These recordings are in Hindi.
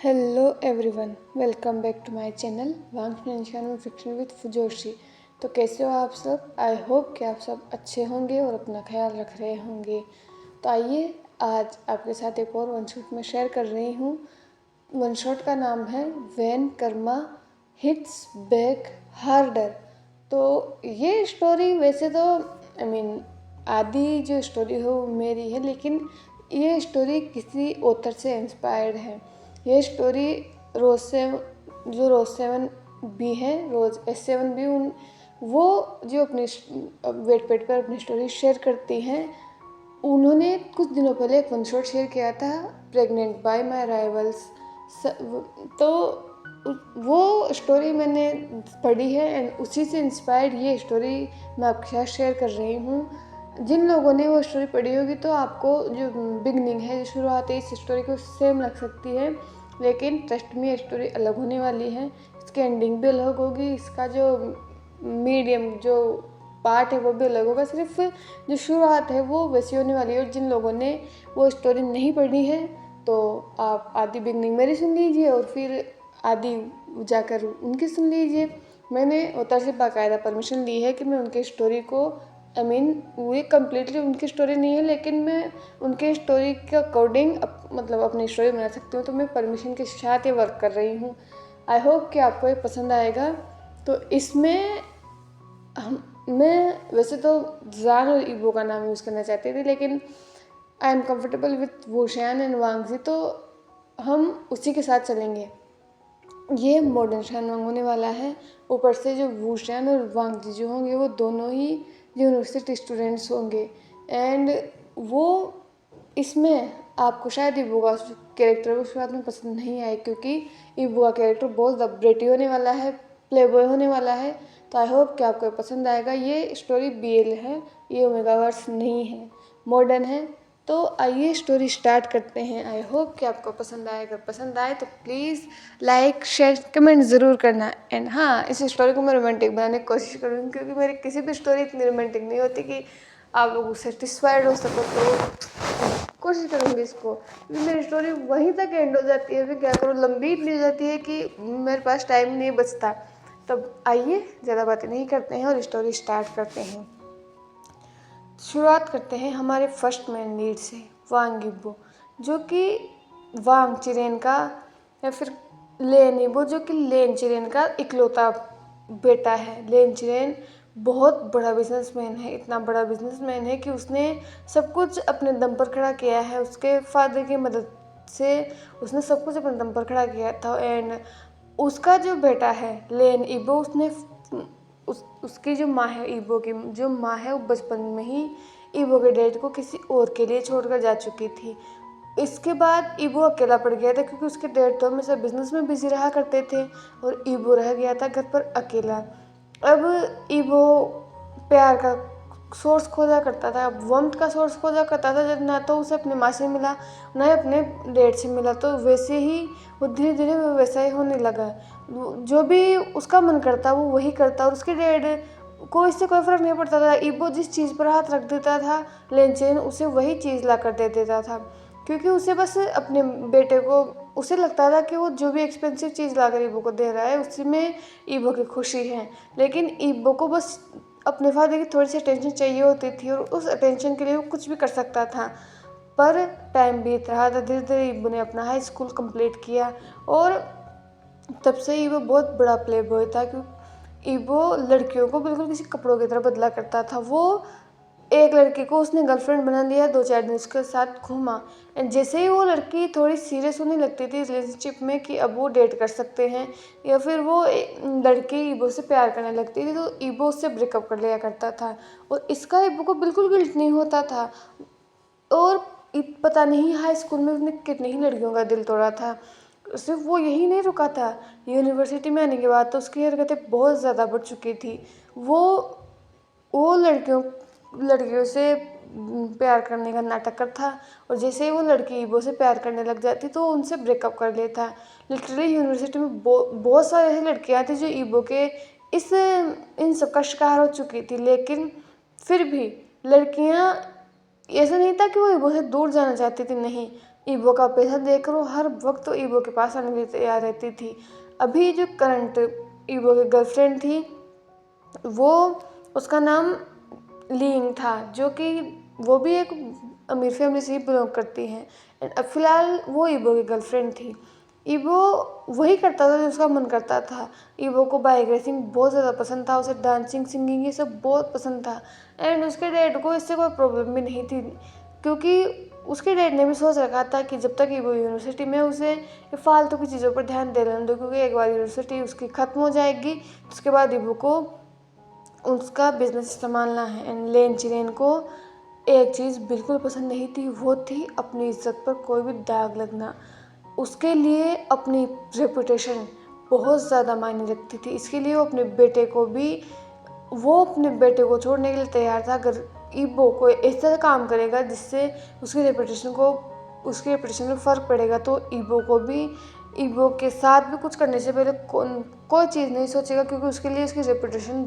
Hello everyone, welcome back to my channel Wang fiction with fujoshi. तो कैसे हो आप सब? आई होप कि आप सब अच्छे होंगे और अपना ख्याल रख रहे होंगे। तो आइए आज आपके साथ एक और वन शॉट में शेयर कर रही हूँ। वन शॉट का नाम है when Karma hits back harder. तो ये स्टोरी वैसे तो आधी जो स्टोरी है वो मेरी है, लेकिन ये स्टोरी किसी ऑथर से इंस्पायर्ड है। ये स्टोरी रोज सेवन भी है, रोज S7 भी वो जो अपनी वेटपेड पर अपनी स्टोरी शेयर करती हैं। उन्होंने कुछ दिनों पहले एक वन शॉट शेयर किया था, प्रेग्नेंट बाय माई राइवल्स। तो वो स्टोरी मैंने पढ़ी है एंड उसी से इंस्पायर्ड ये स्टोरी मैं आपके साथ शेयर कर रही हूँ। जिन लोगों ने वो स्टोरी पढ़ी होगी तो आपको जो बिगनिंग है, जो शुरुआत है इस स्टोरी को सेम लग सकती है, लेकिन ट्रस्ट में ये स्टोरी अलग होने वाली है। इसकी एंडिंग भी अलग होगी, इसका जो मीडियम जो पार्ट है वो भी अलग होगा। सिर्फ जो शुरुआत है वो वैसी होने वाली है। और जिन लोगों ने वो स्टोरी नहीं पढ़ी है तो आप आधी बिगनिंग मेरी सुन लीजिए और फिर आधी जाकर उनकी सुन लीजिए। मैंने ऑथर से बाकायदा परमिशन ली है कि मैं उनकी स्टोरी को वो कम्प्लीटली उनकी स्टोरी नहीं है, लेकिन मैं उनके स्टोरी के अकॉर्डिंग मतलब अपनी स्टोरी बना सकती हूँ। तो मैं परमिशन के साथ ये वर्क कर रही हूँ। आई होप कि आपको ये पसंद आएगा। तो इसमें मैं वैसे तो जान और ईबो का नाम यूज़ करना चाहती थी, लेकिन I am comfortable with Wuxian and Wangji, तो हम उसी के साथ चलेंगे। ये मॉडर्न शानवांग होने वाला है। ऊपर से जो वूशैन और वांगजी जो होंगे वो दोनों ही यूनिवर्सिटी स्टूडेंट्स होंगे। एंड वो इसमें आपको शायद ईबो का कैरेक्टर उस बात में पसंद नहीं आए, क्योंकि ईबो का कैरेक्टर बहुत ब्रेटी होने वाला है, प्ले बॉय होने वाला है। तो आई होप कि आपको पसंद आएगा। ये स्टोरी BL है, ये ओमेगावर्स नहीं है, मॉडर्न है। तो आइए स्टोरी स्टार्ट करते हैं। आई होप कि आपको पसंद आए। अगर पसंद आए तो प्लीज़ लाइक शेयर कमेंट ज़रूर करना। एंड हाँ, इस स्टोरी को मैं रोमांटिक बनाने की कोशिश करूँगी, क्योंकि मेरी किसी भी स्टोरी इतनी रोमांटिक नहीं होती कि आप लोग सेटिस्फाइड हो सको। तो कोशिश करूँगी इसको, क्योंकि मेरी स्टोरी वहीं तक एंड हो जाती है। फिर क्या करूँ, लंबी इतनी हो जाती है कि मेरे पास टाइम नहीं बचता। तब आइए ज़्यादा बातें नहीं करते हैं और स्टोरी स्टार्ट करते हैं। शुरुआत करते हैं हमारे फर्स्ट मेन लीड से, वांग यीबो, जो कि वांग चिरेन का या फिर लेन यीबो, जो कि लेन चिरेन का इकलौता बेटा है। लेन चिरेन बहुत बड़ा बिजनेसमैन है, इतना बड़ा बिजनेसमैन है कि उसने सब कुछ अपने दम पर खड़ा किया है। उसके फादर की मदद से उसने सब कुछ अपने दम पर खड़ा किया था। एंड उसका जो बेटा है लेन यीबो, उसने उसकी जो माँ है, ईबो की जो माँ है, वो बचपन में ही ईबो के डैड को किसी और के लिए छोड़कर जा चुकी थी। इसके बाद ईबो अकेला पड़ गया था, क्योंकि उसके डैड तो हमेशा बिजनेस में बिजी रहा करते थे और ईबो रह गया था घर पर अकेला। अब ईबो प्यार का सोर्स खोजा करता था, वार्मथ का सोर्स खोजा करता था, जब ना तो उसे अपनी माँ से मिला ना ही अपने डैड से मिला। तो वैसे ही वो धीरे धीरे वैसा ही होने लगा। जो भी उसका मन करता वो वही करता, और उसके डैड को इससे कोई फ़र्क नहीं पड़ता था। ईबो जिस चीज़ पर हाथ रख देता था, लेनचेन उसे वही चीज़ ला कर दे देता था, क्योंकि उसे बस अपने बेटे को उसे लगता था कि वो जो भी एक्सपेंसिव चीज़ लाकर ईबो को दे रहा है उसी में ईबो की खुशी है। लेकिन ईबो को बस अपने फादर की थोड़ी सी अटेंशन चाहिए होती थी, और उस अटेंशन के लिए वो कुछ भी कर सकता था। पर टाइम बीत रहा था, धीरे धीरे ईबो ने अपना हाई स्कूल कंप्लीट किया, और तब से ईबो बहुत बड़ा प्ले बॉय था। क्योंकि ईबो लड़कियों को बिल्कुल किसी कपड़ों की तरह बदला करता था। वो एक लड़की को उसने गर्लफ्रेंड बना लिया, 2-4 दिन उसके साथ घूमा, एंड जैसे ही वो लड़की थोड़ी सीरियस होने लगती थी रिलेशनशिप में कि अब वो डेट कर सकते हैं, या फिर वो लड़की ईबो से प्यार करने लगती थी, तो ईबो उससे ब्रेकअप कर लिया करता था। और इसका ईबो को बिल्कुल गिल्ट नहीं होता था। और पता नहीं हाई स्कूल में उसने कितनी ही लड़कियों का दिल तोड़ा था। सिर्फ वो यही नहीं रुका था, यूनिवर्सिटी में आने के बाद तो उसकी हरकतें बहुत ज़्यादा बढ़ चुकी थी। वो लड़कियों से प्यार करने का नाटक करता, और जैसे ही वो लड़की ईबो से प्यार करने लग जाती तो उनसे ब्रेकअप कर लेता। लिटरली यूनिवर्सिटी में बहुत सारी ऐसी लड़कियाँ थी जो ईबो के इन सब का शिकार हो चुकी थी, लेकिन फिर भी लड़कियाँ, ऐसा नहीं था कि वो ईबो से दूर जाना चाहती थी, नहीं, ईबो का पैसा देकर वो हर वक्त तो ईबो के पास आने के लिए तैयार रहती थी। अभी जो करंट ईबो की गर्लफ्रेंड थी वो, उसका नाम लीइंग था, जो कि वो भी एक अमीर फैमिली से ही बिलोंग करती हैं। एंड अब फिलहाल वो ईबो की गर्लफ्रेंड थी। ईबो वही करता था जो उसका मन करता था। ईबो को बाइक रेसिंग बहुत ज़्यादा पसंद था, उसे डांसिंग सिंगिंग ये सब बहुत पसंद था। एंड उसके डैड को इससे कोई प्रॉब्लम भी नहीं थी, क्योंकि उसके डैड ने भी सोच रखा था कि जब तक ईबो यूनिवर्सिटी में, उसे ये फालतू की चीज़ों पर ध्यान दे लेने दो, क्योंकि एक बार यूनिवर्सिटी उसकी ख़त्म हो जाएगी उसके बाद ईबो को उसका बिजनेस संभालना है। एंड लेन चिरेन को एक चीज़ बिल्कुल पसंद नहीं थी, वो थी अपनी इज्जत पर कोई भी दाग लगना। उसके लिए अपनी रेपुटेशन बहुत ज़्यादा मायने रखती थी। इसके लिए वो अपने बेटे को छोड़ने के लिए तैयार था अगर ईबो को ऐसा काम करेगा जिससे उसकी रेपुटेशन में फ़र्क पड़ेगा। तो ईबो के साथ भी कुछ करने से पहले कोई चीज़ नहीं सोचेगा, क्योंकि उसके लिए उसकी रेपुटेशन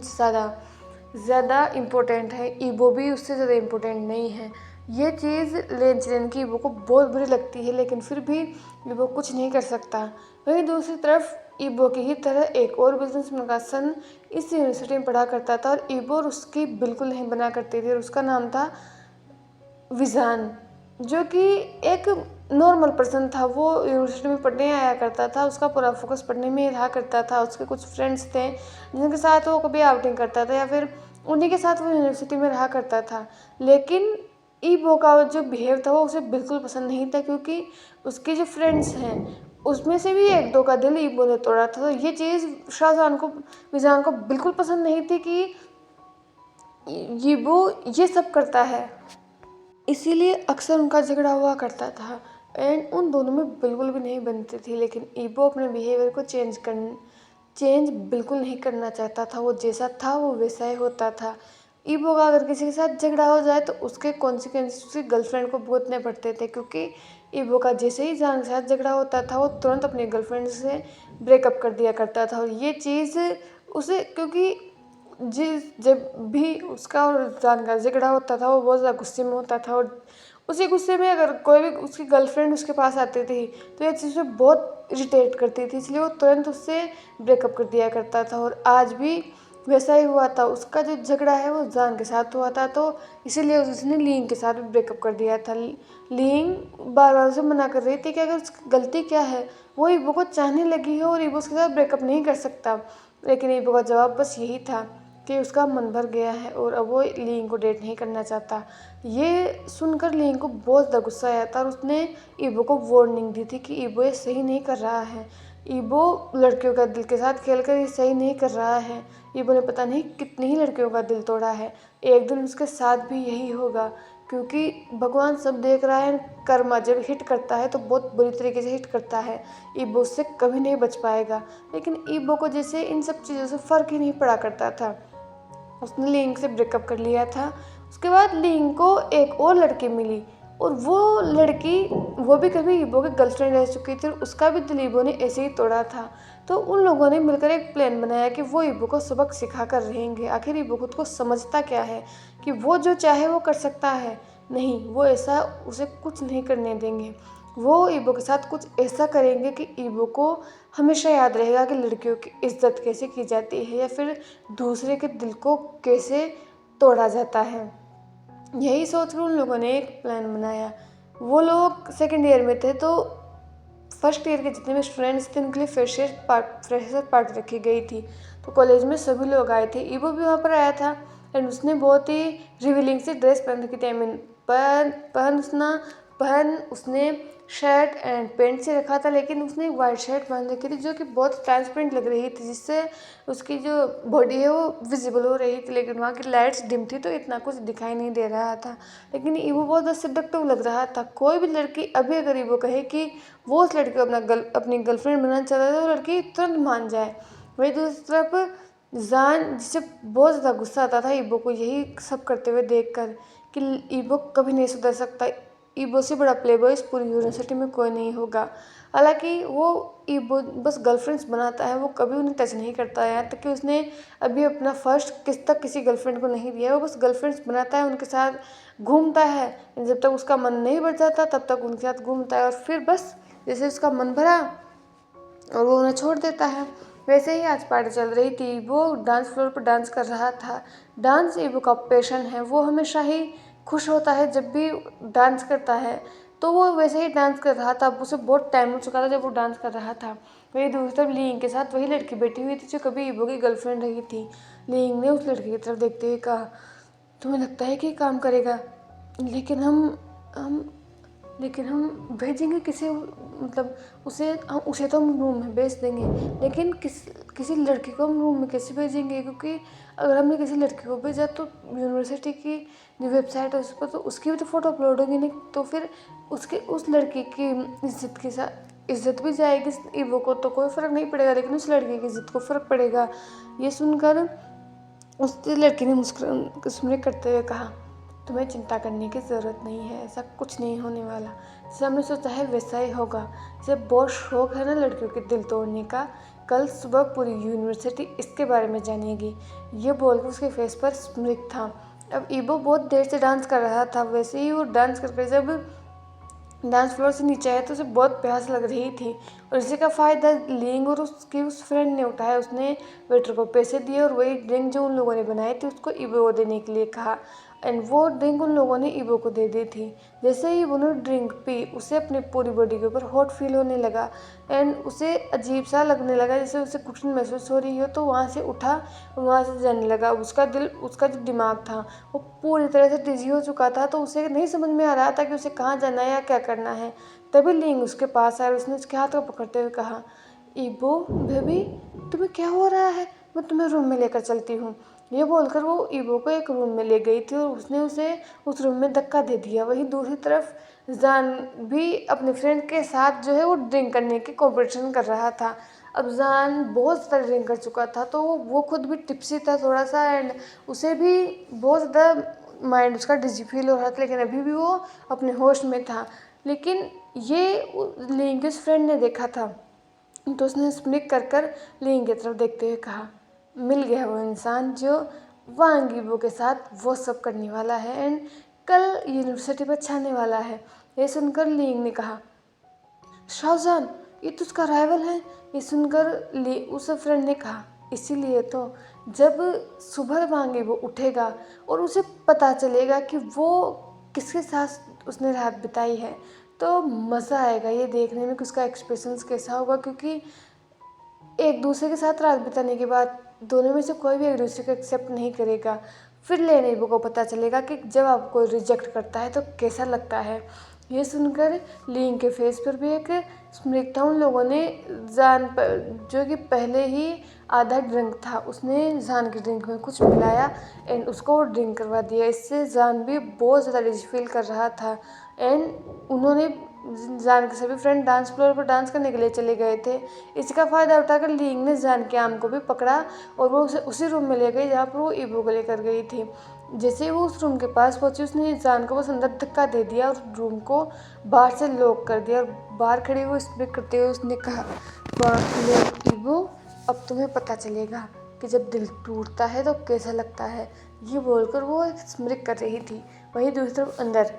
ज़्यादा इम्पोर्टेंट है। ईबो भी उससे ज़्यादा इम्पोर्टेंट नहीं है। ये चीज़ लेन चिरेन की ईबो को बहुत बुरी लगती है, लेकिन फिर भी ईबो कुछ नहीं कर सकता। वहीं दूसरी तरफ ईबो की ही तरह एक और बिजनेसमैन का सन इस यूनिवर्सिटी में पढ़ा करता था, और ईबो उसकी बिल्कुल नहीं बना करती थी, और उसका नाम था विजान, जो कि एक नॉर्मल पर्सन था। वो यूनिवर्सिटी में पढ़ने आया करता था, उसका पूरा फोकस पढ़ने में रहा करता था। उसके कुछ फ्रेंड्स थे जिनके साथ वो कभी आउटिंग करता था या फिर उन्हीं के साथ वो यूनिवर्सिटी में रहा करता था। लेकिन ईबो का जो बिहेव था वो उसे बिल्कुल पसंद नहीं था, क्योंकि उसके जो फ्रेंड्स हैं उसमें से भी एक दो का दिल ईबो ने तोड़ा था। तो ये चीज़ विजान को बिल्कुल पसंद नहीं थी कि ईबो ये सब करता है, इसीलिए अक्सर उनका झगड़ा हुआ करता था। एंड उन दोनों में बिल्कुल भी नहीं बनती थी। लेकिन ईबो अपने बिहेवियर को चेंज बिल्कुल नहीं करना चाहता था। वो जैसा था वो वैसा ही होता था। ईबो का अगर किसी के साथ झगड़ा हो जाए तो उसके कॉन्सिक्वेंस उसकी गर्लफ्रेंड को भुगतने पड़ते थे, क्योंकि ईबो का जैसे ही जान के साथ झगड़ा होता था वो तुरंत अपनी गर्लफ्रेंड से ब्रेकअप कर दिया करता था। और ये चीज़ उसे, क्योंकि जब भी उसका और जान का झगड़ा होता था वो बहुत ज़्यादा गुस्से में होता था, और उसी गुस्से में अगर कोई भी उसकी गर्लफ्रेंड उसके पास आती थी तो ये चीज़ उसे बहुत इरिटेट करती थी, इसलिए वो तुरंत उससे ब्रेकअप कर दिया करता था। और आज भी वैसा ही हुआ था। उसका जो झगड़ा है वो जान के साथ हुआ था, तो इसीलिए उसने लीइंग के साथ भी ब्रेकअप कर दिया था। लीइंग बार बार उसे मना कर रही थी कि अगर उसकी गलती क्या है, वो ईबो को चाहने लगी है और ईबो उसके साथ ब्रेकअप नहीं कर सकता। लेकिन ईबो का जवाब बस यही था कि उसका मन भर गया है और अब वो लीइंग को डेट नहीं करना चाहता। ये सुनकर लीइंग को बहुत ज़्यादा गुस्सा आया था और उसने ईबो को वार्निंग दी थी कि ईबो ये सही नहीं कर रहा है। ईबो लड़कियों का दिल के साथ खेलकर ये सही नहीं कर रहा है। ईबो ने पता नहीं कितनी ही लड़कियों का दिल तोड़ा है। एक दिन उसके साथ भी यही होगा, क्योंकि भगवान सब देख रहा है। कर्मा जब हिट करता है तो बहुत बुरी तरीके से हिट करता है। ईबो उससे कभी नहीं बच पाएगा। लेकिन ईबो को जैसे इन सब चीज़ों से फ़र्क ही नहीं पड़ा करता था। उसने लीइंग से ब्रेकअप कर लिया था। उसके बाद लीइंग को एक और लड़की मिली, और वो लड़की वो भी कभी ईबो की गर्लफ्रेंड रह चुकी थी, और उसका भी दिल ईबो ने ऐसे ही तोड़ा था। तो उन लोगों ने मिलकर एक प्लान बनाया कि वो ईबो को सबक सिखा कर रहेंगे। आखिर ईबो खुद को समझता क्या है कि वो जो चाहे वो कर सकता है? नहीं, वो ऐसा उसे कुछ नहीं करने देंगे। वो ईबो के साथ कुछ ऐसा करेंगे कि ईबो को हमेशा याद रहेगा कि लड़कियों की इज्जत कैसे की जाती है या फिर दूसरे के दिल को कैसे तोड़ा जाता है। यही सोचकर उन लोगों ने एक प्लान बनाया। वो लोग सेकेंड ईयर में थे, तो फर्स्ट ईयर के जितने भी स्टूडेंट्स थे उनके लिए फ्रेशर पार्टी रखी गई थी। तो कॉलेज में सभी लोग आए थे, ईबो भी वहाँ पर आया था। एंड उसने बहुत ही रिवीलिंग सी ड्रेस पहन रखी थी। आई मीन पहन उसने शर्ट एंड पैंट से रखा था, लेकिन उसने एक वाइट शर्ट पहन रखी थी जो कि बहुत ट्रांसपेरेंट लग रही थी, जिससे उसकी जो बॉडी है वो विजिबल हो रही थी। लेकिन वहाँ की लाइट्स डिम थी तो इतना कुछ दिखाई नहीं दे रहा था। लेकिन ईबो बहुत सेडक्टिव लग रहा था। कोई भी लड़की अभी अगर ईबो कहे कि वो उस लड़की को अपनी गर्लफ्रेंड बनाना चाहता है तो लड़की तुरंत मान जाए। वही दूसरी तरफ जान, जिसे बहुत ज़्यादा गुस्सा आता था ईबो को यही सब करते हुए देखकर कि ईबो कभी नहीं सुधर सकता। ईबो से बड़ा प्लेबॉय इस पूरी यूनिवर्सिटी में कोई नहीं होगा। हालांकि वो ईबो बस गर्लफ्रेंड्स बनाता है, वो कभी उन्हें टच नहीं करता है, यहाँ तक कि उसने अभी अपना फर्स्ट किस तक किसी गर्लफ्रेंड को नहीं दिया है। वो बस गर्लफ्रेंड्स बनाता है, उनके साथ घूमता है, जब तक उसका मन नहीं भर जाता तब तक उनके साथ घूमता है, और फिर बस जैसे उसका मन भरा और वो उन्हें छोड़ देता है। वैसे ही आज पार्टी चल रही थी, वो डांस फ्लोर पर डांस कर रहा था। डांस ईबो का पैशन है, वो हमेशा ही खुश होता है जब भी डांस करता है। तो वो वैसे ही डांस कर रहा था, उसे बहुत टाइम हो चुका था जब वो डांस कर रहा था। वही दूसरी तरफ लीइंग के साथ वही लड़की बैठी हुई थी जो कभी ईबो की गर्लफ्रेंड रही थी। लीइंग ने उस लड़की की तरफ देखते हुए कहा, तुम्हें लगता है कि काम करेगा? लेकिन हम लेकिन हम भेजेंगे किसे, मतलब उसे तो हम रूम में भेज देंगे, लेकिन किसी लड़की को हम रूम में कैसे भेजेंगे? क्योंकि अगर हमने किसी लड़की को भेजा तो यूनिवर्सिटी की जो वेबसाइट है उस पर तो उसकी भी तो फ़ोटो अपलोड होगी नहीं, तो फिर उस लड़की की इज्जत के साथ इज्जत भी जाएगी। ईबो को तो कोई फ़र्क नहीं पड़ेगा, लेकिन उस लड़की की इज्जत को फ़र्क पड़ेगा। ये सुनकर उस लड़की ने मुस्कुरा करते हुए कहा, तुम्हें चिंता करने की ज़रूरत नहीं है, ऐसा कुछ नहीं होने वाला। जैसा हमने सोचा है वैसा ही होगा। जैसे बहुत शौक है ना लड़कियों के दिल तोड़ने का, कल सुबह पूरी यूनिवर्सिटी इसके बारे में जानेगी। ये बोलकर उसके फेस पर स्मित था। अब ईबो बहुत देर से डांस कर रहा था, वैसे ही वो डांस करके जब डांस फ्लोर से नीचे आया तो उसे बहुत प्यास लग रही थी, और इसी का फ़ायदा लीइंग और उसकी उस फ्रेंड ने उठाया। उसने वेटर को पैसे दिए और वही ड्रिंक जो उन लोगों ने बनाई थी उसको ईबो को देने के लिए कहा, एंड वो ड्रिंक उन लोगों ने ईबो को दे दी थी। जैसे ही ईबो ने ड्रिंक पी, उसे अपनी पूरी बॉडी के ऊपर हॉट फील होने लगा, एंड उसे अजीब सा लगने लगा, जैसे उसे घुटन महसूस हो रही हो। तो वहाँ से उठा और वहाँ से जाने लगा। उसका जो दिमाग था वो पूरी तरह से डिजी हो चुका था, तो उसे नहीं समझ में आ रहा था कि उसे कहाँ जाना है या क्या करना है। तभी लीइंग उसके पास आया और उसने उसके हाथ को पकड़ते हुए कहा, ईबो बेबी, तुम्हें क्या हो रहा है? मैं तुम्हें रूम में लेकर चलती हूँ। ये बोलकर वो ईबो को एक रूम में ले गई थी और उसने उसे उस रूम में धक्का दे दिया। वहीं दूसरी तरफ जान भी अपने फ्रेंड के साथ जो है वो ड्रिंक करने की कॉम्पिटिशन कर रहा था। अब जान बहुत ज़्यादा ड्रिंक कर चुका था, तो वो खुद भी टिप्सी था थोड़ा सा, एंड उसे भी बहुत ज़्यादा माइंड उसका डिजी फील हो रहा था, लेकिन अभी भी वो अपने होश में था। लेकिन ये लीइंग के फ्रेंड ने देखा था, तो उसने स्मिक कर लीइंग की तरफ देखते हुए कहा, मिल गया वो इंसान जो वांग ईबो के साथ वो सब करने वाला है एंड कल यूनिवर्सिटी पर छाने वाला है। ये सुनकर लीइंग ने कहा, शाहजान, ये तो उसका राइवल है। ये सुनकर उस फ्रेंड ने कहा, इसीलिए तो जब सुबह वांग ईबो उठेगा और उसे पता चलेगा कि वो किसके साथ उसने रात बिताई है, तो मज़ा आएगा ये देखने में कि उसका एक्सप्रेशंस कैसा होगा। क्योंकि एक दूसरे के साथ रात बिताने के बाद दोनों में से कोई भी एक दूसरे को एक्सेप्ट नहीं करेगा। फिर लेनेबो को पता चलेगा कि जब आपको रिजेक्ट करता है तो कैसा लगता है। ये सुनकर लीइंग के फेस पर भी एक स्मित था। उन लोगों ने जान पर जो कि पहले ही आधा ड्रिंक था, उसने जान के ड्रिंक में कुछ मिलाया एंड उसको ड्रिंक करवा दिया। इससे जान भी बहुत ज़्यादा डिज फील कर रहा था, एंड उन्होंने जान के सभी फ्रेंड डांस फ्लोर पर डांस करने के लिए चले गए थे। इसका फ़ायदा उठाकर लीइंग ने जान के आर्म को भी पकड़ा और वो उसे उसी रूम में ले गई जहाँ पर वो ईबो को लेकर गई थी। जैसे ही वो उस रूम के पास पहुंची, उसने जान को बस अंदर धक्का दे दिया और रूम को बाहर से लॉक कर दिया, और बाहर खड़ी हुई स्पीक करते हुए उसने कहा, ईबो, अब तुम्हें पता चलेगा कि जब दिल टूटता है तो कैसा लगता है। ये बोलकर वो स्मृत कर रही थी। वहीं दूसरी तरफ अंदर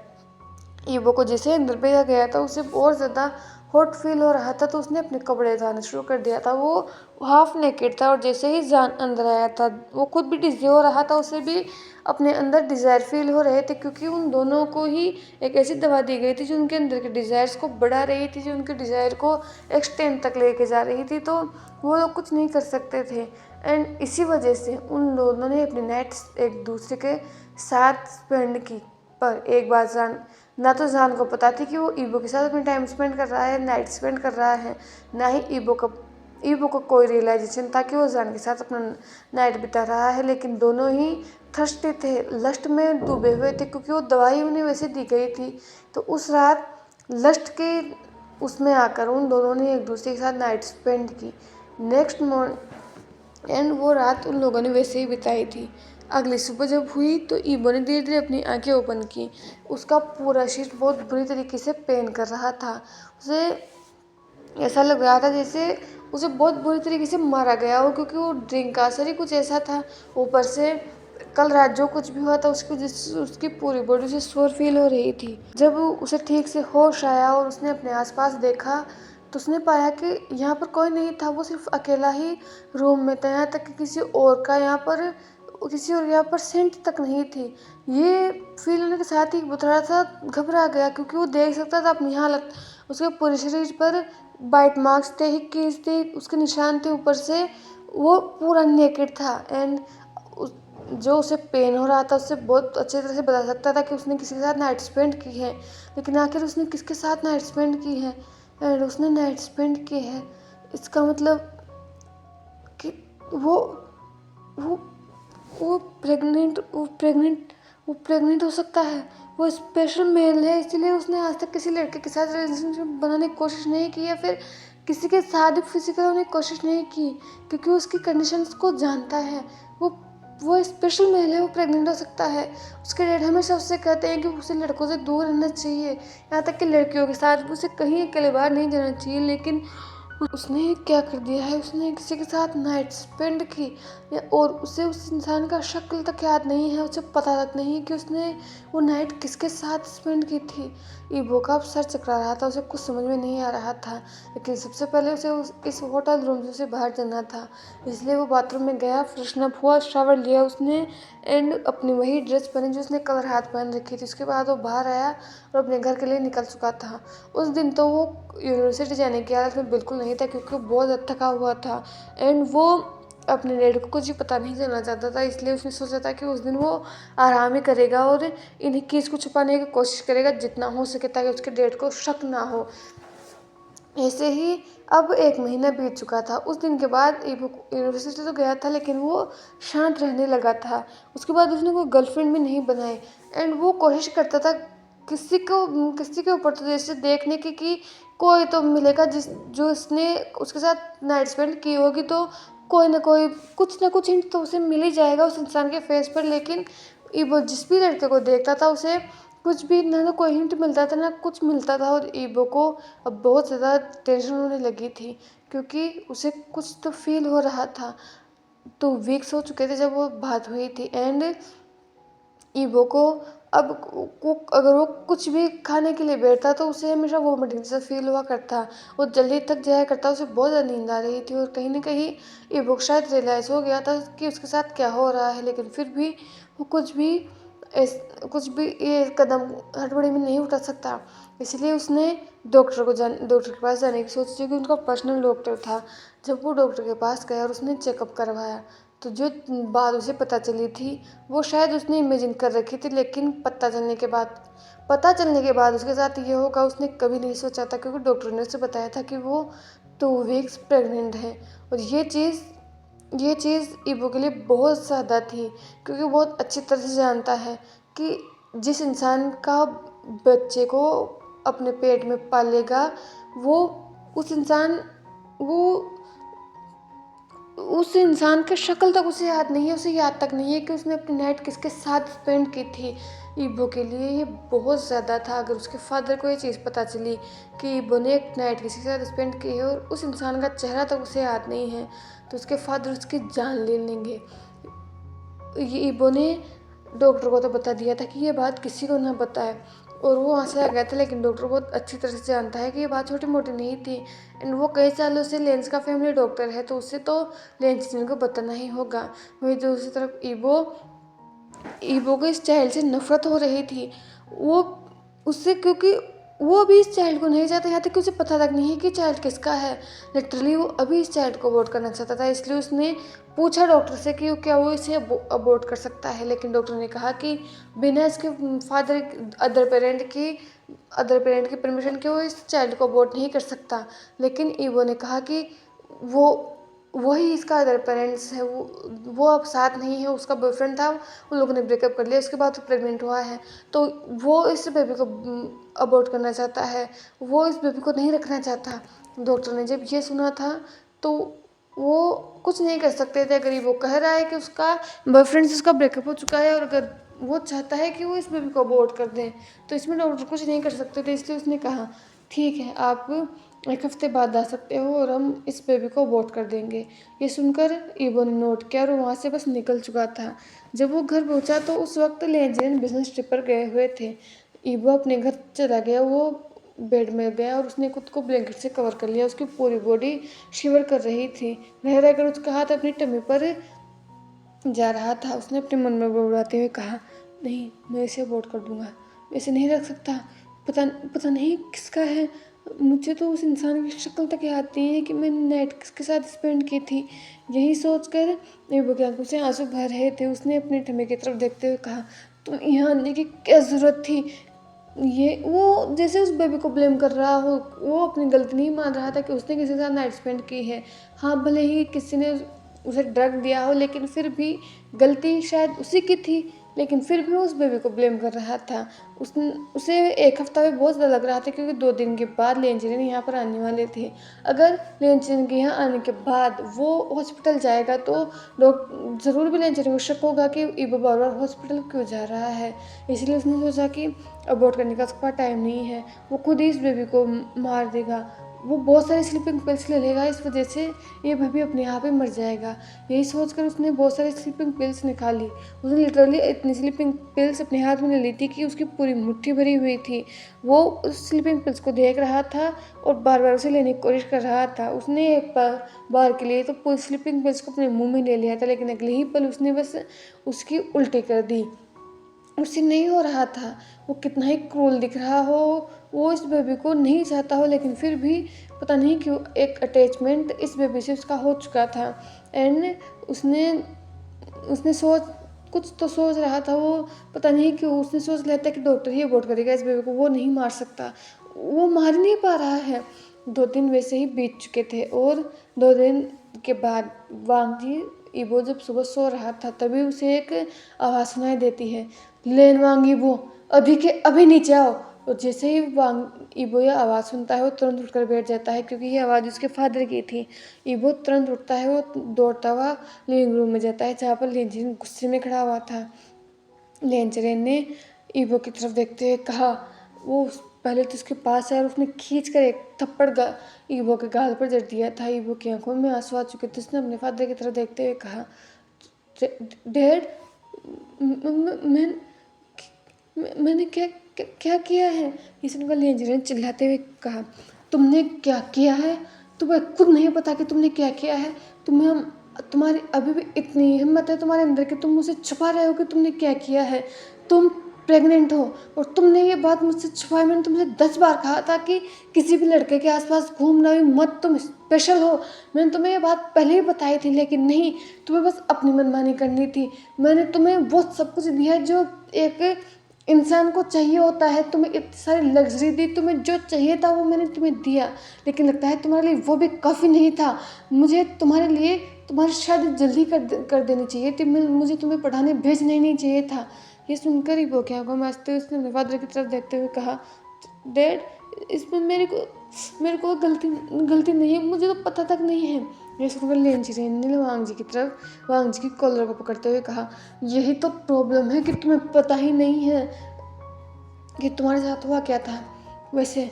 ईबो को जैसे अंदर भेजा गया था उसे और ज़्यादा हॉट फील हो रहा था, तो उसने अपने कपड़े उतारना शुरू कर दिया था। वो हाफ नेकेड था और जैसे ही जान अंदर आया था वो खुद भी डिजी हो रहा था, उसे भी अपने अंदर डिज़ायर फील हो रहे थे, क्योंकि उन दोनों को ही एक ऐसी दवा दी गई थी जो उनके अंदर के डिज़ायर्स को बढ़ा रही थी, जो उनके डिज़ायर को एक्सटेंड तक लेके जा रही थी। तो वो लोग कुछ नहीं कर सकते थे, एंड इसी वजह से उन दोनों ने अपनी नाइट्स एक दूसरे के साथ स्पेंड की। पर एक बात ना तो जान को पता थी कि वो ईबो के साथ अपना टाइम स्पेंड कर रहा है, नाइट स्पेंड कर रहा है, ना ही ईबो को कोई रियलाइजेशन था कि वो जान के साथ अपना नाइट बिता रहा है। लेकिन दोनों ही थर्स्टी थे, लस्ट में डूबे हुए थे, क्योंकि वो दवाई उन्हें वैसे दी गई थी। तो उस रात लस्ट के उसमें आकर उन दोनों ने एक दूसरे के साथ नाइट स्पेंड की। नेक्स्ट मॉर्निंग एंड वो रात उन लोगों ने वैसे ही बिताई थी। अगली सुबह जब हुई तो ईबो ने धीरे धीरे अपनी आंखें ओपन की। उसका पूरा शरीर बहुत बुरी तरीके से पेन कर रहा था। उसे ऐसा लग रहा था जैसे उसे बहुत बुरी तरीके से मारा गया हो, क्योंकि वो ड्रिंक का असर ही कुछ ऐसा था। ऊपर से कल रात जो कुछ भी हुआ था उसकी वजह से उसकी पूरी बॉडी से शोर फील हो रही थी। जब उसे ठीक से होश आया और उसने अपने आसपास देखा तो उसने पाया कि यहाँ पर कोई नहीं था। वो सिर्फ अकेला ही रूम में था। यहाँ तक कि किसी और यहाँ पर सेंट तक नहीं थी। ये फील होने के साथ ही वो थोड़ा सा घबरा गया, क्योंकि वो देख सकता था अपनी हालत। उसके पूरे शरीर पर बाइट मार्क्स थे, हिक्कीज थे, उसके निशान थे। ऊपर से वो पूरा नेकेड था। एंड जो उसे पेन हो रहा था उससे बहुत अच्छी तरह से बता सकता था कि उसने किसी के साथ नाइट स्पेंड की है। लेकिन आखिर उसने किसके साथ नाइट स्पेंड की है? एंड उसने नाइट स्पेंड की है, इसका मतलब कि वो वो वो प्रेग्नेंट हो सकता है। वो स्पेशल मेल है, इसीलिए उसने आज तक किसी लड़के के साथ रिलेशनशिप बनाने की कोशिश नहीं की, या फिर किसी के साथ फिजिकल होने की कोशिश नहीं की, क्योंकि उसकी कंडीशंस को जानता है। वो स्पेशल मेल है, वो प्रेग्नेंट हो सकता है। उसके डैड हमेशा उससे कहते हैं कि उसे लड़कों से दूर रहना चाहिए, यहाँ तक कि लड़कियों के साथ भी उसे कहीं अकेले बाहर नहीं जाना चाहिए। लेकिन उसने क्या कर दिया है? उसने किसी के साथ नाइट स्पेंड की, और उसे उस इंसान का शक्ल तक याद नहीं है। उसे पता तक नहीं कि उसने वो नाइट किसके साथ स्पेंड की थी। ईबो का अब सर चकरा रहा था, उसे कुछ समझ में नहीं आ रहा था। लेकिन सबसे पहले उसे इस होटल रूम से बाहर जाना था, इसलिए वो बाथरूम में गया, फ्रेशन अप हुआ, शावर लिया उसने, एंड अपनी वही ड्रेस पहनी जो उसने कल रात पहन रखी थी। उसके बाद वो बाहर आया और अपने घर के लिए निकल चुका था। उस दिन तो वो यूनिवर्सिटी जाने की हालत में बिल्कुल नहीं था, क्योंकि वो बहुत थका हुआ था। एंड वो अपने डैड को कुछ ही पता नहीं चलना चाहता था, इसलिए उसने सोचा था कि उस दिन वो आराम ही करेगा और इन केस को छुपाने की कोशिश करेगा जितना हो सके, ताकि उसके डैड को शक ना हो। ऐसे ही अब 1 महीना बीत चुका था। उस दिन के बाद ईबो यूनिवर्सिटी तो गया था, लेकिन वो शांत रहने लगा था। उसके बाद उसने कोई गर्लफ्रेंड भी नहीं बनाई। एंड वो कोशिश करता था किसी के ऊपर तो जैसे देखने की कि कोई तो मिलेगा जो इसने उसके साथ नाइट स्पेंड की होगी, तो कोई ना कुछ हिंट तो उसे मिल ही जाएगा उस इंसान के फेस पर। लेकिन ईबो जिस भी लड़के को देखता था उसे कुछ भी ना तो कोई हिंट मिलता था ना कुछ मिलता था। और ईबो को अब बहुत ज़्यादा टेंशन होने लगी थी, क्योंकि उसे कुछ तो फील हो रहा था। 2 वीक्स हो चुके थे जब वो बात हुई थी। एंड ईबो को अब अगर वो कुछ भी खाने के लिए बैठता तो उसे हमेशा वोमिटिंग जैसा फील हुआ करता। वो जल्दी थक जाया करता, उसे बहुत ज़्यादा नींद आ रही थी। और कहीं ना कहीं ईबो को शायद रियलाइज़ हो गया था कि उसके साथ क्या हो रहा है। लेकिन फिर भी वो कुछ भी ये कदम हड़बड़ी में नहीं उठा सकता। इसलिए उसने डॉक्टर के पास जाने की सोची, जो कि उनका पर्सनल डॉक्टर था। जब वो डॉक्टर के पास गया और उसने चेकअप करवाया तो जो बात उसे पता चली थी वो शायद उसने इमेजिन कर रखी थी। लेकिन पता चलने के बाद उसके साथ ये होगा उसने कभी नहीं सोचा था, क्योंकि डॉक्टर ने उसे बताया था कि वो 2 वीक्स प्रेग्नेंट है। और ये चीज़ ईबो के लिए बहुत ज़्यादा थी, क्योंकि वो बहुत अच्छी तरह से जानता है कि जिस इंसान का बच्चे को अपने पेट में पालेगा वो उस इंसान वो उस इंसान की शक्ल तक उसे याद नहीं है। उसे याद तक नहीं है कि उसने अपनी नाइट किसके साथ स्पेंड की थी। ईबो के लिए ये बहुत ज़्यादा था। अगर उसके फादर को ये चीज़ पता चली कि ईबो ने एक नाइट किसी के साथ स्पेंड की है और उस इंसान का चेहरा तक उसे याद नहीं है, तो उसके फादर उसकी जान ले लेंगे। ये ईबो ने डॉक्टर को तो बता दिया था कि ये बात किसी को ना बताए, और वो वहाँ से आ गया था। लेकिन डॉक्टर बहुत अच्छी तरह से जानता है कि ये बात छोटी मोटी नहीं थी। एंड वो कई सालों से लेंस का फैमिली डॉक्टर है, तो उससे तो लेंस को बताना ही होगा। वहीं दूसरी तरफ ईबो को इस चाइल्ड से नफरत हो रही थी। वो उससे क्योंकि वो अभी इस चाइल्ड को नहीं चाहता, यहाँ तक कि उसे पता तक नहीं है कि चाइल्ड किसका है। लिटरली वो अभी इस चाइल्ड को अबॉर्ट करना चाहता था। इसलिए उसने पूछा डॉक्टर से कि क्या वो इसे अबॉर्ट कर सकता है। लेकिन डॉक्टर ने कहा कि बिना इसके अदर पेरेंट की परमिशन के वो इस चाइल्ड को अबॉर्ट नहीं कर सकता। लेकिन ईवो ने कहा कि वो वही इसका अदर पेरेंट्स है, वो अब साथ नहीं है। उसका बॉयफ्रेंड था, उन लोगों ने ब्रेकअप कर लिया, उसके बाद वो प्रेग्नेंट हुआ है, तो वो इस बेबी को अबॉर्ट करना चाहता है। वो इस बेबी को नहीं रखना चाहता। डॉक्टर ने जब ये सुना था तो वो कुछ नहीं कर सकते थे। अगर वो कह रहा है कि उसका बॉयफ्रेंड से उसका ब्रेकअप हो चुका है और अगर वो चाहता है कि वो इस बेबी को अबॉर्ट कर दें, तो इसमें डॉक्टर कुछ नहीं कर सकते थे। इसलिए उसने कहा ठीक है, आप 1 हफ्ते बाद आ सकते हो और हम इस बेबी को अबॉर्ट कर देंगे। ये सुनकर ईबो ने नोट किया और वहाँ से बस निकल चुका था। जब वो घर पहुँचा तो उस वक्त लेंजरेन बिजनेस ट्रिप पर गए हुए थे। ईबो अपने घर चला गया। वो बेड में गया और उसने खुद को ब्लैंकेट से कवर कर लिया। उसकी पूरी बॉडी शिवर कर रही थी। रह रहकर उसका हाथ अपनी टमी पर जा रहा था। उसने अपने मन में बुड़बुड़ाते हुए कहा, नहीं, मैं इसे अबॉर्ट कर दूंगा, मैं इसे नहीं रख सकता। पता पता नहीं किसका है। मुझे तो उस इंसान की शक्ल तक याद नहीं है कि मैंने नाइट किसके साथ स्पेंड की थी। यही सोचकर ईबो की आंखों से आंसू भर रहे थे। उसने अपने टमी की तरफ देखते हुए कहा, तुम यहाँ आने की क्या ज़रूरत थी। ये वो जैसे उस बेबी को ब्लेम कर रहा हो। वो अपनी गलती नहीं मान रहा था कि उसने किसी के साथ नाइट स्पेंड की है। हाँ, भले ही किसी ने उसे ड्रग दिया हो, लेकिन फिर भी गलती शायद उसी की थी। लेकिन फिर भी वो उस बेबी को ब्लेम कर रहा था। उसे 1 हफ्ता भी बहुत ज़्यादा लग रहा था, क्योंकि 2 दिन के बाद लेंजरिन यहाँ पर आने वाले थे। अगर लेंजरिन के यहाँ आने के बाद वो हॉस्पिटल जाएगा तो लोग ज़रूर भी लेंजरिन को शक होगा कि ईबो बार बार हॉस्पिटल क्यों जा रहा है। इसलिए उसने सोचा कि अबॉर्ट करने का उसके पास टाइम नहीं है, वो खुद ही इस बेबी को मार देगा। वो बहुत सारी स्लीपिंग पिल्स ले लेगा, इस वजह से ये बेबी अपने आप ही मर जाएगा। यही सोचकर उसने बहुत सारी स्लीपिंग पिल्स निकाली। उसने लिटरली इतनी स्लीपिंग पिल्स अपने हाथ में ले ली थी कि उसकी पूरी मुट्ठी भरी हुई थी। वो उस स्लीपिंग पिल्स को देख रहा था और बार बार उसे लेने की कोशिश कर रहा था। उसने एक बार के लिए तो पूरी स्लीपिंग पिल्स को अपने मुंह में ले लिया था, लेकिन अगले ही पल उसने बस उसकी उल्टी कर दी। उससे नहीं हो रहा था। वो कितना ही क्रूल दिख रहा हो, वो इस बेबी को नहीं चाहता हो, लेकिन फिर भी पता नहीं क्यों एक अटैचमेंट इस बेबी से उसका हो चुका था। एंड उसने उसने कुछ तो सोच रहा था वो, पता नहीं क्यों उसने सोच लिया था कि डॉक्टर ही अबॉर्ट करेगा इस बेबी को, वो नहीं मार सकता। वो मार नहीं पा रहा है। 2 दिन वैसे ही बीत चुके थे और 2 दिन के बाद वांग जी ईबो जब सुबह सो रहा था तभी उसे एक आवाज़ सुनाई देती है, लेन वांग ईबो, अभी के अभी नीचे आओ। और जैसे ही वांग ईबो यह आवाज़ सुनता है वो तुरंत उठकर बैठ जाता है, क्योंकि ये आवाज़ उसके फादर की थी। ईबो तुरंत उठता है, वो दौड़ता हुआ लिविंग रूम में जाता है जहाँ पर लेंजरेन गुस्से में खड़ा हुआ था। लेंजरेन ने ईबो की तरफ देखते हुए कहा, वो पहले तो उसके पास आया और उसने खींच कर एक थप्पड़ ईबो के गाल पर जड़ दिया था। ईबो की आंखों में आंसू आ चुके थे। उसने अपने फादर की तरफ देखते हुए कहा, डैड, मैंने क्या क्या क्या किया है। ये सुनकर लेंजरेन चिल्लाते हुए कहा, तुमने क्या किया है? तुम्हें खुद नहीं पता कि तुमने क्या किया है? तुम्हारी अभी भी इतनी हिम्मत है तुम्हारे अंदर कि तुम मुझसे छुपा रहे हो कि तुमने क्या किया है। तुम प्रेग्नेंट हो और तुमने ये बात मुझसे छुपाई। मैंने तुमसे 10 बार कहा था कि किसी भी लड़के के आसपास घूमना भी मत, तुम स्पेशल हो। मैंने तुम्हें ये बात पहले ही बताई थी, लेकिन नहीं, तुम्हें बस अपनी मनमानी करनी थी। मैंने तुम्हें वो सब कुछ दिया जो एक इंसान को चाहिए होता है। तुम्हें इतनी सारी लग्जरी दी, तुम्हें जो चाहिए था वो मैंने तुम्हें दिया, लेकिन लगता है तुम्हारे लिए वो भी काफ़ी नहीं था। मुझे तुम्हारे लिए तुम्हारी शादी जल्दी कर देनी चाहिए थी। मुझे तुम्हें पढ़ाने भेजना ही नहीं चाहिए था। ये सुनकर ही वो क्या को हंसते हुए उसने अपने फादर की तरफ देखते हुए कहा, डैड, इसमें मेरे को गलती नहीं है, मुझे तो पता तक नहीं है। ये सुनकर लेंजरेन ने वांग जी की कॉलर को पकड़ते हुए कहा, यही तो प्रॉब्लम है कि तुम्हें पता ही नहीं है कि तुम्हारे साथ हुआ क्या था। वैसे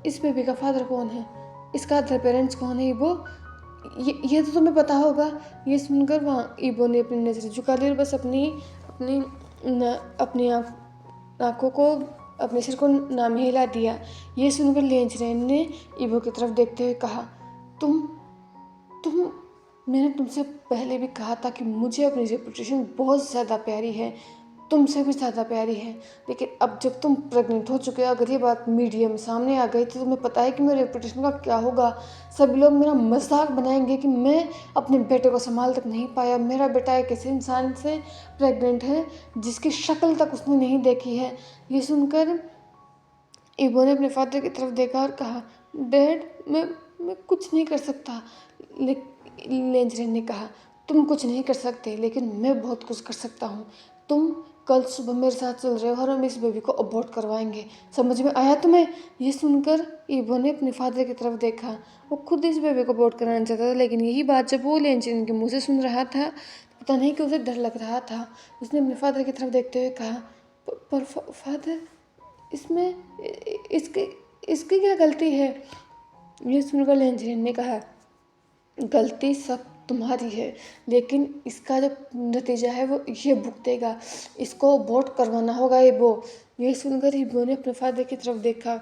इस बेबी का फादर कौन है, इसका अदर पेरेंट्स कौन है? ईबो, ये तो तुम्हें पता होगा। ये सुनकर वहाँ ईबो ने अपनी नज़र झुका ली और बस अपनी अपनी अपनी आँखों को, अपने सिर को नाम हिला दिया। ये सुनकर लेंजरेन ने ईबो की तरफ देखते हुए कहा, तुम मैंने तुमसे पहले भी कहा था कि मुझे अपनी रेपुटेशन बहुत ज़्यादा प्यारी है, तुमसे भी ज़्यादा प्यारी है। लेकिन अब जब तुम प्रेग्नेंट हो चुके हो, अगर ये बात मीडिया में सामने आ गई तो तुम्हें पता है कि मेरे रेपुटेशन का क्या होगा। सभी लोग मेरा मजाक बनाएंगे कि मैं अपने बेटे को संभाल तक नहीं पाया। मेरा बेटा एक ऐसे इंसान से प्रेग्नेंट है जिसकी शक्ल तक उसने नहीं देखी है। ये सुनकर ईबो ने अपने फादर की तरफ देखा और कहा, डैड, मैं कुछ नहीं कर सकता। लेंजरेन ने कहा, तुम कुछ नहीं कर सकते, लेकिन मैं बहुत कुछ कर सकता हूँ। तुम कल सुबह मेरे साथ चल रहे हो और हम इस बेबी को अबॉर्ट करवाएंगे, समझ में आया तुम्हें? ये सुनकर ईबो ने अपने फादर की तरफ देखा। वो खुद इस बेबी को अबॉर्ट कराना चाहता था, लेकिन यही बात जब वो लेंचिन के मुँह से सुन रहा था, पता नहीं क्यों उसे डर लग रहा था। उसने अपने फादर की तरफ देखते हुए कहा, पर फादर, इसमें इसकी इसकी क्या गलती है? ये सुनकर लेंचिन ने कहा, गलती सब तुम्हारी है, लेकिन इसका जो नतीजा है वो ये भुगतेगा। इसको वोट करवाना होगा ईबो। ये सुनकर ईबो ने अपने फादर की तरफ देखा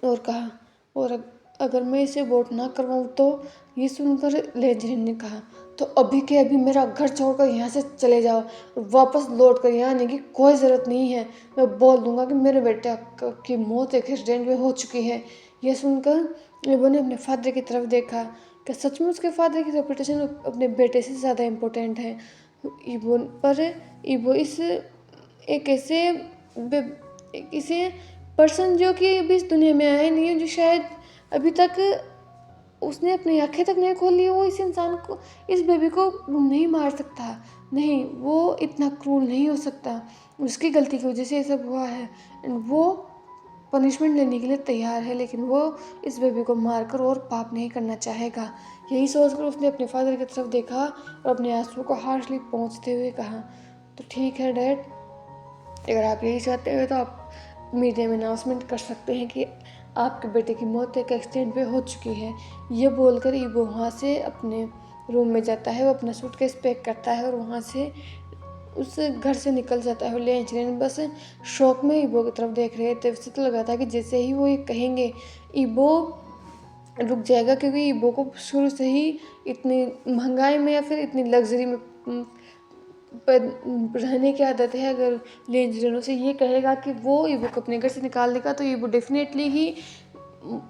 और कहा, और अगर मैं इसे वोट ना करवाऊँ तो? ये सुनकर लेजरिन ने कहा, तो अभी के अभी मेरा घर छोड़कर यहाँ से चले जाओ। वापस लौट कर यहाँ आने की कोई ज़रूरत नहीं है। मैं बोल दूंगा कि मेरे बेटे की मौत एक एक्सीडेंट में हो चुकी है। यह सुनकर ईबो ने अपने फादर की तरफ देखा। क्या सच में उसके फादर की रेपुटेशन अपने बेटे से ज़्यादा इम्पोर्टेंट है? ईबो पर ईबो इस एक ऐसे पर्सन जो कि अभी इस दुनिया में आया नहीं है, जो शायद अभी तक उसने अपनी आंखें तक नहीं खोली, वो इस इंसान को, इस बेबी को नहीं मार सकता। नहीं, वो इतना क्रूर नहीं हो सकता। उसकी गलती की वजह से ये सब हुआ है एंड वो पनिशमेंट लेने के लिए तैयार है, लेकिन वो इस बेबी को मारकर और पाप नहीं करना चाहेगा। यही सोचकर उसने अपने फादर की तरफ देखा और अपने आंसू को हार्शली पोंछते हुए कहा, तो ठीक है डैड, अगर आप यही चाहते हो तो आप मीडिया में अनाउंसमेंट कर सकते हैं कि आपके बेटे की मौत एक एक्सीडेंट में हो चुकी है। ये बोलकर ईबो वहाँ से अपने रूम में जाता है। वो अपना सूटकेस पैक करता है और वहाँ से उस घर से निकल जाता है। लेंचरेन बस शौक में ईबो की तरफ देख रहे थे। उसे तो लगा था कि जैसे ही वो ये कहेंगे ईबो रुक जाएगा, क्योंकि ईबो को शुरू से ही इतनी महंगाई में या फिर इतनी लग्जरी में रहने की आदत है। अगर लेंजरेनो से ये कहेगा कि वो ईबो को अपने घर से निकाल देगा तो ईबो डेफिनेटली ही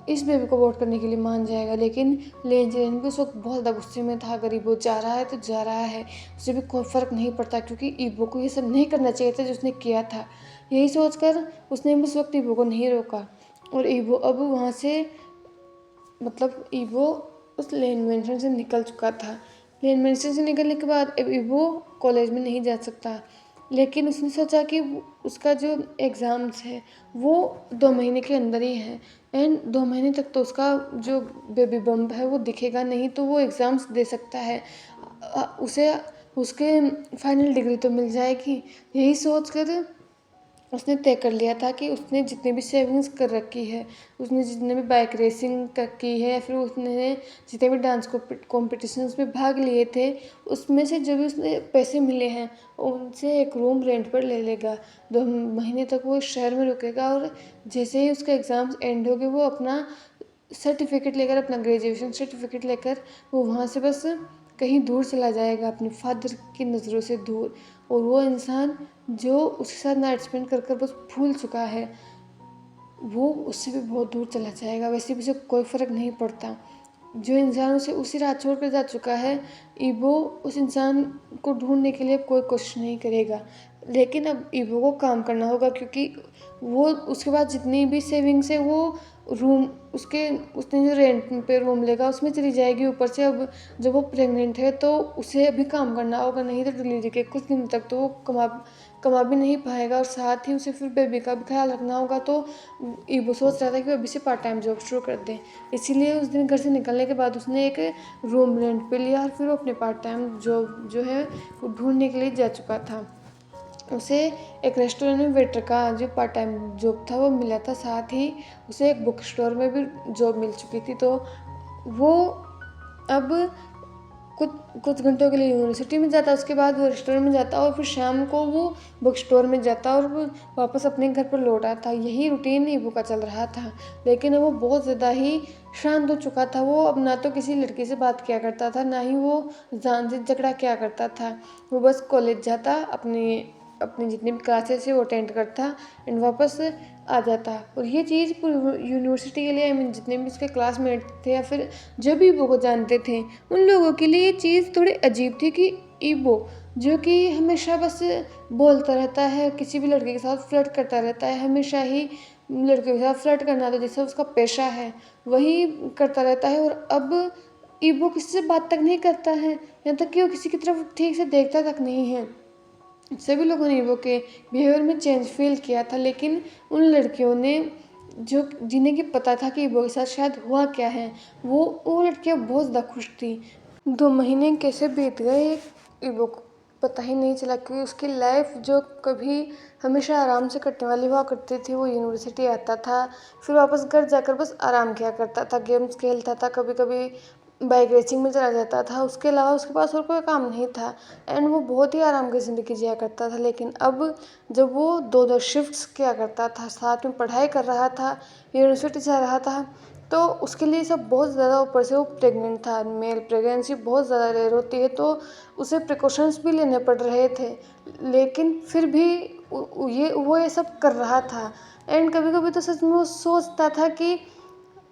इस बेबी को वोट करने के लिए मान जाएगा। लेकिन लेंजरेन भी उस वक्त बहुत ज़्यादा गुस्से में था। अगर ईबो जा रहा है तो जा रहा है, उसे भी कोई फ़र्क नहीं पड़ता, क्योंकि ईबो को ये सब नहीं करना चाहिए था जो उसने किया था। यही सोचकर उसने उस वक्त ईबो को नहीं रोका और ईबो अब वहाँ से, मतलब ईबो उस लेन मेंशन से निकल चुका था। लेन मेंशन से निकलने के बाद अब ईबो कॉलेज में नहीं जा सकता, लेकिन उसने सोचा कि उसका जो एग्ज़ाम्स है वो 2 महीने के अंदर ही है एंड 2 महीने तक तो उसका जो बेबी बम्प है वो दिखेगा नहीं, तो वो एग्ज़ाम्स दे सकता है। उसे उसके फाइनल डिग्री तो मिल जाएगी। यही सोच कर उसने तय कर लिया था कि उसने जितनी भी सेविंग्स कर रखी है, उसने जितने भी बाइक रेसिंग की है या फिर उसने जितने भी डांस कॉम्पिटिशन्स में भाग लिए थे, उसमें से जो भी उसने पैसे मिले हैं उनसे एक रूम रेंट पर ले लेगा। 2 महीने तक वो इस शहर में रुकेगा और जैसे ही उसके एग्ज़ाम्स एंड हो गए वो अपना सर्टिफिकेट लेकर, अपना ग्रेजुएशन सर्टिफिकेट लेकर वो वहाँ से बस कहीं दूर चला जाएगा, अपने फादर की नज़रों से दूर। और वो इंसान जो उसके साथ नाइट स्पेंड कर कर बस भूल चुका है, वो उससे भी बहुत दूर चला जाएगा। वैसे भी उसे कोई फ़र्क नहीं पड़ता। जो इंसान उसे उसी रात छोड़ कर जा चुका है, ईबो उस इंसान को ढूंढने के लिए कोई कोशिश नहीं करेगा। लेकिन अब ईबो को काम करना होगा, क्योंकि वो उसके बाद जितनी भी सेविंग्स है वो रूम उसने जो रेंट पे रूम लेगा उसमें चली जाएगी। ऊपर से अब जब वो प्रेग्नेंट है तो उसे अभी काम करना होगा, नहीं तो डिलीवरी के कुछ दिन तक तो वो कमा भी नहीं पाएगा और साथ ही उसे फिर बेबी का भी ख्याल रखना होगा। तो ईबो सोच रहा था कि अभी से पार्ट टाइम जॉब शुरू कर दें। इसीलिए उस दिन घर से निकलने के बाद उसने एक रूम रेंट पे लिया और फिर वो अपने पार्ट टाइम जॉब जो है वो ढूंढने के लिए जा चुका था। उसे एक रेस्टोरेंट में वेटर का जो पार्ट टाइम जॉब था वो मिला था, साथ ही उसे एक बुक स्टोर में भी जॉब मिल चुकी थी। तो वो अब कुछ कुछ घंटों के लिए यूनिवर्सिटी में जाता, उसके बाद वो रेस्टोरेंट में जाता और फिर शाम को वो बुक स्टोर में जाता और वो वापस अपने घर पर लौट आता। यही रूटीन ईबो का चल रहा था। लेकिन अब वो बहुत ज़्यादा ही शांत हो चुका था। वो अब ना तो किसी लड़की से बात किया करता था, ना ही वो जान से झगड़ा किया करता था। वो बस कॉलेज जाता, अपनी जितनी भी क्लासेस है वो अटेंड करता एंड वापस आ जाता। और ये चीज़ पूरी यूनिवर्सिटी के लिए, आई मीन जितने भी उसके क्लासमेट थे या फिर जो भी ईबो को जानते थे उन लोगों के लिए ये चीज़ थोड़ी अजीब थी कि ईबो जो कि हमेशा बस बोलता रहता है, किसी भी लड़के के साथ फ्लर्ट करता रहता है, हमेशा ही लड़के के साथ फ्लर्ट करना तो जैसा उसका पेशा है वही करता रहता है। और अब ईबो किसी से बात तक नहीं करता है, यहाँ तक कि वो किसी की तरफ ठीक से देखता तक नहीं है। सभी लोगों ने ईवो के बिहेवियर में चेंज फील किया था, लेकिन उन लड़कियों ने जो जिन्हें कि पता था कि ईवो के साथ शायद हुआ क्या है, वो लड़कियां बहुत ज़्यादा खुश थी। 2 महीने कैसे बीत गए ईवो को पता ही नहीं चला, क्योंकि उसकी लाइफ जो कभी हमेशा आराम से कटने वाली हुआ करती थी, वो यूनिवर्सिटी आता था, फिर वापस घर जाकर बस आराम किया करता था, गेम्स खेलता था, कभी कभी बाइक रेसिंग में चला जाता था। उसके अलावा उसके पास और कोई काम नहीं था एंड वो बहुत ही आराम की ज़िंदगी जिया करता था। लेकिन अब जब वो 2-2 शिफ्ट्स किया करता था, साथ में पढ़ाई कर रहा था, यूनिवर्सिटी जा रहा था, तो उसके लिए सब बहुत ज़्यादा, ऊपर से वो प्रेग्नेंट था। मेल प्रेगनेंसी बहुत ज़्यादा रेयर होती है, तो उसे प्रिकॉशंस भी लेने पड़ रहे थे, लेकिन फिर भी वो ये सब कर रहा था। एंड कभी कभी तो सच में वो सोचता था कि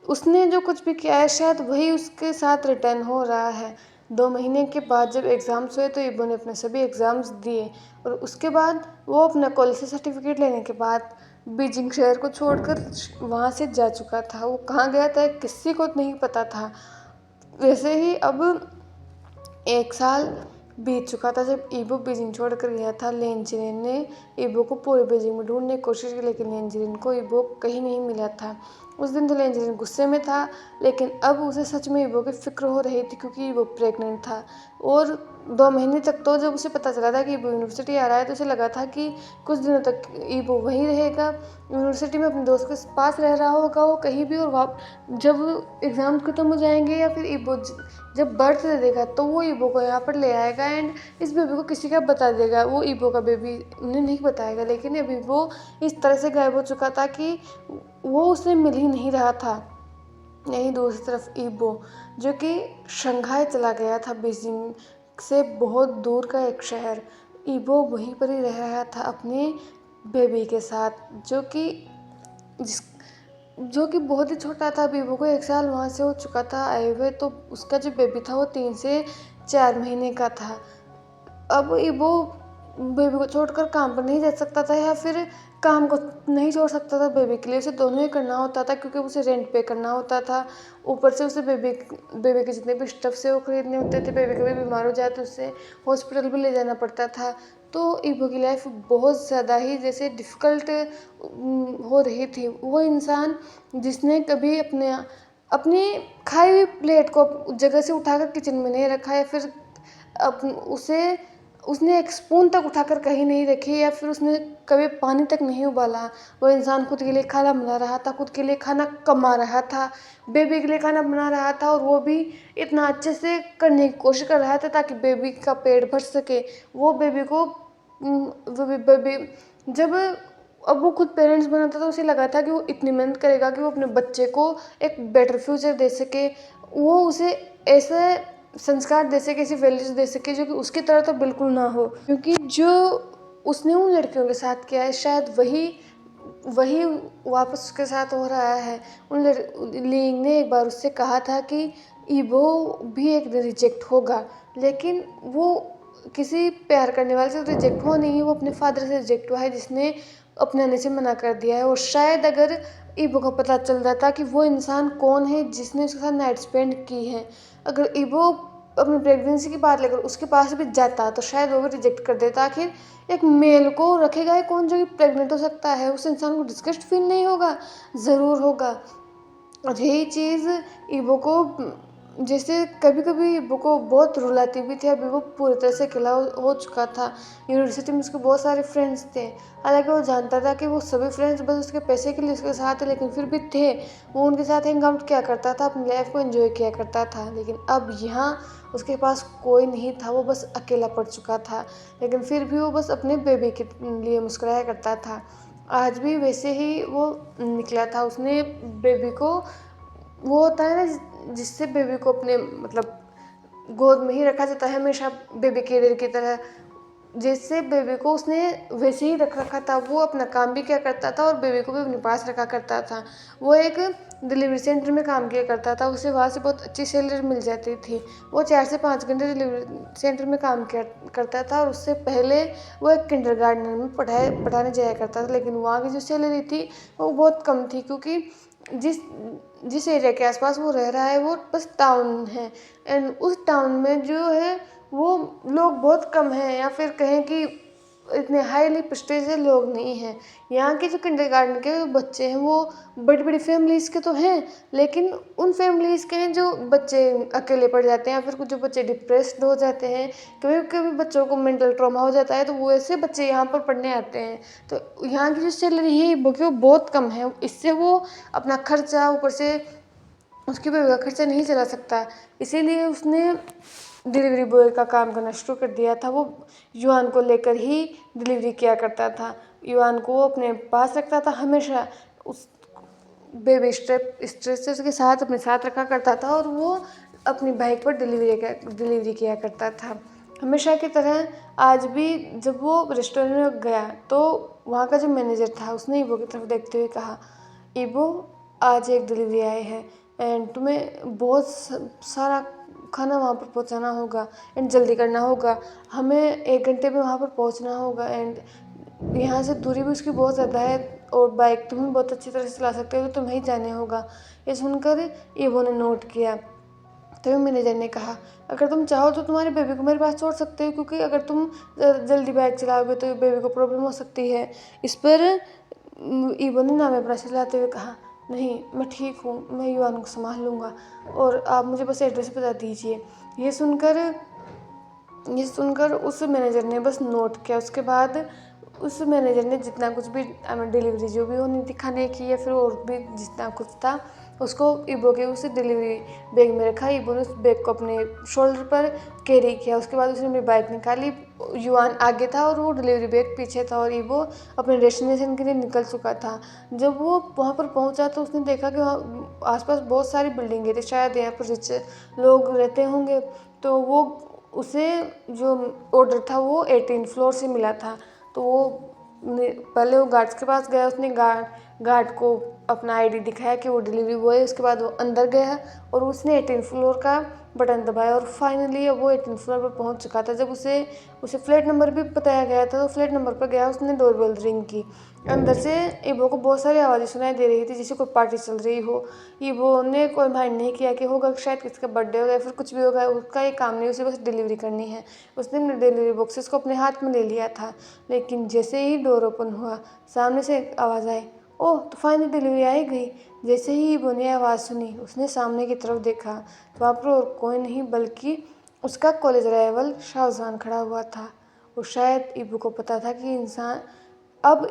उसने जो कुछ भी किया है शायद वही उसके साथ रिटर्न हो रहा है। 2 महीने के बाद जब एग्ज़ाम्स हुए तो ईबो ने अपने सभी एग्ज़ाम्स दिए, और उसके बाद वो अपना कॉलेज से सर्टिफिकेट लेने के बाद बीजिंग शहर को छोड़कर वहाँ से जा चुका था। वो कहाँ गया था किसी को नहीं पता था। वैसे ही अब 1 साल बीत चुका था जब ईबो बीजिंग छोड़ कर गया था। लेन जिरेन ने ईबो को पूरे बीजिंग में ढूंढने की कोशिश की, लेकिन लेन जिरेन को ईबो कहीं नहीं मिला था। उस दिन तो लेन जिरेन गुस्से में था, लेकिन अब उसे सच में ईबो की फिक्र हो रही थी, क्योंकि ईबो प्रेग्नेंट था। और 2 महीने तक तो जब उसे पता चला था कि ईबो यूनिवर्सिटी आ रहा है, तो उसे लगा था कि कुछ दिनों तक ईबो वहीं रहेगा, यूनिवर्सिटी में अपने दोस्त के पास रह रहा होगा वो कहीं भी, और जब एग्ज़ाम खत्म हो जाएंगे या फिर ईबो जब बर्थ दे देगा तो वो ईबो को यहाँ पर ले आएगा एंड इस बेबी को किसी का बता देगा। वो ईबो का बेबी उन्हें नहीं बताएगा। लेकिन अभी वो इस तरह से गायब हो चुका था कि वो उसे मिल ही नहीं रहा था। यहीं दूसरी तरफ ईबो, जो कि शंघाई चला गया था, बीजिंग से बहुत दूर का एक शहर। ईबो वहीं पर ही रह रहा था अपने बेबी के साथ, जिस जो कि बहुत ही छोटा था। ईबो को 1 साल वहाँ से हो चुका था आए हुए, तो उसका जो बेबी था वो 3 से 4 महीने का था। अब ईबो बेबी को छोड़कर काम पर नहीं जा सकता था, या फिर काम को नहीं छोड़ सकता था बेबी के लिए। उसे दोनों ही करना होता था, क्योंकि उसे रेंट पे करना होता था, ऊपर से उसे बेबी के जितने भी स्टफ्स है वो खरीदने होते थे। बेबी कभी बीमार हो जाए तो उसे हॉस्पिटल भी ले जाना पड़ता था। तो ईबो की लाइफ बहुत ज़्यादा ही जैसे डिफ़िकल्ट हो रही थी। वो इंसान जिसने कभी अपनी खाई हुई प्लेट को जगह से उठाकर किचन में नहीं रखा, या फिर उसने एक स्पून तक उठाकर कहीं नहीं रखी, या फिर उसने कभी पानी तक नहीं उबाला। वो इंसान खुद के लिए खाना बना रहा था, खुद के लिए खाना कमा रहा था, बेबी के लिए खाना बना रहा था, और वो भी इतना अच्छे से करने की कोशिश कर रहा था ताकि बेबी का पेट भर सके। वो बेबी को वो बेबी जब अब वो खुद पेरेंट्स बना था, तो उसे लगा था कि वो इतनी मेहनत करेगा कि वो अपने बच्चे को एक बेटर फ्यूचर दे सके, वो उसे ऐसे संस्कार दे सके, ऐसी वैल्यूज दे सके जो कि उसकी तरह तो बिल्कुल ना हो। क्योंकि जो उसने उन लड़कियों के साथ किया है शायद वही वही वापस उसके साथ हो रहा है। लीग ने एक बार उससे कहा था कि ईबो भी एक दिन रिजेक्ट होगा, लेकिन वो किसी प्यार करने वाले से रिजेक्ट हुआ नहीं है, वो अपने फादर से रिजेक्ट हुआ है, जिसने अपने आने से मना कर दिया है। और शायद अगर ईबो को पता चल जाता कि वो इंसान कौन है जिसने उसके साथ नाइट स्पेंड की है, अगर ईबो अपनी प्रेगनेंसी की बात लेकर उसके पास भी जाता, तो शायद वो भी रिजेक्ट कर देता। आखिर एक मेल को रखेगा ही कौन जो कि प्रेग्नेंट हो सकता है? उस इंसान को डिस्गस्ट फील नहीं होगा? ज़रूर होगा। और यही चीज़ ईबो को जैसे कभी कभी ईबो को बहुत रुलाती भी थी। अभी वो पूरी तरह से अकेला हो चुका था। यूनिवर्सिटी में उसके बहुत सारे फ्रेंड्स थे, हालांकि वो जानता था कि वो सभी फ्रेंड्स बस उसके पैसे के लिए उसके साथ है, लेकिन फिर भी थे। वो उनके साथ हैंग आउट किया करता था, अपनी लाइफ को एंजॉय किया करता था। लेकिन अब यहाँ उसके पास कोई नहीं था, वो बस अकेला पड़ चुका था। लेकिन फिर भी वो बस अपने बेबी के लिए मुस्कुराया करता था। आज भी वैसे ही वो निकला था। उसने बेबी को, वो होता है ना जिससे बेबी को अपने मतलब गोद में ही रखा जाता है हमेशा, बेबी कैरियर की तरह, जैसे बेबी को उसने वैसे ही रख रखा था। वो अपना काम भी किया करता था और बेबी को भी अपने पास रखा करता था। वो एक डिलीवरी सेंटर में काम किया करता था, उसे वहाँ से बहुत अच्छी सैलरी मिल जाती थी। वो 4 से 5 घंटे डिलीवरी सेंटर में काम किया करता था, और उससे पहले वो एक किंडरगार्टनर में पढ़ाने जाया करता था। लेकिन वहाँ की जो सैलरी थी वो बहुत कम थी, क्योंकि जिस जिस एरिया के आसपास वो रह रहा है वो बस टाउन है, एंड उस टाउन में जो है वो लोग बहुत कम हैं, या फिर कहें कि इतने हाईली प्रेस्टीजियस लोग नहीं हैं। यहाँ के जो किंडरगार्टन के बच्चे हैं वो बड़ी बड़ी फैमिलीज़ के तो हैं, लेकिन उन फैमिलीज़ के हैं जो बच्चे अकेले पड़ जाते हैं, या फिर कुछ जो बच्चे डिप्रेस्ड हो जाते हैं, कभी कभी बच्चों को मेंटल ट्रॉमा हो जाता है, तो वो ऐसे बच्चे यहाँ पर पढ़ने आते हैं। तो यहाँ की जो सैलरी है वो बहुत कम है, इससे वो अपना खर्चा, ऊपर से उसके बेबी का खर्चा नहीं चला सकता। इसीलिए उसने डिलीवरी बॉय का काम करना शुरू कर दिया था। वो युआन को लेकर ही डिलीवरी किया करता था, युआन को अपने पास रखता था हमेशा, उस बेबी स्ट्रेचर के साथ अपने साथ रखा करता था, और वो अपनी बाइक पर डिलीवरी किया करता था हमेशा की तरह। आज भी जब वो रेस्टोरेंट में गया तो वहाँ का जो मैनेजर था उसने ईबो की तरफ देखते हुए कहा, ईबो आज एक डिलीवरी आई है एंड तुम्हें बहुत सारा खाना वहाँ पर पहुँचाना होगा एंड जल्दी करना होगा, हमें 1 घंटे में वहाँ पर पहुँचना होगा एंड यहाँ से दूरी भी उसकी बहुत ज़्यादा है, और बाइक तुम भी बहुत अच्छी तरह से चला सकते हो तो तुम्हें ही जाने होगा। ये सुनकर ईबो ने नोट किया। तभी मैनेजर ने कहा, अगर तुम चाहो तो तुम्हारे बेबी को मेरे पास छोड़ सकते हो, क्योंकि अगर तुम जल्दी बाइक चलाओगे तो बेबी को प्रॉब्लम हो सकती है। इस पर ईबो ने नामे पर चलाते हुए कहा, नहीं मैं ठीक हूँ, मैं युवान को संभाल लूँगा और आप मुझे बस एड्रेस बता दीजिए। ये सुनकर उस मैनेजर ने बस नोट किया। उसके बाद उस मैनेजर ने जितना कुछ भी डिलीवरी जो भी होनी थी खाने की या फिर और भी जितना कुछ था उसको ईबो के उस डिलीवरी बैग में रखा। ईबो ने उस बैग को अपने शोल्डर पर कैरी किया। उसके बाद उसने अपनी बाइक निकाली, युआन आगे था और वो डिलीवरी बैग पीछे था, और ईबो अपने डेस्टिनेशन के लिए निकल चुका था। जब वो वहाँ पर पहुँचा तो उसने देखा कि वहाँ आसपास बहुत सारी बिल्डिंगें थी, शायद यहाँ पर रिच लोग रहते होंगे। तो वो उसे जो ऑर्डर था वो 18 फ्लोर से मिला था। तो वो पहले वो गार्ड्स के पास गया, उसने गार्ड को अपना आईडी दिखाया कि वो डिलीवरी बॉय है। उसके बाद वो अंदर गया और उसने 18 फ्लोर का बटन दबाया और फाइनली वो 18 फ्लोर पर पहुंच चुका था। जब उसे फ्लैट नंबर भी बताया गया था तो फ्लैट नंबर पर गया, उसने डोरबेल रिंग की। अंदर से ईबो को बहुत सारी आवाज़ें सुनाई दे रही थी जैसे कोई पार्टी चल रही हो। ईबो ने कोई माइंड नहीं किया कि होगा शायद किसका बर्थडे होगा या फिर कुछ भी होगा, उसका ये काम नहीं, उसे बस डिलीवरी करनी है। उसने अपने डिलीवरी बॉक्सेस को अपने हाथ में ले लिया था, लेकिन जैसे ही डोर ओपन हुआ सामने से एक आवाज़ आई, ओह तो फाइनली डिलीवरी आई गई। जैसे ही ईबो ने आवाज़ सुनी उसने सामने की तरफ देखा तो वहाँ पर और कोई नहीं बल्कि उसका कॉलेज राइवल शाहजहान खड़ा हुआ था। और शायद ईबो को पता था कि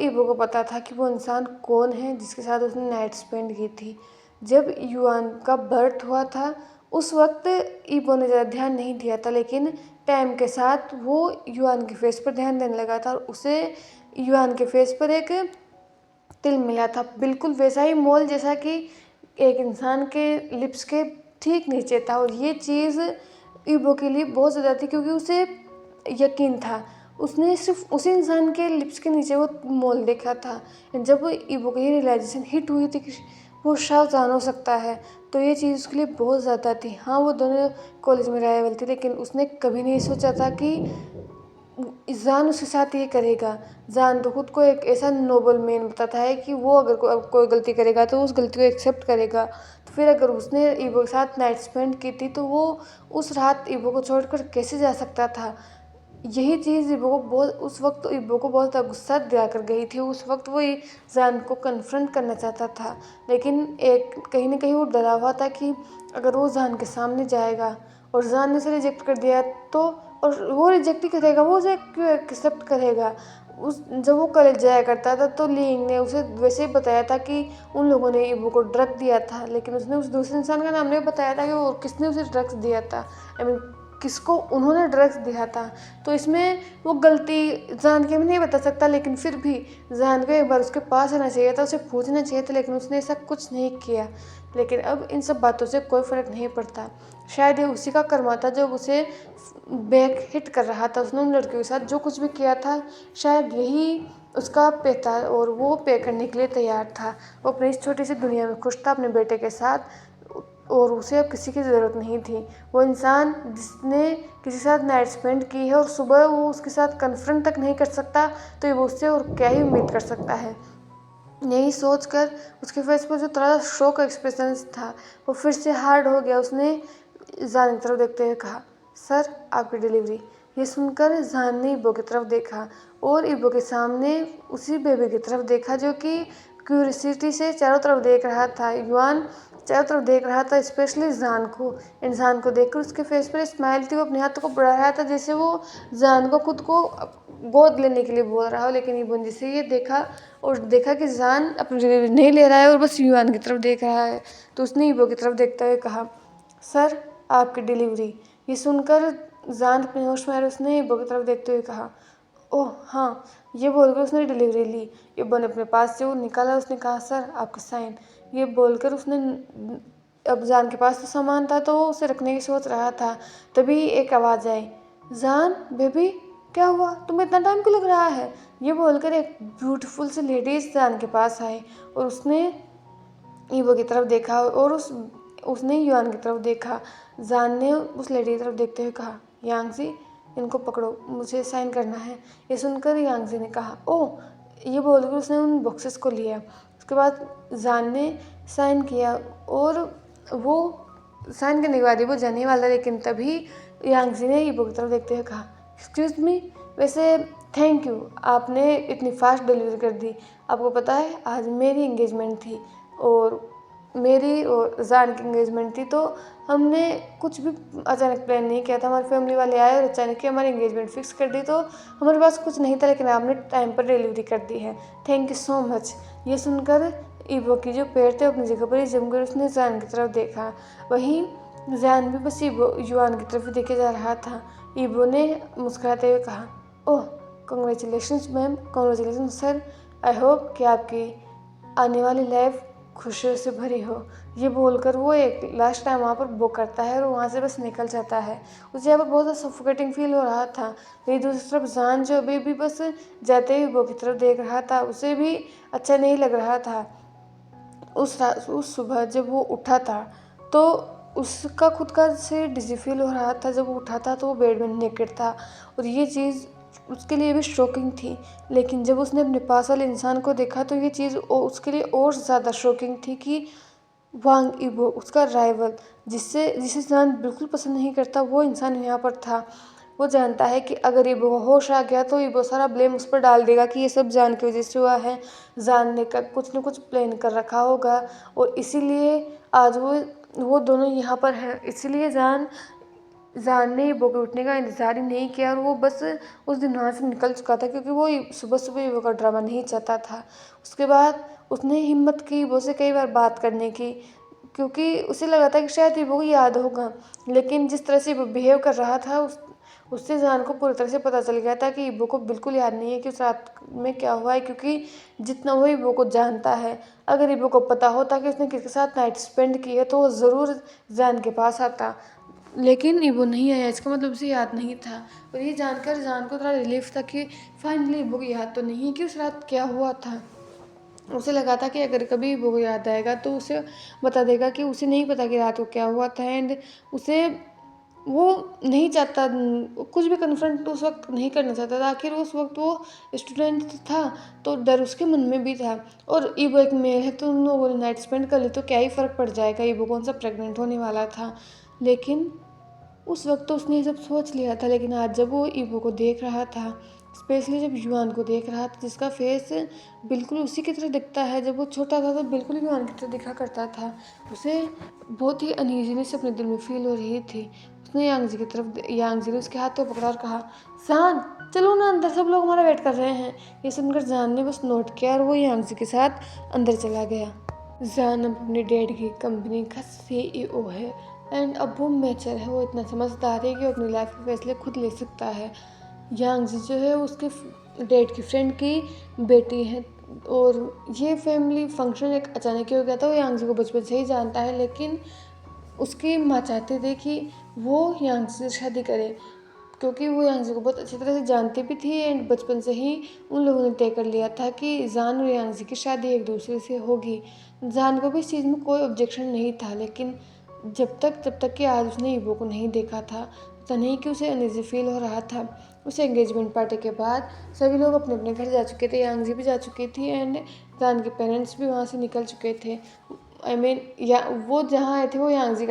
ईबो को पता था कि वो इंसान कौन है जिसके साथ उसने नाइट स्पेंड की थी। जब युआन का बर्थ हुआ था उस वक्त ईबो ने ज़्यादा ध्यान नहीं दिया था, लेकिन टाइम के साथ वो युआन के फेस पर ध्यान देने लगा था और उसे युआन के फेस पर एक तिल मिला था, बिल्कुल वैसा ही मोल जैसा कि एक इंसान के लिप्स के ठीक नीचे था। और ये चीज़ ईबो के लिए बहुत ज़्यादा थी क्योंकि उसे यकीन था, उसने सिर्फ उसी इंसान के लिप्स के नीचे वो मोल देखा था। जब ईबो को ये रियलाइजेशन हिट हुई थी कि वो शाहजहान हो सकता है, तो ये चीज़ उसके लिए बहुत ज़्यादा थी। हाँ वो दोनों कॉलेज में राइवल थे, लेकिन उसने कभी नहीं सोचा था कि जान उसके साथ ये करेगा। जान तो खुद को एक ऐसा नोबल मैन बताता है कि वो अगर कोई गलती करेगा तो उस गलती को एक्सेप्ट करेगा। तो फिर अगर उसने ईबो के साथ नाइट स्पेंड की थी तो वो उस रात ईबो को छोड़कर कैसे जा सकता था। यही चीज़ उस वक्त ईबो को बहुत ज़्यादा गुस्सा दिला कर गई थी। उस वक्त वो जान को कन्फ्रंट करना चाहता था, लेकिन कहीं ना कहीं वो डरा हुआ था कि अगर वो जान के सामने जाएगा और जान ने उसे रिजेक्ट कर दिया तो, और वो रिजेक्ट ही करेगा, वो उसे क्यों एक्सेप्ट करेगा। जब वो कॉलेज जाया करता था तो लिंग ने उसे वैसे ही बताया था कि उन लोगों ने ईबो को ड्रग दिया था, लेकिन उसने उस दूसरे इंसान का नाम नहीं बताया था कि वो किसने उसे ड्रग्स दिया था, किसको उन्होंने ड्रग्स दिया था। तो इसमें वो गलती जान के भी नहीं बता सकता, लेकिन फिर भी जान को एक बार उसके पास आना चाहिए था, उसे पूछना चाहिए था, लेकिन उसने ऐसा कुछ नहीं किया। लेकिन अब इन सब बातों से कोई फ़र्क नहीं पड़ता। शायद ये उसी का कर्मा था जो उसे बैक हिट कर रहा था। उसने उन लड़कियों के साथ जो कुछ भी किया था शायद यही उसका पे था और वो पे करने के लिए तैयार था। वो अपनी इस छोटी सी दुनिया में खुश था अपने बेटे के साथ और उसे अब किसी की ज़रूरत नहीं थी। वो इंसान जिसने किसी के साथ नाइट स्पेंड की है और सुबह वो उसके साथ कन्फ्रंट तक नहीं कर सकता, तो वो उससे और क्या ही उम्मीद कर सकता है। यही सोचकर उसके फेस पर जो थोड़ा शॉक का एक्सप्रेशन था वो फिर से हार्ड हो गया। उसने जान की तरफ देखते हुए कहा, सर आपकी डिलीवरी। ये सुनकर जान ने ईबो की तरफ देखा और ईबो के सामने उसी बेबी की तरफ देखा जो कि क्यूरियोसिटी से चारों तरफ देख रहा था। युआन चारों तरफ देख रहा था, स्पेशली जान को। इंसान को देखकर उसके फेस पर स्माइल थी। वो अपने हाथों को बढ़ा रहा था जैसे वो जान को खुद को गोद लेने के लिए बोल रहा हो। लेकिन ईबो ने जैसे ये देखा और देखा कि जान अपनी डिलीवरी नहीं ले रहा है और बस युआन की तरफ देख रहा है, तो उसने ईबो की तरफ देखते हुए कहा, सर आपकी डिलीवरी। ये सुनकर जान अपने होश में आया, उसने ईबो की तरफ देखते हुए कहा, ओह हाँ। ये बोलकर उसने डिलीवरी ली। ईबो ने अपने पास से वो निकाला। उसने कहा, सर आपका साइन। ये बोलकर उसने अब जान के पास तो सामान था तो वो उसे रखने की सोच रहा था। तभी एक आवाज़ आई, जान बेबी क्या हुआ, तुम्हें इतना टाइम क्यों लग रहा है। ये बोलकर एक ब्यूटीफुल सी लेडीज जान के पास आई और उसने ईबो की तरफ देखा और उसने युआन की तरफ देखा। जान ने उस लेडी की तरफ देखते हुए कहा, यांगजी इनको पकड़ो, मुझे साइन करना है। ये सुनकर यांगजी ने कहा, ओह। ये बोलकर उसने उन बॉक्सेस को लिया। उसके बाद जान ने साइन किया और वो साइन करने के बाद ही वो जाने वाला, लेकिन तभी यांगजी ने ईबो की तरफ देखते हुए कहा, एक्सक्यूज़ मी, वैसे थैंक यू, आपने इतनी फास्ट डिलीवरी कर दी। आपको पता है आज मेरी इंगेजमेंट थी और मेरी और जान की इंगेजमेंट थी, तो हमने कुछ भी अचानक प्लान नहीं किया था। हमारी फैमिली वाले आए और अचानक ही हमारी इंगेजमेंट फिक्स कर दी, तो हमारे पास कुछ नहीं था, लेकिन आपने टाइम पर डिलीवरी कर दी है, थैंक यू सो मच। ये सुनकर ईबो की जो पैर थे अपनी जगह पर ही जम कर उसने जान की तरफ देखा। वहीं जान भी बस युआन की तरफ ही देखे जा रहा था। ईबो ने मुस्कुराते हुए कहा, oh congratulations ma'am, congratulation sir, I hope कि आपकी आने वाली लाइफ खुशियों से भरी हो। ये बोलकर वो एक लास्ट टाइम वहाँ पर बुक करता है और वहाँ से बस निकल जाता है। उसे यहाँ पर बहुत ज़्यादा सफोकेटिंग फील हो रहा था। वही दूसरी तरफ जान जो अभी भी बस जाते ही वो की तरफ देख रहा था, उसे भी अच्छा नहीं लग रहा था। उस सुबह जब वो उठा था तो उसका खुद का से डिजी फील हो रहा था। जब वो उठा था तो वो बेड में नेकेड था और ये चीज़ उसके लिए भी शॉकिंग थी। लेकिन जब उसने अपने पास वाले इंसान को देखा तो ये चीज़ उसके लिए और ज़्यादा शॉकिंग थी कि वांग ईबो, उसका राइवल, जिसे जान बिल्कुल पसंद नहीं करता, वो इंसान यहाँ पर था। वो जानता है कि अगर ईबो को होश आ गया तो ईबो सारा ब्लेम उस पर डाल देगा कि ये सब जान की वजह से हुआ है। जान ने का कुछ न कुछ प्लान कर रखा होगा और इसीलिए आज वो दोनों यहाँ पर हैं। इसीलिए जान ने ईबो के उठने का इंतज़ार ही नहीं किया और वो बस उस दिन वहाँ से निकल चुका था, क्योंकि वो सुबह सुबह ईबो का ड्रामा नहीं चाहता था। उसके बाद उसने हिम्मत की ईबो से कई बार बात करने की, क्योंकि उसे लगा था कि शायद ईबो को याद होगा। लेकिन जिस तरह से ईबो बिहेव कर रहा था उससे जान को पूरी तरह से पता चल गया था कि ईबो को बिल्कुल याद नहीं है कि उस रात में क्या हुआ है, क्योंकि जितना वो ईबो को जानता है, अगर ईबो को पता होता कि उसने किसके साथ नाइट स्पेंड की है तो वो ज़रूर जान के पास आता। लेकिन ईबो नहीं आया, इसका मतलब उसे याद नहीं था। और ये जानकर जान को थोड़ा रिलीफ था कि फाइनली ईबो को याद तो नहीं है कि उस रात क्या हुआ था। उसे लगा था कि अगर कभी ईबो को याद आएगा तो उसे बता देगा कि उसे नहीं पता कि रात को क्या हुआ था। एंड उसे वो नहीं चाहता, कुछ भी कन्फ्रंट उस वक्त नहीं करना चाहता था। आखिर उस वक्त वो स्टूडेंट था तो डर उसके मन में भी था। और ईबो एक मेल है तो उन लोगों ने नाइट स्पेंड कर ली तो क्या ही फ़र्क पड़ जाएगा, ईबो कौन सा प्रेग्नेंट होने वाला था। लेकिन उस वक्त तो उसने ये सब सोच लिया था। लेकिन आज जब वो ईबो को देख रहा था, स्पेशली जब युआन को देख रहा था जिसका फेस बिल्कुल उसी की तरह दिखता है, जब वो छोटा था तो बिल्कुल युआन की तरह दिखा करता था, उसे बहुत ही अनईजीनेस अपने दिल में फील हो रही थी। उसने यांगजी ने उसके हाथ को पकड़ा और कहा, जान चलो ना अंदर, सब लोग हमारा वेट कर रहे हैं। ये सुनकर जान ने बस नोट किया और वो यांगजी के साथ अंदर चला गया। जान अब अपनी डैड की कंपनी का CEO है एंड अब वो मैच्योर है, वो इतना समझदार है कि वो अपनी लाइफ के फैसले खुद ले सकता है। यांगजी जो है उसके डैड की फ्रेंड की बेटी है और ये फैमिली फंक्शन एक अचानक ही हो गया था। वो यांगजी को बचपन से ही जानता है, लेकिन उसकी माँ चाहते थे कि वो यांगजी से शादी करे, क्योंकि वो यांगजी को बहुत अच्छी तरह से जानती भी थी एंड बचपन से ही उन लोगों ने तय कर लिया था कि जान और यांगजी की शादी एक दूसरे से होगी। जान को भी इस चीज़ में कोई ऑब्जेक्शन नहीं था, लेकिन जब तक कि आज उसने ईबो को नहीं देखा था, पता नहीं कि उसे अनईजी फील हो रहा था। उसे एंगेजमेंट पार्टी के बाद सभी लोग अपने अपने घर जा चुके थे, यांगजी भी जा चुकी थी एंड जान के पेरेंट्स भी वहाँ से निकल चुके थे। या वो जहाँ आए थे वो यांगजी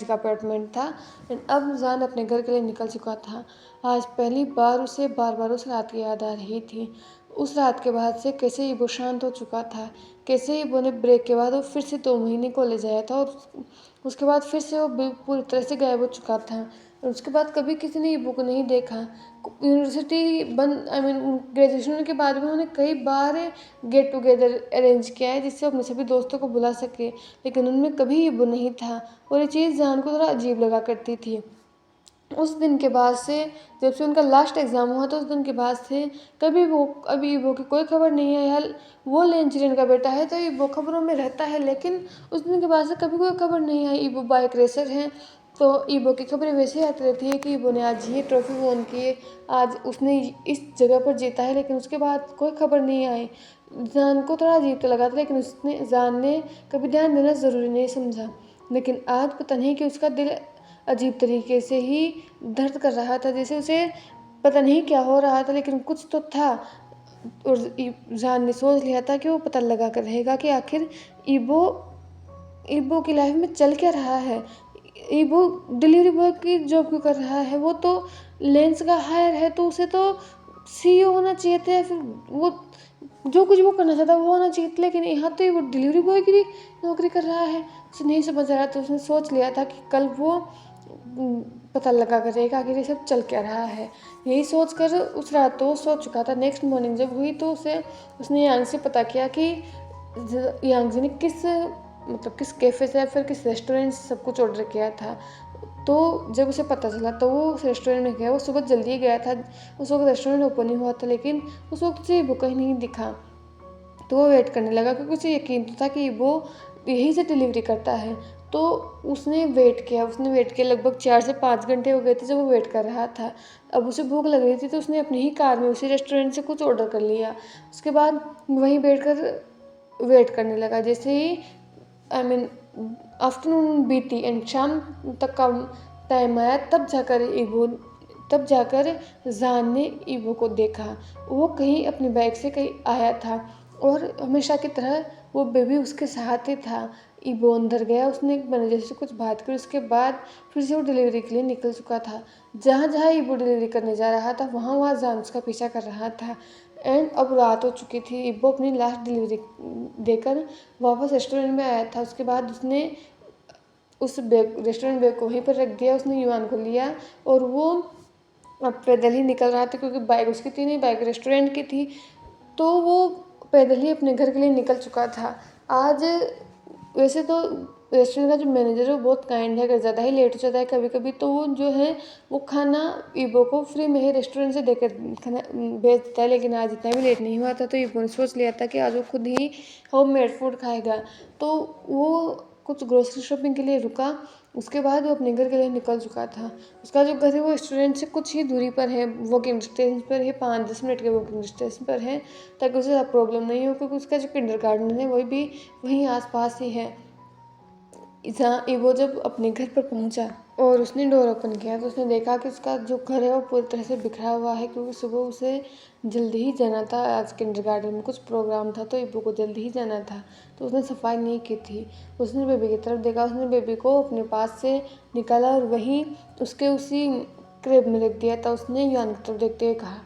का अपार्टमेंट था। एंड अब जान अपने घर के लिए निकल चुका था। आज पहली बार उसे बार बार उस रात की याद आ रही थी। उस रात के बाद से कैसे ईबो शांत हो चुका था, कैसे ईबो ने ब्रेक के बाद वो फिर से 2 महीने कॉलेज आया था और उसके बाद फिर से वो पूरी तरह से गायब हो चुका था। और उसके बाद कभी किसी ने ईबो को नहीं देखा। यूनिवर्सिटी बंद ग्रेजुएशन होने के बाद भी उन्होंने कई बार गेट टुगेदर अरेंज किया है जिससे अपने सभी दोस्तों को बुला सके, लेकिन उनमें कभी ईबो नहीं था। और ये चीज़ जान को थोड़ा अजीब लगा करती थी। उस दिन के बाद से, जब से उनका लास्ट एग्ज़ाम हुआ था, उस दिन के बाद से अभी ईबो की कोई खबर नहीं है। यार वो लेंचरिन का बेटा है तो ईबो खबरों में रहता है, लेकिन उस दिन के बाद से कभी कोई खबर नहीं आई। ईबो बाइक रेसर है तो ईबो की खबरें वैसे आती रहती है कि ईबो ने आज ये ट्रॉफी वॉन की है, आज उसने इस जगह पर जीता है, लेकिन उसके बाद कोई खबर नहीं आई। जान को थोड़ा अजीब तो लगा था, लेकिन जान ने कभी ध्यान देना ज़रूरी नहीं समझा। लेकिन आज पता नहीं कि उसका दिल अजीब तरीके से ही दर्द कर रहा था, जैसे उसे पता नहीं क्या हो रहा था, लेकिन कुछ तो था। और जान ने सोच लिया था कि वो पता लगा कर रहेगा कि आखिर ईबो ईबो की लाइफ में चल क्या रहा है। ईबो डिलीवरी बॉय की जॉब क्यों कर रहा है? वो तो लेंस का हायर है, तो उसे तो सीईओ होना चाहिए था, या फिर वो जो कुछ वो करना चाहता वो होना चाहिए था, लेकिन यहाँ तो वो डिलीवरी बॉय की नौकरी कर रहा है। उसे नहीं समझ आ रहा, तो उसने सोच लिया था कि कल वो पता लगा करेगा आखिर ये सब चल क्या रहा है। यही सोच कर उस रात तो सो चुका था। नेक्स्ट मॉर्निंग जब हुई तो उसने यांग से पता किया कि यांग जी ने किस कैफ़े से या फिर किस रेस्टोरेंट से सब कुछ ऑर्डर किया था। तो जब उसे पता चला तो वो उस रेस्टोरेंट में गया। वो सुबह जल्दी ही गया था, उस वक्त रेस्टोरेंट ओपन ही हुआ था, लेकिन उस वक्त से वो कहीं नहीं दिखा। तो वो वेट करने लगा क्योंकि उसे यकीन तो था कि वो यहीं से डिलीवरी करता है। तो उसने वेट किया लगभग 4 से 5 घंटे हो गए थे जब वो वेट कर रहा था। अब उसे भूख लग रही थी तो उसने अपनी ही कार में उसी रेस्टोरेंट से कुछ ऑर्डर कर लिया। उसके बाद वहीं बैठ कर वेट करने लगा। जैसे ही आई मीन आफ्टरनून बीती एंड शाम तक का टाइम आया, तब जाकर जान ने ईबो को देखा। वो कहीं अपनी बाइक से कहीं आया था और हमेशा की तरह वो बेबी उसके साथ ही था। ईबो अंदर गया, उसने एक मैनेजर से कुछ बात की, उसके बाद फिर से वो डिलीवरी के लिए निकल चुका था। जहाँ जहाँ ईबो डिलीवरी करने जा रहा था वहाँ वहाँ जान उसका पीछा कर रहा था। एंड अब रात हो चुकी थी। ईबो अपनी लास्ट डिलीवरी देकर वापस रेस्टोरेंट में आया था। उसके बाद उसने उस रेस्टोरेंट बैग को वहीं पर रख दिया। उसने युआन को लिया और वो अब पैदल ही निकल रहा था, क्योंकि बाइक उसकी थी नहीं, बाइक रेस्टोरेंट की थी। तो वो पैदल ही अपने घर के लिए निकल चुका था। आज वैसे तो रेस्टोरेंट का जो मैनेजर है वो बहुत काइंड है, अगर ज़्यादा ही लेट हो जाता है कभी कभी तो वो जो है वो खाना ईबो को फ्री में ही रेस्टोरेंट से देकर खाना भेज देता है। लेकिन आज इतना भी लेट नहीं हुआ था, तो ईबो ने सोच लिया था कि आज वो खुद ही होम मेड फूड खाएगा। तो वो कुछ ग्रोसरी शॉपिंग के लिए रुका। उसके बाद वो अपने घर के लिए निकल चुका था। उसका जो घर है वो रेस्टोरेंट से कुछ ही दूरी पर है, वॉकिंग डिस्टेंस पर है, 5-10 मिनट के वॉकिंग डिस्टेंस पर है, ताकि उसे प्रॉब्लम नहीं हो, क्योंकि उसका जो किंडरगार्टन है वही भी वहीं आसपास ही है। जहाँ वो जब अपने घर पर पहुंचा और उसने डोर ओपन किया तो उसने देखा कि उसका जो घर है वो पूरी तरह से बिखरा हुआ है, क्योंकि सुबह उसे जल्दी ही जाना था। आज किंडरगार्टन में कुछ प्रोग्राम था तो ईबो को जल्दी ही जाना था, तो उसने सफाई नहीं की थी। उसने बेबी की तरफ देखा, उसने बेबी को अपने पास से निकाला और वहीं उसके उसी क्रेब में रख दिया था। उसने युआन की तरफ देखते हुए कहा,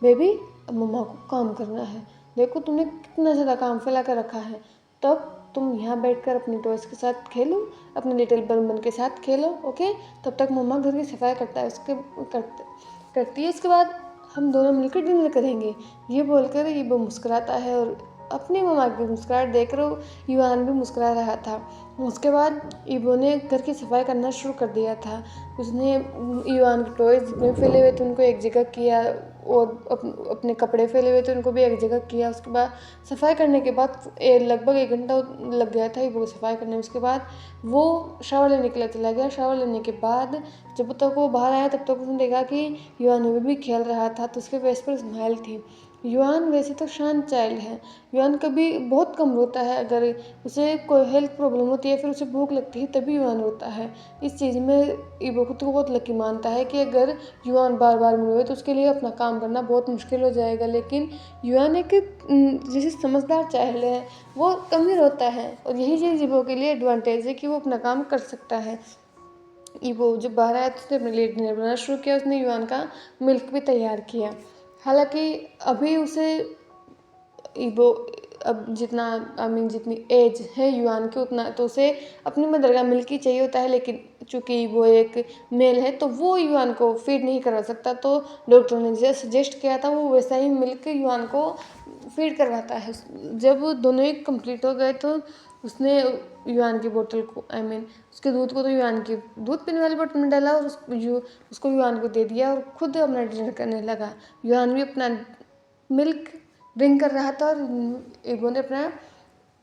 बेबी अब मम्मा को काम करना है, देखो तुमने कितना ज़्यादा काम फैला कर रखा है। तब तुम यहाँ बैठकर अपने टॉयज़ के साथ खेलो, अपने लिटिल बर्मन के साथ खेलो, ओके। तब तक मम्मा घर की सफाई करती है। इसके बाद हम दोनों मिलकर डिनर करेंगे। ये बोलकर ईबो मुस्कुराता है और अपनी मम्मा की मुस्कुराहट देखकर युआन भी मुस्कुरा रहा था। उसके बाद ईबो ने घर की सफाई करना शुरू कर दिया था। उसने युआन के टॉयज़ जितने फैले हुए थे उनको एक जगह किया और अपने कपड़े फैले हुए थे उनको भी एक जगह किया। उसके बाद सफाई करने के बाद लगभग 1 घंटा लग गया था ईबो को सफाई करने में। उसके बाद वो शावर लेने के लिए चला गया। शावर लेने के बाद जब तक वो बाहर आया तब तक उसने देखा कि युआन भी खेल रहा था, तो उसके फेस पर स्माइल थी। युआन वैसे तो शांत चाइल्ड है। युआन कभी बहुत कम रोता है, अगर उसे कोई हेल्थ प्रॉब्लम होती है, फिर उसे भूख लगती है, तभी युआन रोता है। इस चीज़ में ईबो खुद को बहुत लकी मानता है कि अगर युआन बार बार रोए तो उसके लिए अपना काम करना बहुत मुश्किल हो जाएगा। लेकिन युआन एक जैसे समझदार चाइल्ड है, वो कम ही रोता है, और यही चीज़ ईबो के लिए एडवांटेज है कि वो अपना काम कर सकता है। ईबो जब बाहर आया तो उसने अपने लिए डिनर बनाना शुरू किया। उसने युआन का मिल्क भी तैयार किया। हालांकि अभी उसे ईबो अब जितना जितनी एज है युआन की, उतना तो उसे अपनी मदर का मिल्क ही चाहिए होता है। लेकिन चूंकि वो एक मेल है तो वो युआन को फीड नहीं करवा सकता, तो डॉक्टर ने जैसे सजेस्ट किया था वो वैसा ही मिल्क युआन को फीड करवाता है। जब दोनों ही कंप्लीट हो गए तो उसने युआन की बोतल को उसके दूध को तो युआन की दूध पीने वाली बोतल में डाला और उसको युआन को दे दिया और खुद अपना डिनर करने लगा। युआन भी अपना मिल्क ड्रिंक कर रहा था और ईबो ने अपना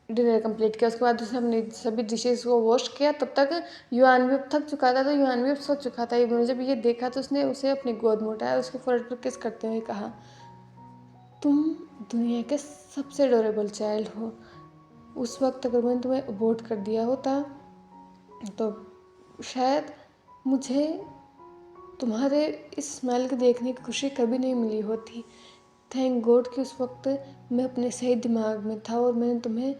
डिनर कंप्लीट किया। उसके बाद उसने अपनी सभी डिशेस को वॉश किया। तब तक युआन भी अब थक चुका था, तो युआन भी अब सो चुका था। ईबो ने जब ये देखा तो उसने उसे अपनी गोद में उठाया, उसके फोrehead पर किस करते हुए कहा, तुम दुनिया के सबसे एडोरेबल चाइल्ड हो। उस वक्त अगर मैंने तुम्हें अबॉर्ट कर दिया होता तो शायद मुझे तुम्हारे इस स्माइल को देखने की खुशी कभी नहीं मिली होती। थैंक गॉड कि उस वक्त मैं अपने सही दिमाग में था और मैंने तुम्हें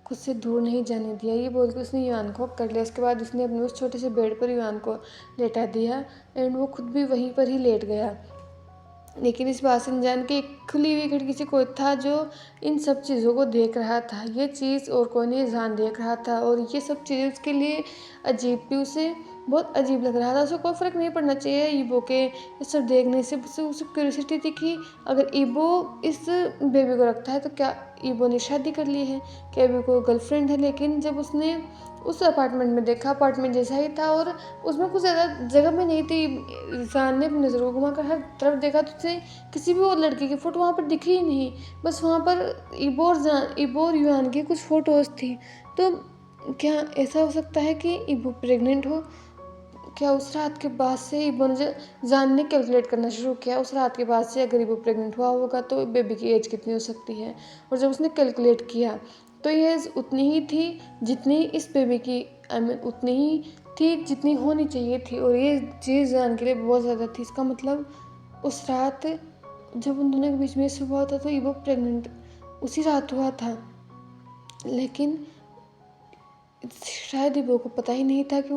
खुद से दूर नहीं जाने दिया। ये बोल के उसने युआन को कर लिया। उसके बाद उसने अपने उस छोटे से बेड पर युआन को लेटा दिया एंड वो खुद भी वहीं पर ही लेट गया। लेकिन इस बात से अनजान के एक खुली हुई खिड़की से कोई था जो इन सब चीज़ों को देख रहा था। ये चीज़ और कोई नहीं, जान देख रहा था, और ये सब चीज़ें उसके लिए अजीब भी, उसे बहुत अजीब लग रहा था। उसे कोई फ़र्क नहीं पड़ना चाहिए ईबो के ये सब देखने से। उसे क्यूरियोसिटी थी कि अगर ईबो इस बेबी को रखता है तो क्या ईबो ने शादी कर ली है, क्या ईबो को गर्लफ्रेंड है। लेकिन जब उसने उस अपार्टमेंट में देखा, अपार्टमेंट जैसा ही था और उसमें कुछ ज़्यादा जगह भी नहीं थी। इंसान ने अपनी नज़र को घुमा कर हर तरफ देखा तो उसे किसी भी और लड़की की फ़ोटो वहाँ पर दिखी ही नहीं। बस वहाँ पर ईबो और युआन की कुछ फ़ोटोज़ थी। तो क्या ऐसा हो सकता है कि ईबो प्रेग्नेंट हो? क्या उस रात के बाद से ईबो ने जान ने कैलकुलेट करना शुरू किया, उस रात के बाद से अगर ईबो प्रेग्नेंट हुआ होगा तो बेबी की एज कितनी हो सकती है। और जब उसने कैलकुलेट किया तो ये एज उतनी ही थी जितनी इस बेबी की उतनी ही थी जितनी होनी चाहिए थी। और ये चीज़ जान के लिए बहुत ज़्यादा थी। इसका मतलब उस रात जब उन दोनों के बीच में सुबह हुआ था तो ईबो प्रेग्नेंट उसी रात हुआ था। लेकिन शायद ईबो को पता ही नहीं था कि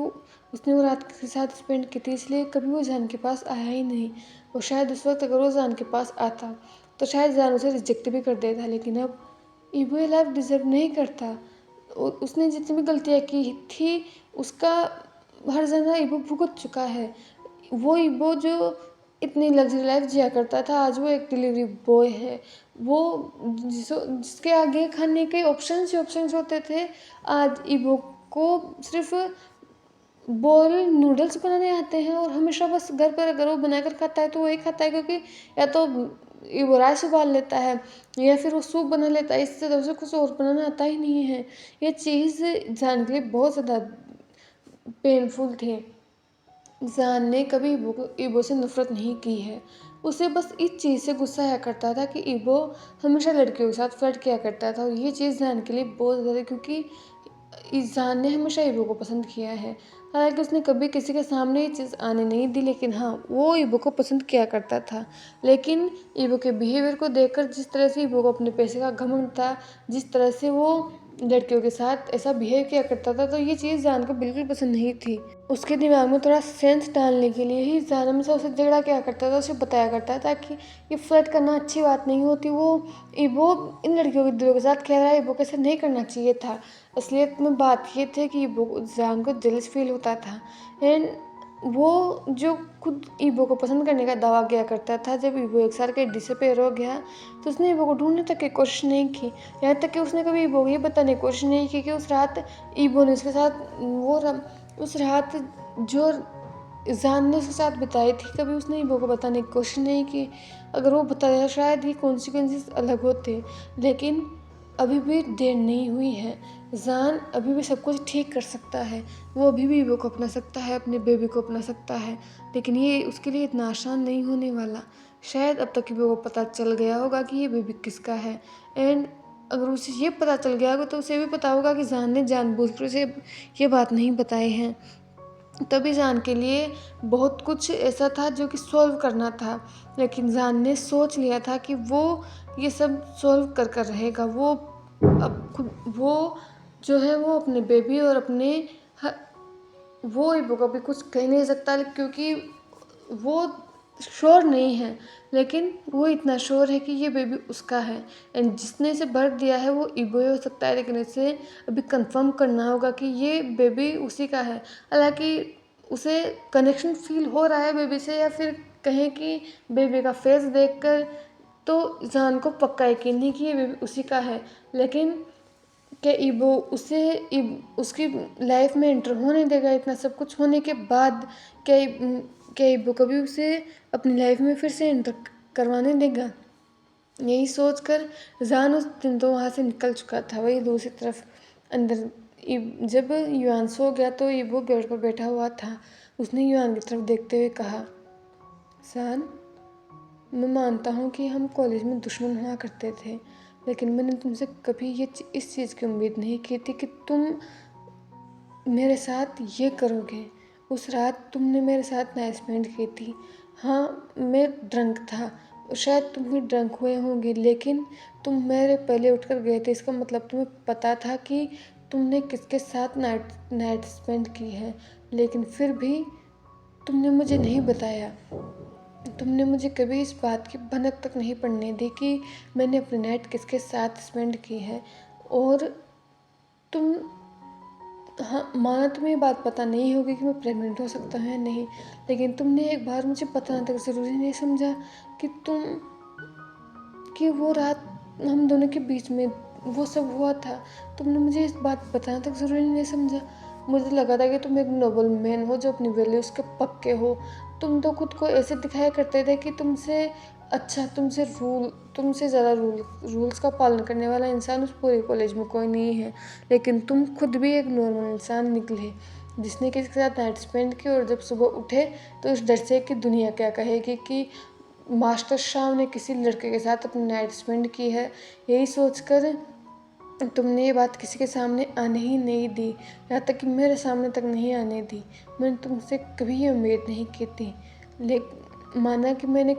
उसने वो रात के साथ स्पेंड की थी, इसलिए कभी वो जान के पास आया ही नहीं। और शायद उस वक्त अगर वो जान के पास आता तो शायद जान उसे रिजेक्ट भी कर देता। लेकिन अब ईबो ये लाइफ डिजर्व नहीं करता। उसने जितनी भी गलतियाँ की थी उसका हर जना ईबो भुगत चुका है। वो ईबो जो इतनी लग्जरी लाइफ जिया करता था, आज वो एक डिलीवरी बॉय है। वो जिसके आगे खाने के ऑप्शंस ही ऑप्शंस होते थे, आज ईबो को सिर्फ बॉल नूडल्स बनाने आते हैं। और हमेशा बस घर पर अगर वो बनाकर खाता है तो वही खाता है, क्योंकि या तो वो राइस उबाल लेता है या फिर वो सूप बना लेता है। इससे तो उसे कुछ और बनाना आता ही नहीं है। ये चीज़ जान के लिए बहुत ज़्यादा पेनफुल थी। जान ने कभी ईबो से नफरत नहीं की है। उसे बस इस चीज़ से गुस्सा आया करता था कि ईबो हमेशा लड़कियों के साथ फ्लर्ट किया करता था। और ये चीज़ जान के लिए बहुत ज़्यादा, क्योंकि जान ने हमेशा ईबो को पसंद किया है। हालांकि उसने कभी किसी के सामने ये चीज़ आने नहीं दी, लेकिन हाँ वो ईबो को पसंद किया करता था। लेकिन ईबो के बिहेवियर को देखकर, जिस तरह से ईबो को अपने पैसे का घमंड था, जिस तरह से वो लड़कियों के साथ ऐसा बिहेव किया करता था, तो ये चीज़ जान को बिल्कुल पसंद नहीं थी। उसके दिमाग में थोड़ा सेंस डालने के लिए ही जान हमेशा उसे झगड़ा किया करता था, उसे बताया करता था कि ये फ्लर्ट करना अच्छी बात नहीं होती। वो ईबो इन लड़कियों के दिलों के साथ खेल रहा है, ईबो को ऐसा नहीं करना चाहिए था। असलियत में बात ये थी कि ईबो जान को जेलस फील होता था। एंड वो जो खुद ईबो को पसंद करने का दावा किया करता था, जब ईबो एक साल के डिसअपेयर हो गया तो उसने ईबो को ढूंढने तक की कोशिश नहीं की। यहाँ तक कि उसने कभी ईबो को ये बताने की कोशिश नहीं की कि उस रात ईबो ने उसके साथ उस रात जो जान ने उसके साथ बिताई थी, कभी उसने ईबो को बताने की कोशिश नहीं की। अगर वो बताया शायद ही कॉन्सिक्वेंसेस अलग होते। लेकिन अभी भी देर नहीं हुई है। जान अभी भी सब कुछ ठीक कर सकता है। वो अभी भी ईबो को अपना सकता है, अपने बेबी को अपना सकता है, लेकिन ये उसके लिए इतना आसान नहीं होने वाला। शायद अब तक ईबो को पता चल गया होगा कि ये बेबी किसका है। एंड अगर उसे ये पता चल गया होगा तो उसे भी पता होगा कि जान ने जानबूझकर उसे ये बात नहीं बताई है। तभी जान के लिए बहुत कुछ ऐसा था जो कि सॉल्व करना था, लेकिन जान ने सोच लिया था कि वो ये सब सॉल्व कर कर रहेगा। वो अब खुद वो जो है वो अपने बेबी और अपने वो ईबो को भी कुछ कह नहीं सकता, क्योंकि वो श्योर नहीं है, लेकिन वो इतना श्योर है कि ये बेबी उसका है। एंड जिसने इसे बर्थ दिया है वो ईबो ही हो सकता है, लेकिन इसे अभी कंफर्म करना होगा कि ये बेबी उसी का है। हालांकि उसे कनेक्शन फील हो रहा है बेबी से, या फिर कहें कि बेबी का फेस देखकर तो जान को पक्का यकीन नहीं कि ये बेबी उसी का है। लेकिन क्या ईबो उसकी लाइफ में एंटर होने देगा? इतना सब कुछ होने के बाद क्या ईबो कभी उसे अपनी लाइफ में फिर से एंटर करवाने देगा? यही सोचकर जान उस दिन तो वहाँ से निकल चुका था। वही दूसरी तरफ अंदर जब युआन सो गया तो ईबो बेड पर बैठा हुआ था। उसने युआन की तरफ देखते हुए कहा, जान, मैं मानता हूँ कि हम कॉलेज में दुश्मन हुआ करते थे, लेकिन मैंने तुमसे कभी इस चीज़ की उम्मीद नहीं की थी कि तुम मेरे साथ ये करोगे। उस रात तुमने मेरे साथ नाइट स्पेंड की थी। हाँ, मैं ड्रंक था, शायद तुम भी ड्रंक हुए होंगे, लेकिन तुम मेरे पहले उठकर गए थे। इसका मतलब तुम्हें पता था कि तुमने किसके साथ नाइट स्पेंड की है, लेकिन फिर भी तुमने मुझे नहीं बताया। तुमने मुझे कभी इस बात की भनक तक नहीं पड़ने दी कि मैंने अपनी नाइट किसके साथ स्पेंड की है। और तुम हाँ, माना तुम्हें ये बात पता नहीं होगी कि मैं प्रेग्नेंट हो सकता हूँ या नहीं, लेकिन तुमने एक बार मुझे बताना तक ज़रूरी नहीं समझा कि कि वो रात हम दोनों के बीच में वो सब हुआ था। तुमने मुझे इस बात बताना तक ज़रूरी नहीं समझा। मुझे लगा था कि तुम एक नोबल मैन हो जो अपनी वैल्यूज़ के पक्के हो। तुम तो खुद को ऐसे दिखाया करते थे कि तुमसे ज़्यादा रूल्स का पालन करने वाला इंसान उस पूरे कॉलेज में कोई नहीं है। लेकिन तुम खुद भी एक नॉर्मल इंसान निकले जिसने किसी के साथ नाइट स्पेंड की, और जब सुबह उठे तो इस डर से कि दुनिया क्या कहेगी कि मास्टर शाह ने किसी लड़के के साथ अपनी नाइट स्पेंड की है, यही सोचकर तुमने ये बात किसी के सामने आने ही नहीं दी, यहाँ तक कि मेरे सामने तक नहीं आने दी। मैंने तुमसे कभी ये उम्मीद नहीं की थी। माना कि मैंने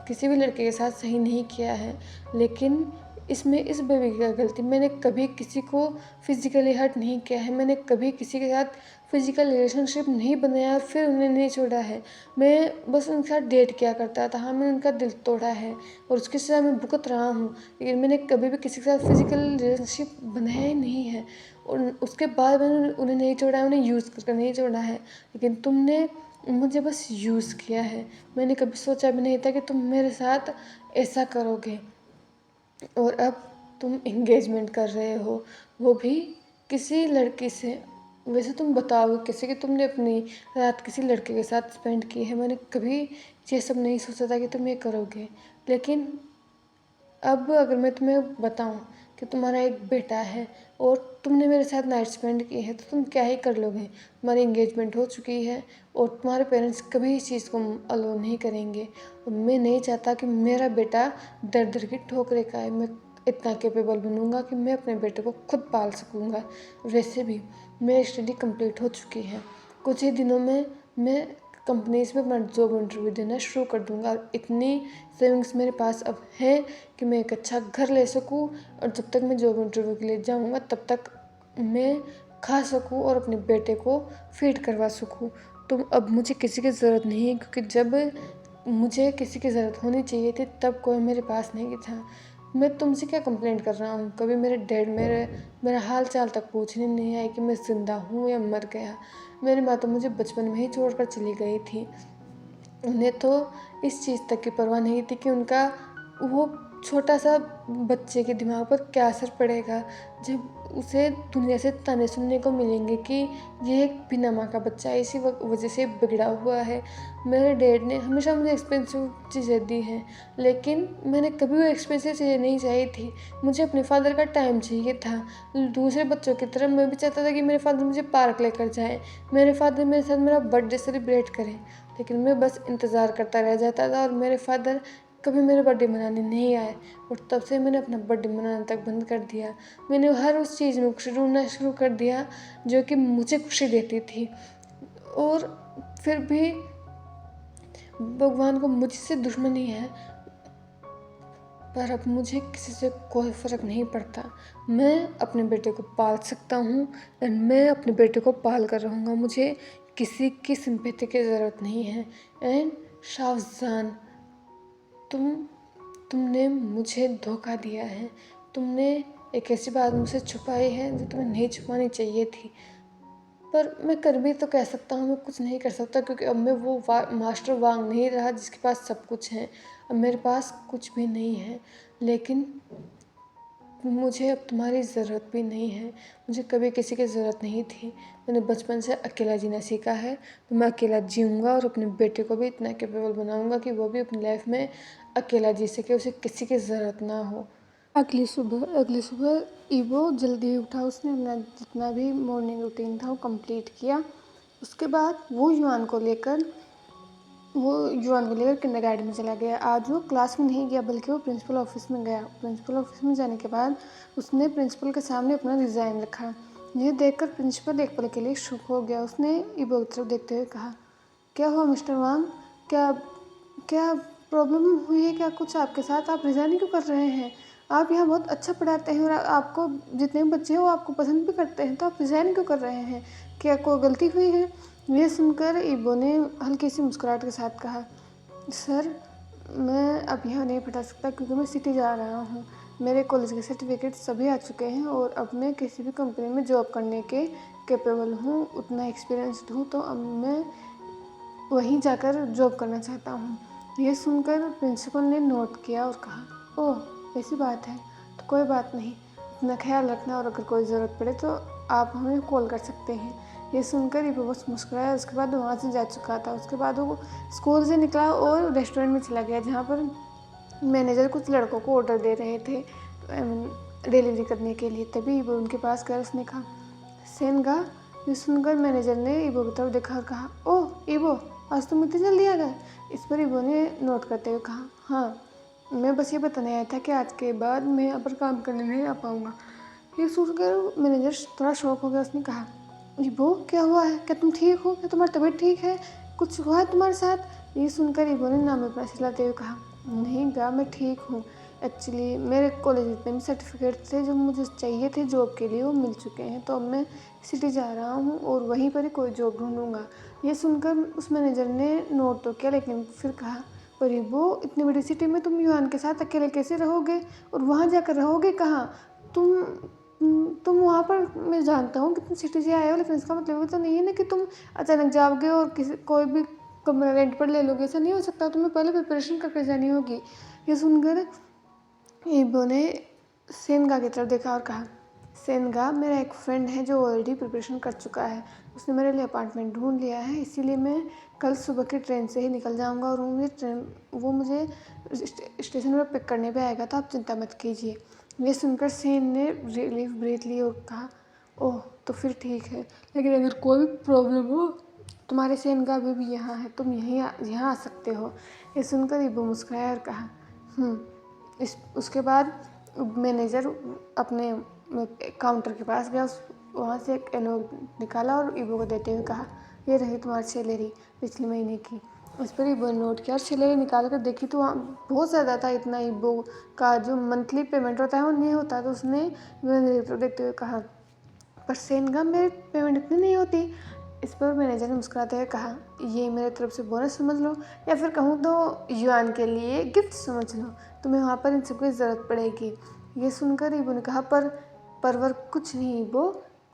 किसी भी लड़के के साथ सही नहीं किया है, लेकिन इसमें इस बेबी की गलती। मैंने कभी किसी को फिज़िकली हर्ट नहीं किया है। मैंने कभी किसी के साथ फिज़िकल रिलेशनशिप नहीं बनाया और फिर उन्हें नहीं छोड़ा है। मैं बस उनके साथ डेट किया करता था। हाँ, मैंने उनका दिल तोड़ा है और उसकी सज़ा मैं भुगत रहा हूँ, लेकिन मैंने कभी भी किसी के साथ फिज़िकल रिलेशनशिप बनाया ही नहीं है। और उसके बाद मैंने उन्हें नहीं छोड़ा है, उन्हें यूज़ करके नहीं छोड़ा है। लेकिन तुमने मुझे बस यूज़ किया है। मैंने कभी सोचा भी नहीं था कि तुम मेरे साथ ऐसा करोगे। और अब तुम एंगेजमेंट कर रहे हो, वो भी किसी लड़की से। वैसे तुम बताओगे कैसे कि तुमने अपनी रात किसी लड़के के साथ स्पेंड की है? मैंने कभी ये सब नहीं सोचा था कि तुम ये करोगे। लेकिन अब अगर मैं तुम्हें बताऊं कि तुम्हारा एक बेटा है और तुमने मेरे साथ नाइट स्पेंड की है, तो तुम क्या ही कर लोगे? तुम्हारी एंगेजमेंट हो चुकी है और तुम्हारे पेरेंट्स कभी इस चीज़ को अलो नहीं करेंगे। और मैं नहीं चाहता कि मेरा बेटा दर दर की ठोकरें खाए। मैं इतना कैपेबल बनूंगा कि मैं अपने बेटे को खुद पाल सकूंगा। वैसे भी मेरी स्टडी कंप्लीट हो चुकी है। कुछ ही दिनों में मैं कंपनीज में अपना जॉब इंटरव्यू देना शुरू कर दूंगा। और इतनी सेविंग्स मेरे पास अब है कि मैं एक अच्छा घर ले सकूं, और जब तक मैं जॉब इंटरव्यू के लिए जाऊंगा तब तक मैं खा सकूं और अपने बेटे को फीड करवा सकूं। तो अब मुझे किसी की ज़रूरत नहीं है, क्योंकि जब मुझे किसी की ज़रूरत होनी चाहिए थी तब कोई मेरे पास नहीं था। मैं तुमसे क्या कंप्लेंट कर रहा हूँ? कभी मेरे डैड मेरा हाल चाल तक पूछने नहीं आए कि मैं ज़िंदा हूँ या मर गया। मेरी माँ तो मुझे बचपन में ही छोड़कर चली गई थी। उन्हें तो इस चीज़ तक की परवाह नहीं थी कि उनका वो छोटा सा बच्चे के दिमाग पर क्या असर पड़ेगा जब उसे दुनिया से ताने सुनने को मिलेंगे कि ये एक बिना माँ का बच्चा है, इसी वजह से बिगड़ा हुआ है। मेरे डैड ने हमेशा मुझे एक्सपेंसिव चीज़ें दी हैं, लेकिन मैंने कभी वो एक्सपेंसिव चीज़ें नहीं चाहिए थी। मुझे अपने फादर का टाइम चाहिए था। दूसरे बच्चों की तरह मैं भी चाहता था कि मेरे फादर मुझे पार्क लेकर जाएँ, मेरे फादर मेरे साथ मेरा बर्थडे सेलिब्रेट करें, लेकिन मैं बस इंतज़ार करता रह जाता था और मेरे फादर कभी मेरा बर्थडे मनाने नहीं आए। और तब से मैंने अपना बर्थडे मनाना तक बंद कर दिया। मैंने हर उस चीज़ में खुशी ढूँढना शुरू कर दिया जो कि मुझे खुशी देती थी। और फिर भी भगवान को मुझसे दुश्मनी है, पर अब मुझे किसी से कोई फ़र्क नहीं पड़ता। मैं अपने बेटे को पाल सकता हूँ और मैं अपने बेटे को पाल कर रहूँगा। मुझे किसी की सिंपैथी की ज़रूरत नहीं है। एंड शाहजान, तुमने मुझे धोखा दिया है। तुमने एक ऐसी बात मुझसे छुपाई है जो तुम्हें नहीं छुपानी चाहिए थी। पर मैं कर भी तो कह सकता हूँ, मैं कुछ नहीं कर सकता, क्योंकि अब मैं वो मास्टर वांग नहीं रहा जिसके पास सब कुछ है। अब मेरे पास कुछ भी नहीं है। लेकिन मुझे अब तुम्हारी ज़रूरत भी नहीं है। मुझे कभी किसी की ज़रूरत नहीं थी। मैंने बचपन से अकेला जीना सीखा है, तो मैं अकेला जीऊँगा और अपने बेटे को भी इतना कैपेबल बनाऊँगा कि वो भी अपनी लाइफ में अकेला जी सके, उसे किसी की ज़रूरत ना हो। अगली सुबह ईवो जल्दी उठा। उसने अपना जितना भी मॉर्निंग रूटीन था वो कंप्लीट किया। उसके बाद वो युआन को लेकर किंडरगार्टन में चला गया। आज वो क्लास में नहीं गया, बल्कि वो प्रिंसिपल ऑफिस में गया। प्रिंसिपल ऑफिस में जाने के बाद उसने प्रिंसिपल के सामने अपना रिज़ाइन रखा। ये देखकर प्रिंसिपल एक पल के लिए शुक हो गया। उसने ईवो की तरफ देखते हुए कहा, क्या हुआ मिस्टर वांग? क्या क्या प्रॉब्लम हुई है क्या कुछ आपके साथ? आप रिज़ाइन क्यों कर रहे हैं? आप यहाँ बहुत अच्छा पढ़ाते हैं और आपको जितने भी बच्चे हैं वो आपको पसंद भी करते हैं, तो आप रिज़ाइन क्यों कर रहे हैं? क्या कोई गलती हुई है? यह सुनकर ईबो ने हल्की सी मुस्कुराहट के साथ कहा, सर, मैं अब यहाँ नहीं पढ़ा सकता क्योंकि मैं सिटी जा रहा हूँ। मेरे कॉलेज के सर्टिफिकेट सभी आ चुके हैं और अब मैं किसी भी कंपनी में जॉब करने के कैपेबल हूँ, उतना एक्सपीरियंसड हूँ, तो अब मैं वहीं जाकर जॉब करना चाहता हूँ। ये सुनकर प्रिंसिपल ने नोट किया और कहा, ओह ऐसी बात है, तो कोई बात नहीं, अपना ख्याल रखना और अगर कोई ज़रूरत पड़े तो आप हमें कॉल कर सकते हैं। ये सुनकर ये बस मुस्कुराया। उसके बाद वहाँ से जा चुका था। उसके बाद वो स्कूल से निकला और रेस्टोरेंट में चला गया, जहाँ पर मैनेजर कुछ लड़कों को ऑर्डर दे रहे थे डिलीवरी करने के लिए। तभी वो उनके पास गया। उसने कहा, सेनगा। ये सुनकर मैनेजर ने ईबो की तरफ देखा और कहा, ओह ईबो, आज तुम इतनी जल्दी आ गए? इस पर ईबो ने नोट करते हुए कहा, हाँ, मैं बस ये बताने आया था कि आज के बाद मैं यहाँ पर काम करने नहीं आ पाऊँगा। ये सुनकर मैनेजर थोड़ा शॉक हो गया। उसने कहा, ईबो क्या हुआ है? क्या तुम ठीक हो? क्या तुम्हारी तबीयत ठीक है? कुछ हुआ है तुम्हारे साथ? ये सुनकर ईबो ने नाम में पैसे लाते हुए कहा, नहीं गा, मैं ठीक हूँ। एक्चुअली मेरे कॉलेज जितने भी सर्टिफिकेट थे जो मुझे चाहिए थे जॉब के लिए वो मिल चुके हैं, तो अब मैं सिटी जा रहा हूँ और वहीं पर ही कोई जॉब ढूंढूंगा। ये सुनकर उस मैनेजर ने नोट तो किया, लेकिन फिर कहा, पर ईबो, इतनी बड़ी सिटी में तुम युआन के साथ अकेले कैसे रहोगे? और वहाँ जाकर रहोगे कहाँ? तुम वहाँ पर, मैं जानता हूँ कि तुम सिटी से आए हो, लेकिन इसका मतलब ये तो नहीं है ना कि तुम अचानक जाओगे और कोई भी कमरा रेंट पर ले लोगे। ऐसा नहीं हो सकता, तुम्हें पहले प्रिपरेशन करके जानी होगी। ये सुनकर ईबो ने सेनगा की तरफ देखा और कहा, सेनगा, मेरा एक फ्रेंड है जो ऑलरेडी प्रिपरेशन कर चुका है। उसने मेरे लिए अपार्टमेंट ढूंढ लिया है, इसीलिए मैं कल सुबह की ट्रेन से ही निकल जाऊंगा और वो मुझे स्टेशन पर पिक करने पे आएगा, तो आप चिंता मत कीजिए। ये सुनकर सेन ने रिलीफ ब्रीथ ली और कहा, ओह तो फिर ठीक है, लेकिन अगर कोई भी प्रॉब्लम हो, तुम्हारे सेनगा अभी भी यहाँ है, तुम यहाँ आ सकते हो। ये सुनकर ईबो मुस्कुराया और कहा, उसके बाद मैनेजर अपने काउंटर के पास गया। वहाँ से एक एनवलप निकाला और ईबो को देते हुए कहा, ये रही तुम्हारी सैलरी पिछले महीने की। इस पर ईबो नोट किया और सैलरी निकाल कर देखी तो वहाँ बहुत ज़्यादा था। इतना ईबो का जो मंथली पेमेंट होता है वो नहीं होता। तो उसने मैनेजर को देखते हुए कहा, पर सेनगा, मेरी पेमेंट इतनी नहीं होती। इस पर मैनेजर ने मुस्कुराते हुए कहा, ये मेरे तरफ से बोनस समझ लो, या फिर कहूँ तो युआन के लिए गिफ्ट समझ लो, तुम्हें वहाँ पर इन सबकी ज़रूरत पड़ेगी। ये सुनकर ईबो ने कहा, पर परवर कुछ नहीं ईबो,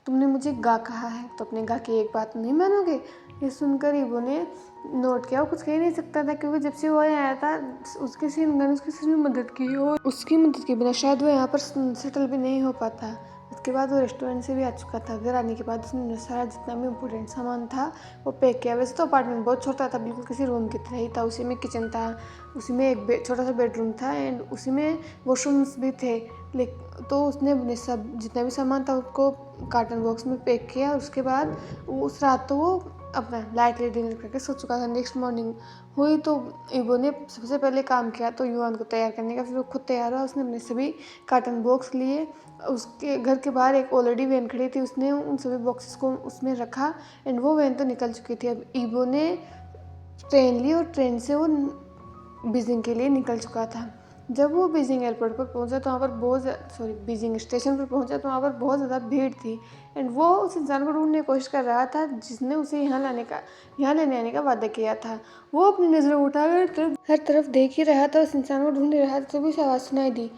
तुमने मुझे गा कहा है तो अपने गा की एक बात नहीं मानोगे। ये सुनकर ईबो ने नोट किया, वो कुछ कह नहीं सकता था क्योंकि जब से वो आया था उसके सिंगर ने उसकी सच में मदद की और उसकी मदद के बिना शायद वो यहाँ पर सेटल भी नहीं हो पाता। उसके बाद वो रेस्टोरेंट से भी आ चुका था। घर आने के बाद उसने सारा जितना भी इम्पोर्टेंट सामान था वो पैक किया। वैसे तो अपार्टमेंट बहुत छोटा था, बिल्कुल किसी रूम की तरह ही था। उसी में किचन था, उसी में एक छोटा सा बेडरूम था एंड उसी में वॉशरूम्स भी थे। तो उसने अपने सब जितना भी सामान था उसको कार्टन बॉक्स में पैक किया। उसके बाद उस रात तो वो अपना लाइटली डिनर करके सो चुका था। नेक्स्ट मॉर्निंग हुई तो ईबो ने सबसे पहले काम किया तो युआन को तैयार करने का। फिर वो खुद तैयार हुआ, उसने अपने सभी कार्टन बॉक्स लिए। उसके घर के बाहर एक ऑलरेडी वैन खड़ी थी, उसने उन सभी बॉक्सेस को उसमें रखा एंड वो वैन तो निकल चुकी थी। अब ईबो ने ट्रेन ली और ट्रेन से वो बीजिंग के लिए निकल चुका था। जब वो बीजिंग एयरपोर्ट पर पहुंचा तो वहाँ पर बीजिंग स्टेशन पर पहुंचा तो वहाँ पर बहुत ज़्यादा भीड़ थी एंड वो उस इंसान को ढूंढने की कोशिश कर रहा था जिसने उसे यहाँ लेने आने का वादा किया था। वो अपनी नज़रें उठाकर हर तरफ देख ही रहा था, उस इंसान को ढूंढ ही रहा था। तभी उसे आवाज़ सुनाई दी,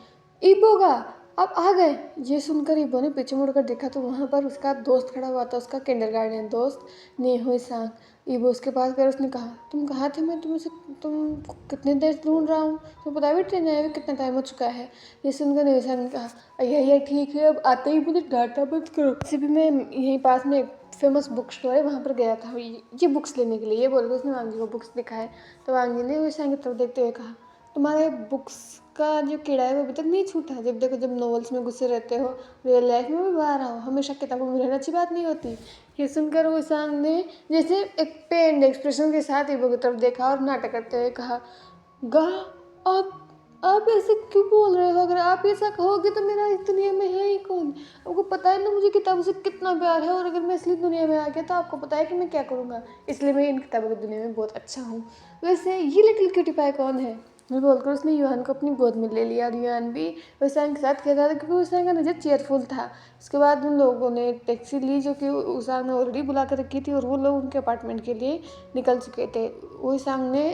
ईबोगा आप आ गए। ये सुनकर ईबो ने पीछे मुड़कर देखा तो वहाँ पर उसका दोस्त खड़ा हुआ था, उसका किंडरगार्टन दोस्त नेहुई सांग। ईबो उसके पास गया, उसने कहा तुम कहाँ थे, मैं तुम कितनी देर से ढूंढ रहा हूँ, तो पता भी ट्रेन आए हुए कितना टाइम हो चुका है। ये सुनकर नेहुई सांग ने कहा अय्या ठीक है, अब आते ही मुझे डांटा बंद करो। इसी भी मैं यहीं पास में एक फेमस बुक स्टोर है वहाँ पर गया था ये बुक्स लेने के लिए। ये बोलकर उसने वांगी को बुक्स दिखाए तो वांगी ने नेहुई सांग की तरफ देखते हुए कहा तुम्हारे बुक्स का जो कीड़ा है वो अभी तक नहीं छूटा। जब देखो जब नॉवेल्स में घुसे रहते हो, रियल लाइफ में भी बाहर आओ, हमेशा किताबों में रहना अच्छी बात नहीं होती। ये सुनकर वो इंसान ने जैसे एक पेन एक्सप्रेशन के साथ ईबो की तरफ देखा और नाटक करते हुए कहा गा आप ऐसे क्यों बोल रहे हो? अगर आप ऐसा कहोगे तो मेरा इस दुनिया में है ही कौन? आपको पता है ना मुझे किताबों से कितना प्यार है और अगर मैं असली दुनिया में आ गया तो आपको पता है कि मैं क्या करूँगा। इसलिए मैं इन किताबों की दुनिया में बहुत अच्छा हूँ। वैसे ये लिटिल क्यूटी पाई कौन है? ये बोलकर उसने युआन को अपनी गोद में ले लिया और युआन भी उसान के साथ खेल रहा था क्योंकि उसान का नज़र चेयरफुल था। उसके बाद उन लोगों ने टैक्सी ली जो कि उसान ने ऑलरेडी बुला कर रखी थी और वो लोग उनके अपार्टमेंट के लिए निकल चुके थे। उसान ने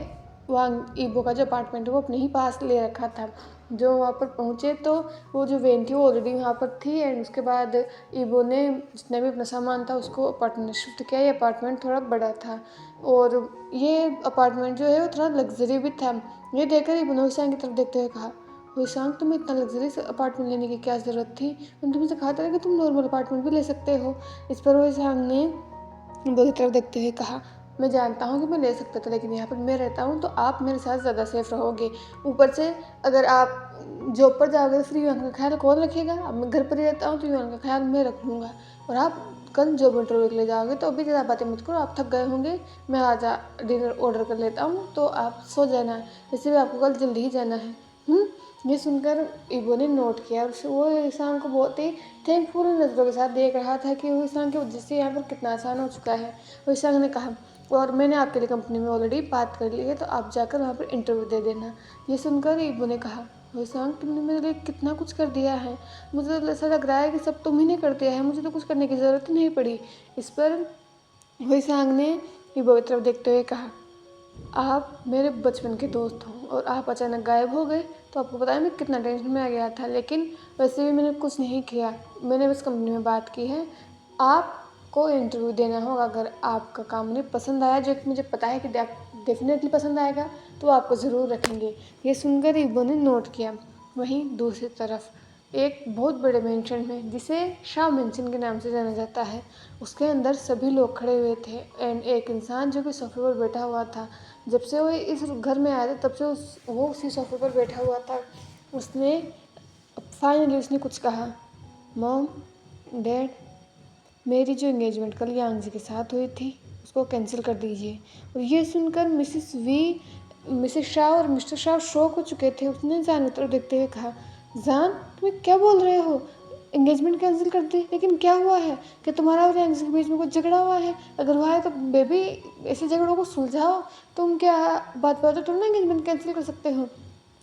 वहाँ ईबो का जो अपार्टमेंट है वो अपने ही पास ले रखा था। जो वहाँ पर पहुँचे तो वो जो वैन थी वो ऑलरेडी वहाँ पर थी एंड उसके बाद ईबो ने जितना भी अपना सामान था उसको अपार्टमेंट में शिफ्ट किया। ये अपार्टमेंट थोड़ा बड़ा था और ये अपार्टमेंट जो है वो थोड़ा लग्जरी भी था। ये देखकर ईबो ने हुसैन की तरफ देखते हुए कहा हुसैन तुम्हें इतना लग्जरी अपार्टमेंट लेने की क्या ज़रूरत थी? मैंने तुमसे कहा था कि तुम नॉर्मल अपार्टमेंट भी ले सकते हो। इस पर हुसैन ने ईबो की तरफ देखते हुए कहा मैं जानता हूँ कि मैं ले सकता था लेकिन यहाँ पर मैं रहता हूँ तो आप मेरे साथ ज़्यादा सेफ रहोगे। ऊपर से अगर आप जॉब पर जाओगे तो फिर युआन का ख्याल कौन रखेगा? अब मैं घर पर ही रहता हूँ तो युआन का ख्याल मैं रख लूँगा। और आप कल जॉब इंटरव्यू के लिए जाओगे तो अभी ज़्यादा बातें मत करो, आप थक गए होंगे, मैं आज डिनर ऑर्डर कर लेता हूँ तो आप सो जाना, वैसे भी आपको कल जल्दी ही जाना है। ये सुनकर ईबो ने नोट किया और वो इंसान को बहुत ही थैंकफुल नज़रों के साथ देख रहा था कि वो इंसान की वजह से यहाँ पर कितना आसान हो चुका है। वो इंसान ने कहा और मैंने आपके लिए कंपनी में ऑलरेडी बात कर ली है तो आप जाकर वहाँ पर इंटरव्यू दे देना। ये सुनकर ईबो ने कहा हुसैन तुमने मेरे लिए कितना कुछ कर दिया है, मुझे तो ऐसा लग रहा है कि सब तुम ही ने कर दिया है, मुझे तो कुछ करने की ज़रूरत ही नहीं पड़ी। इस पर हुसैन ने ईबो की तरफ देखते हुए कहा आप मेरे बचपन के दोस्त हो और आप अचानक गायब हो गए तो आपको पता है मैं कितना टेंशन में आ गया था। लेकिन वैसे भी मैंने कुछ नहीं किया, मैंने बस कंपनी में बात की है। आपको इंटरव्यू देना होगा, अगर आपका काम उन्हें पसंद आया जो कि मुझे पता है कि डेफिनेटली पसंद आएगा तो आपको ज़रूर रखेंगे। ये सुनकर ईबो ने नोट किया। वहीं दूसरी तरफ एक बहुत बड़े मेंशन में जिसे शाह मेंशन के नाम से जाना जाता है उसके अंदर सभी लोग खड़े हुए थे एंड एक इंसान जो कि सोफे पर बैठा हुआ था। जब से वो इस घर में आया था तब से वो उसी सोफे पर बैठा हुआ था। उसने फाइनली उसने कुछ कहा मॉम डैड मेरी जो एंगेजमेंट कल यांगजी के साथ हुई थी उसको कैंसिल कर दीजिए। और ये सुनकर मिसेस शाह और मिस्टर शाह शॉक हो चुके थे। उसने जान की तरफ देखते हुए कहा जान तुम्हें क्या बोल रहे हो, एंगेजमेंट कैंसिल कर दी? लेकिन क्या हुआ है? कि तुम्हारा और यांगजी के बीच में कुछ झगड़ा हुआ है? अगर हुआ है तो बेबी ऐसे झगड़ों को सुलझाओ, तुम क्या बात बात तुम ना एंगेजमेंट कैंसिल कर सकते हो।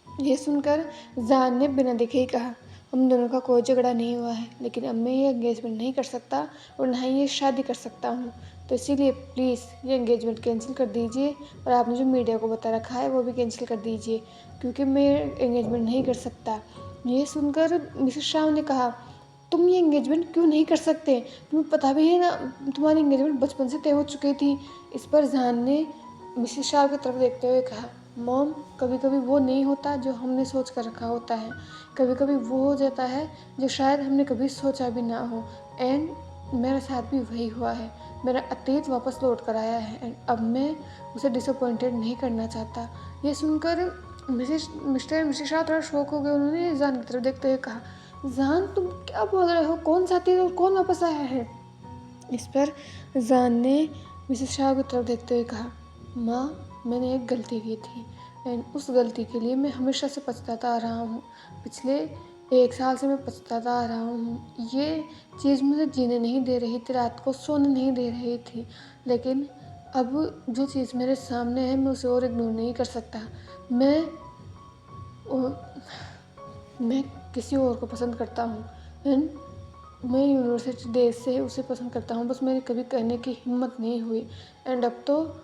ये सुनकर जान ने बिना देखे ही कहा हम दोनों का कोई झगड़ा नहीं हुआ है लेकिन अब मैं ये एंगेजमेंट नहीं कर सकता और ना ही ये शादी कर सकता हूँ, तो इसीलिए प्लीज़ ये एंगेजमेंट कैंसिल कर दीजिए और आपने जो मीडिया को बता रखा है वो भी कैंसिल कर दीजिए क्योंकि मैं एंगेजमेंट नहीं कर सकता। ये सुनकर मिसेस शाह ने कहा तुम ये एंगेजमेंट क्यों नहीं कर सकते? तुम्हें पता भी है ना तुम्हारी एंगेजमेंट बचपन से तय हो चुकी थी। इस पर जान ने मिसेस शाह की तरफ देखते हुए कहा, मॉम, कभी कभी वो नहीं होता जो हमने सोच कर रखा होता है, कभी कभी वो हो जाता है जो शायद हमने कभी सोचा भी ना हो। एंड मेरे साथ भी वही हुआ है। मेरा अतीत वापस लौट कर आया है एंड अब मैं उसे डिसअपॉइंटेड नहीं करना चाहता। ये सुनकर मिस्टर शाह थोड़ा शॉक हो गए। उन्होंने जान की तरफ देखते हुए कहा, जान, तुम क्या बोल रहे हो? कौन सा अतीत और कौन वापस आया है? इस पर जान ने मिसेस शाह की तरफ देखते हुए कहा, माँ, मैंने एक गलती की थी एंड उस गलती के लिए मैं हमेशा से पछताता आ रहा हूँ। पिछले 1 साल से मैं पछताता आ रहा हूँ। ये चीज़ मुझे जीने नहीं दे रही थी, रात को सोने नहीं दे रही थी, लेकिन अब जो चीज़ मेरे सामने है मैं उसे और इग्नोर नहीं कर सकता। मैं मैं किसी और को पसंद करता हूँ एंड मैं यूनिवर्सिटी डेज से उसे पसंद करता हूँ, बस मेरी कभी कहने की हिम्मत नहीं हुई। एंड अब तो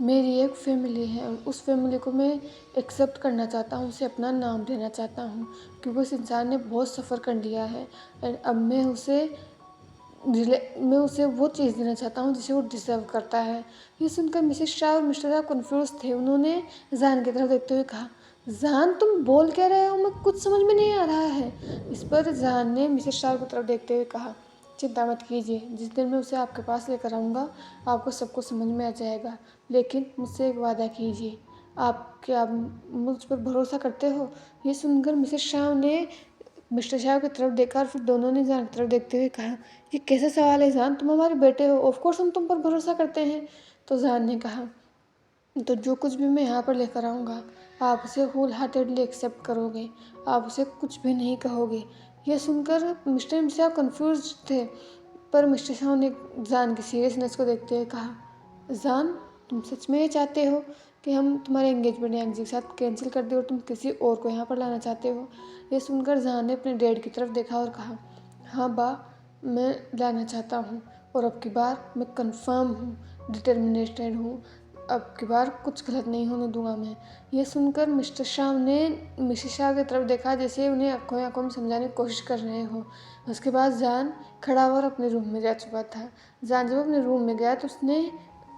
मेरी एक फैमिली है, उस फैमिली को मैं एक्सेप्ट करना चाहता हूँ, उसे अपना नाम देना चाहता हूँ, क्योंकि उस इंसान ने बहुत सफ़र कर लिया है एंड अब मैं उसे वो चीज़ देना चाहता हूँ जिसे वो डिज़र्व करता है। ये सुनकर मिसेस शाह और मिस्टर शाह कन्फ्यूज़ थे। उन्होंने जान की तरफ देखते हुए कहा, जान, तुम बोल क्या रहे हो? मैं कुछ समझ में नहीं आ रहा है। इस पर जान ने मिसेस शाह की तरफ देखते हुए कहा, चिंता मत कीजिए, जिस दिन मैं उसे आपके पास लेकर आऊँगा आपको सब कुछ समझ में आ जाएगा। लेकिन मुझसे एक वादा कीजिए, आप क्या मुझ पर भरोसा करते हो? ये सुनकर मिसेस शाह ने मिस्टर शाह की तरफ देखा और फिर दोनों ने जान की तरफ देखते हुए कहा, ये कैसा सवाल है जान? तुम हमारे बेटे हो, ऑफकोर्स हम तुम पर भरोसा करते हैं। तो जान ने कहा, तो जो कुछ भी मैं यहाँ पर लेकर आऊँगा आप उसे होल हार्टेडली एक्सेप्ट करोगे, आप उसे कुछ भी नहीं कहोगे। यह सुनकर मिस्टर शाह कन्फ्यूज थे, पर मिस्टर शाह ने जान की सीरियसनेस को देखते हुए कहा, जान, तुम सच में ये चाहते हो कि हम तुम्हारे एंगेजमेंट यांग जी के साथ कैंसिल कर दें और तुम किसी और को यहाँ पर लाना चाहते हो? ये सुनकर जान ने अपने डैड की तरफ देखा और कहा, हाँ बा, मैं लाना चाहता हूँ और अब की बार मैं कंफर्म हूँ, डिटर्मिनेटेड हूँ। अब की बार कुछ गलत नहीं होने दूंगा मैं। ये सुनकर मिस्टर शाह ने मिसेस शाह की तरफ देखा, जैसे उन्हें आंखों आंखों में समझाने की कोशिश कर रहे हो। उसके बाद जान खड़ा होकर अपने रूम में जा चुका था। जान जब अपने रूम में गया तो उसने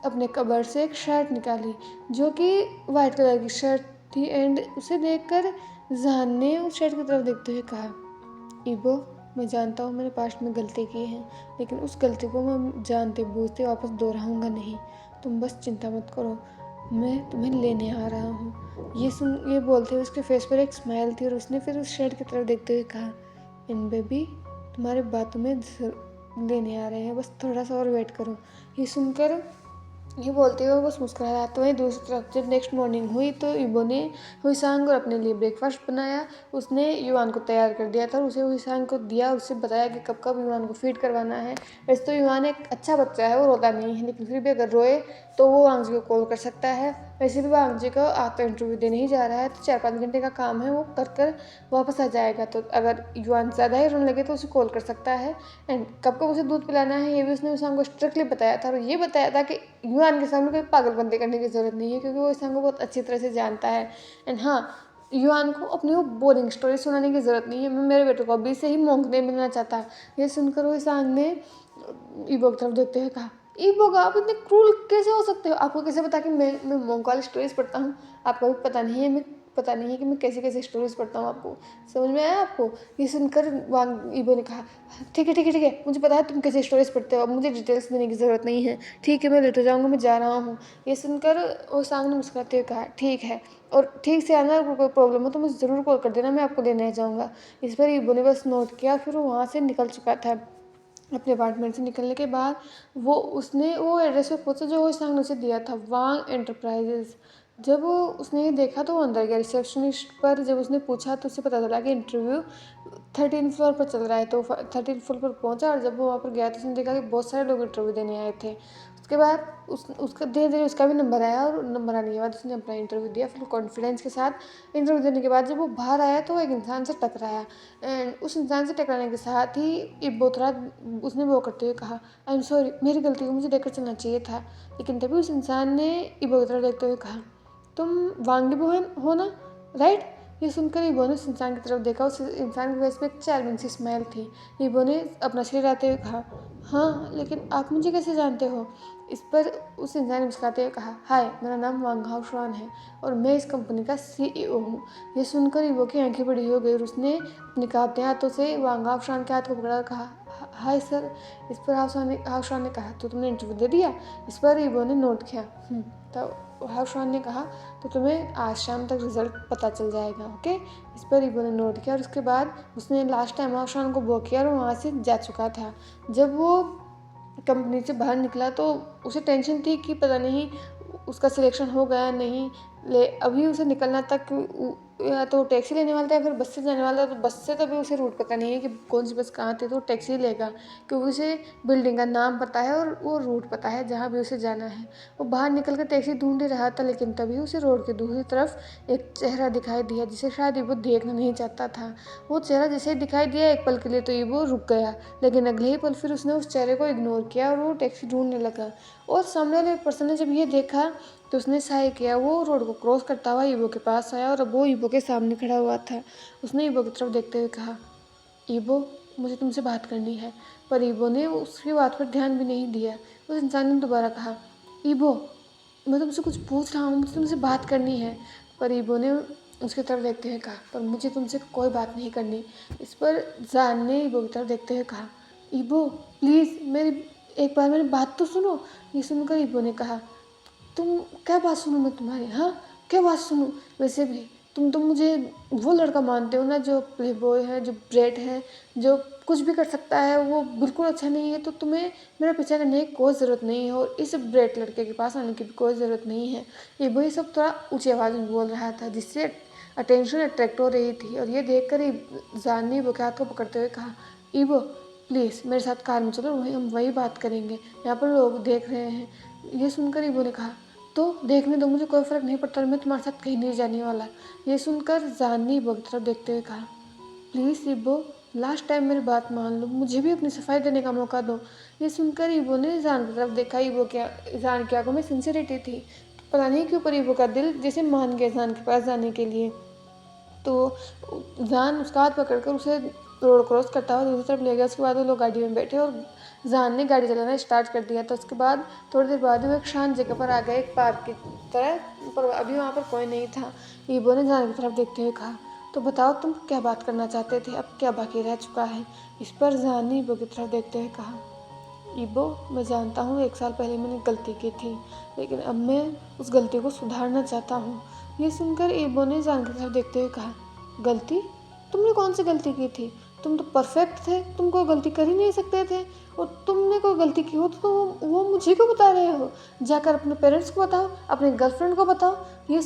अपने कबर्ड से एक शर्ट निकाली जो कि वाइट कलर की शर्ट थी एंड उसे देखकर जान ने उस शर्ट की तरफ देखते हुए कहा, ईबो, मैं जानता हूँ मैंने पास्ट में गलती की है, लेकिन उस गलती को मैं जानते बूझते वापस दोहराऊंगा नहीं। तुम बस चिंता मत करो, मैं तुम्हें लेने आ रहा हूँ। ये बोलते हुए उसके फेस पर एक स्माइल थी और उसने फिर उस शर्ट की तरफ देखते हुए कहा, इन बेबी, तुम्हारे बातों में लेने आ रहे हैं, बस थोड़ा सा और वेट करो। ये सुनकर ये बोलते हुए बस मुस्कुराया। तो वहीं दूसरी तरफ जब नेक्स्ट मॉर्निंग हुई तो इबो ने हुईसांग और अपने लिए ब्रेकफास्ट बनाया। उसने युवान को तैयार कर दिया था और उसे हुईसांग को दिया, उसे बताया कि कब कब युवान को फीड करवाना है। वैसे तो युवान एक अच्छा बच्चा है, वो रोता नहीं है, लेकिन फिर भी अगर रोए तो वो वांग जी को कॉल कर सकता है। वैसे भी वांग जी को आज तो इंटरव्यू देने ही जा रहा है, तो 4-5 घंटे का काम है, वो कर वापस आ जाएगा। तो अगर युवान ज़्यादा ही रोने लगे तो उसे कॉल कर सकता है। एंड कब कब उसे दूध पिलाना है ये भी उसने हुईसांग को स्ट्रिक्टली बताया था और ये बताया था कि युवान के सामने कोई पागलपंती करने की ज़रूरत नहीं है, क्योंकि वो ईशान को बहुत अच्छी तरह से जानता है। एंड हाँ, युवान को अपनी वो बोरिंग स्टोरी सुनाने की ज़रूरत नहीं है। मैं मेरे बेटे को अभी से ही मोंक नहीं मिलना चाहता। ये सुनकर वो ईशान ने ईबो की तरफ देखते हुए कहा, ईबो का आप इतने क्रूल कैसे हो सकते हो? आपको कैसे पता कि मैं मोंक वाली स्टोरीज पढ़ता हूँ? आपको भी पता नहीं है कि मैं कैसे कैसे स्टोरीज पढ़ता हूँ। आपको समझ में आया? आपको? ये सुनकर वांग ईबो ने कहा, ठीक है, मुझे पता है तुम कैसे स्टोरीज पढ़ते हो, अब मुझे डिटेल्स देने की ज़रूरत नहीं है। ठीक है, मैं लेटर जाऊँगा, मैं जा रहा हूँ। ये सुनकर वो सांग ने मुस्कुराते हुए कहा, ठीक है, और ठीक से आना, अगर कोई प्रॉब्लम हो तो मुझे ज़रूर कॉल कर देना, मैं आपको लेने जाऊँगा। इस पर ईबो ने बस नोट किया, फिर वो वहाँ से निकल चुका था। अपने अपार्टमेंट से निकलने के बाद उसने वो एड्रेस पे पहुंचा जो वो सांग ने उसे दिया था, वांग एंटरप्राइजेज। जब उसने ये देखा तो वो अंदर गया। रिसेप्शनिस्ट पर जब उसने पूछा तो उसे पता चला कि इंटरव्यू 13 फ्लोर पर चल रहा है। तो 13 फ्लोर पर पहुंचा और जब वो वहाँ पर गया तो उसने देखा कि बहुत सारे लोग इंटरव्यू देने आए थे। उसके बाद उसका धीरे धीरे उसका भी नंबर आया और नंबर आने के बाद उसने अपना इंटरव्यू दिया फुल कॉन्फिडेंस के साथ। इंटरव्यू देने के बाद जब वो बाहर आया तो वो एक इंसान से टकराया एंड उस इंसान से टकराने के साथ ही इब्बोतरा उसने वो करते हुए कहा, आई एम सॉरी, मेरी गलती को मुझे देखकर चलना चाहिए था। लेकिन तभी उस इंसान ने इब्बोतरा देखते हुए कहा, तुम वांगी बहन हो ना, राइट? ये सुनकर ईबो ने उस इंसान की तरफ देखा। उस इंसान के फेस पे एक चार्मिंग सी स्माइल थी। ईबो ने अपना सिर हिलाते हुए कहा, हाँ, लेकिन आप मुझे कैसे जानते हो? इस पर उस इंसान ने मुस्कुराते हुए कहा, हाय, मेरा नाम वांग हाओशुआन है और मैं इस कंपनी का CEO हूँ। ये सुनकर ईबो की आंखें बड़ी हो गई और उसने अपने कांपते हाथों से वांग हाओशुआन के हाथ को पकड़ा और कहा, हाय सर। इस पर हाओशुआन ने कहा, तो तुमने इंटरव्यू दे दिया? इस पर ईबो ने नोट किया। तो हाओशुआन ने कहा, तो तुम्हें आज शाम तक रिजल्ट पता चल जाएगा, ओके? इस पर ईबो ने नोट किया और उसके बाद उसने लास्ट टाइम हाओशुआन को वो किया और वहाँ से जा चुका था। जब वो कंपनी से बाहर निकला तो उसे टेंशन थी कि पता नहीं उसका सिलेक्शन हो गया नहीं। अभी उसे निकलना तक या तो टैक्सी लेने वाला था या फिर बस से जाने वाला था। तो बस से तो अभी उसे रूट पता नहीं है कि कौन सी बस कहाँ थी, तो टैक्सी लेगा क्योंकि उसे बिल्डिंग का नाम पता है और वो रूट पता है जहाँ भी उसे जाना है। वो बाहर निकल कर टैक्सी ढूंढ ही रहा था, लेकिन तभी उसे रोड की दूसरी तरफ एक चेहरा दिखाई दिया जिसे शायद वो देखना नहीं चाहता था। वो चेहरा जैसे ही दिखाई दिया एक पल के लिए तो वो रुक गया, लेकिन अगले ही पल फिर उसने उस चेहरे को इग्नोर किया और वो टैक्सी ढूंढने लगा। और सामने वाले पर्सन ने जब ये देखा तो उसने साय किया। वो रोड को क्रॉस करता हुआ ईबो के पास आया और अब वो ईबो के सामने खड़ा हुआ था। उसने ईबो की तरफ देखते हुए कहा, ईबो, मुझे तुमसे बात करनी है। पर ईबो ने उसकी बात पर ध्यान भी नहीं दिया। उस इंसान ने दोबारा कहा, ईबो, मैं तुमसे कुछ पूछ रहा हूँ, मुझे तुमसे बात करनी है। पर ईबो ने उसकी तरफ देखते हुए कहा, पर मुझे तुमसे कोई बात नहीं करनी। इस पर जान ने ईबो की तरफ देखते हुए कहा, ईबो, प्लीज़ एक बार मेरी बात तो सुनो। ये सुनकर ईबो ने कहा, तुम क्या बात सुनूं मैं तुम्हारी? हाँ, क्या बात सुनूं? वैसे भी तुम तो मुझे वो लड़का मानते हो ना जो प्ले बॉय है, जो ब्रेड है, जो कुछ भी कर सकता है, वो बिल्कुल अच्छा नहीं है। तो तुम्हें मेरा पीछा करने की कोई ज़रूरत नहीं है और इस ब्रेड लड़के के पास आने की भी कोई ज़रूरत नहीं है। ये वही सब थोड़ा ऊँची आवाज़ में बोल रहा था जिससे अटेंशन अट्रैक्ट हो रही थी। और ये देख कर ही जान ने ईबो के हाथ को पकड़ते हुए कहा, ईबो, प्लीज़ मेरे साथ कार में चलो, हम वही बात करेंगे, यहाँ पर लोग देख रहे हैं। ये सुनकर ईबो ने कहा, तो देखने दो, मुझे कोई फ़र्क नहीं पड़ता, मैं तुम्हारे साथ कहीं नहीं जाने वाला। ये सुनकर जान ने ईबो की तरफ देखते हुए कहा, प्लीज़ ईबो, लास्ट टाइम मेरी बात मान लो, मुझे भी अपनी सफाई देने का मौका दो। ये सुनकर ईबो ने जान की तरफ देखा। जान की आंखों में सिंसियरिटी थी। पता नहीं क्यों पर ईबो का दिल जैसे मान गया जान के पास जाने के लिए। तो जान उसका हाथ पकड़कर उसे रोड क्रॉस करता हुआ दूसरी तरफ ले गया। उसके बाद वो लोग गाड़ी में बैठे और जान ने गाड़ी चलाना स्टार्ट कर दिया। तो उसके बाद थोड़ी देर बाद वो एक शांत जगह पर आ गए, एक पार्क की तरह, पर अभी वहाँ पर कोई नहीं था। ईबो ने जान की तरफ देखते हुए कहा, तो बताओ तुम क्या बात करना चाहते थे, अब क्या बाकी रह चुका है? इस पर जान ने ईबो की तरफ देखते हुए कहा, ईबो, मैं जानता हूँ 1 साल पहले मैंने गलती की थी, लेकिन अब मैं उस गलती को सुधारना चाहता हूँ। ये सुनकर ईबो ने जान की तरफ देखते हुए कहा, गलती? तुमने कौन सी गलती की थी? तुम तो परफेक्ट थे, तुम कोई गलती कर ही नहीं सकते थे। और तुमने कोई गलती की हो तो वो मुझे क्यों बता रहे हो? जाकर अपने पेरेंट्स को बताओ, अपने गर्लफ्रेंड को बताओ। ये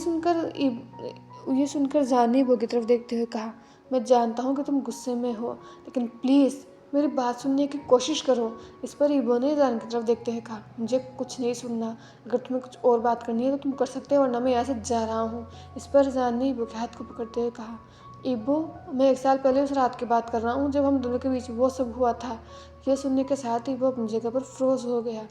सुनकर जान ने ईबो की तरफ देखते हुए कहा, मैं जानता हूँ कि तुम गुस्से में हो, लेकिन प्लीज़ मेरी बात सुनने की कोशिश करो। इस पर ईबो ने जान की तरफ देखते हुए कहा, मुझे कुछ नहीं सुनना, अगर तुम्हें कुछ और बात करनी है तो तुम कर सकते हो, वरना मैं यहाँ से जा रहा हूँ। इस पर जान ने ईबो के हाथ को पकड़ते हुए कहा, ईबो, मैं 1 साल पहले उस रात की बात कर रहा हूँ जब हम दोनों के बीच वो सब हुआ था। यह सुनने के साथ ईबो अपनी जगह पर फ्रोज हो गया।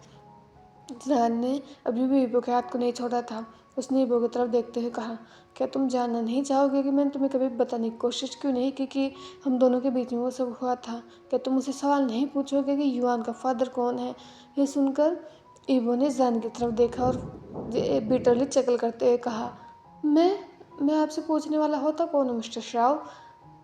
जान ने अभी भी ईबो के हाथ को नहीं छोड़ा था। उसने ईबो की तरफ देखते हुए कहा, क्या तुम जानना नहीं चाहोगे कि मैंने तुम्हें कभी बताने की कोशिश क्यों नहीं की कि हम दोनों के बीच में वो सब हुआ था? क्या तुम मुझसे सवाल नहीं पूछोगे कि युआन का फादर कौन है? ये सुनकर ईबो ने जान की तरफ देखा और बिटरली चकल करते हुए कहा, मैं आपसे पूछने वाला होता कौन हूँ मिस्टर शाओ,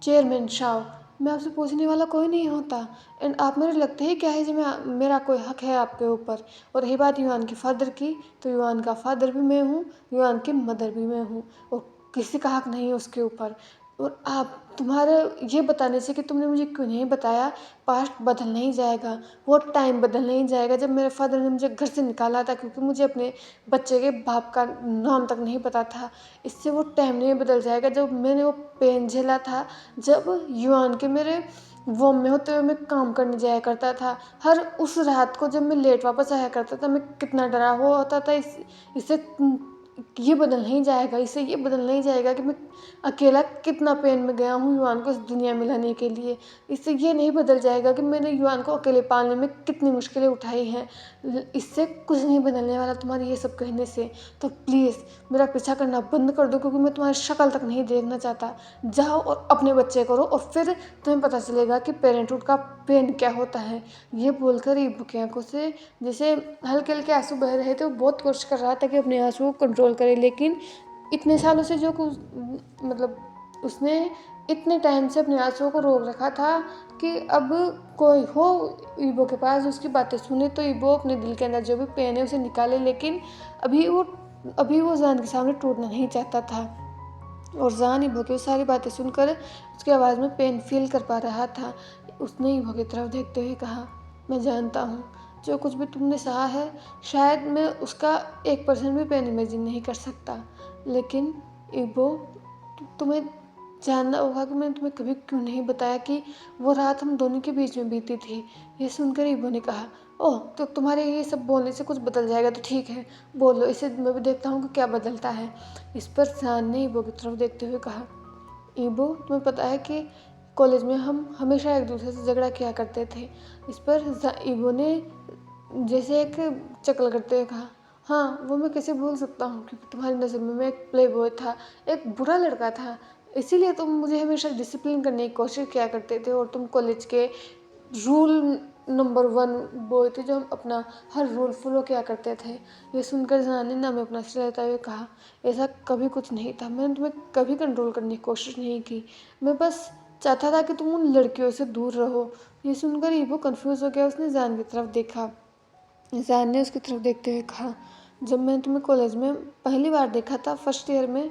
चेयरमैन शाओ। मैं आपसे पूछने वाला कोई नहीं होता, एंड आप मेरे लगते ही क्या है जो मेरा कोई हक है आपके ऊपर? और रही बात युआन के फादर की, तो युआन का फादर भी मैं हूँ, युआन की मदर भी मैं हूँ, और किसी का हक नहीं है उसके ऊपर। और आप, तुम्हारे ये बताने से कि तुमने मुझे क्यों नहीं बताया, पास्ट बदल नहीं जाएगा, वो टाइम बदल नहीं जाएगा जब मेरे फादर ने मुझे घर से निकाला था क्योंकि मुझे अपने बच्चे के बाप का नाम तक नहीं पता था। इससे वो टाइम नहीं बदल जाएगा जब मैंने वो पेन झेला था, जब युआन के मेरे वो में होते हुए मैं काम करने जाया करता था। हर उस रात को जब मैं लेट वापस आया करता था, मैं कितना डरा हुआ होता था इससे ये बदल नहीं जाएगा, इससे ये बदल नहीं जाएगा कि मैं अकेला कितना पेन में गया हूँ युवान को इस दुनिया में लाने के लिए। इससे ये नहीं बदल जाएगा कि मैंने युवान को अकेले पालने में कितनी मुश्किलें उठाई हैं। इससे कुछ नहीं बदलने वाला तुम्हारे ये सब कहने से। तो प्लीज़ मेरा पीछा करना बंद कर दो, क्योंकि मैं तुम्हारी शक्ल तक नहीं देखना चाहता। जाओ और अपने बच्चे करो, और फिर तुम्हें पता चलेगा कि पेरेंटहुड का पेन क्या होता है। ये बोलकर ईबो की आंखों से जैसे हल्के हल्के आंसू बह रहे थे। वो बहुत कोशिश कर रहा था कि अपने आंसू को कंट्रोल करे, लेकिन इतने सालों से जो कुछ मतलब उसने इतने टाइम से अपने आंसुओं को रोक रखा था कि अब कोई हो ईबो के पास उसकी बातें सुने तो ईबो अपने दिल के अंदर जो भी पेन है उसे निकाले। लेकिन अभी वो जान के सामने टूटना नहीं चाहता था, और जान ईबो की वो सारी बातें सुनकर उसकी आवाज़ में पेन फील कर पा रहा था। उसने ईबो की तरफ देखते हुए कहा, मैं जानता हूँ जो कुछ भी तुमने सहा है शायद मैं उसका 1% भी पेन इमेजिन नहीं कर सकता, लेकिन ईबो तुम्हें जानना होगा कि मैंने तुम्हें कभी क्यों नहीं बताया कि वो रात हम दोनों के बीच में बीती थी। ये सुनकर ईबो ने कहा, ओह तो तुम्हारे ये सब बोलने से कुछ बदल जाएगा तो ठीक है, बोलो, इसे मैं भी देखता हूँ कि क्या बदलता है। इस पर जान ने ईबो की तरफ देखते हुए कहा, ईबो तुम्हें पता है कि कॉलेज में हम हमेशा एक दूसरे से झगड़ा किया करते थे। इस पर ईबो ने जैसे एक चकल करते हुए कहा, हाँ वो मैं कैसे भूल सकता हूँ, क्योंकि तुम्हारी नज़र में मैं एक प्ले बॉय था, एक बुरा लड़का था, इसीलिए तुम मुझे हमेशा डिसिप्लिन करने की कोशिश किया करते थे, और तुम कॉलेज के रूल नंबर 1 बॉय थे जो हम अपना हर रूल फॉलो किया करते थे। ये सुनकर जनानी ने हमें अपना सिर लेते हुए कहा, ऐसा कभी कुछ नहीं था, मैंने तुम्हें कभी कंट्रोल करने की कोशिश नहीं की, मैं बस चाहता था कि तुम उन लड़कियों से दूर रहो। ये सुनकर ईबो कंफ्यूज हो गया। उसने जान की तरफ देखा। जान ने उसकी तरफ देखते हुए कहा, जब मैंने तुम्हें कॉलेज में पहली बार देखा था फर्स्ट ईयर में,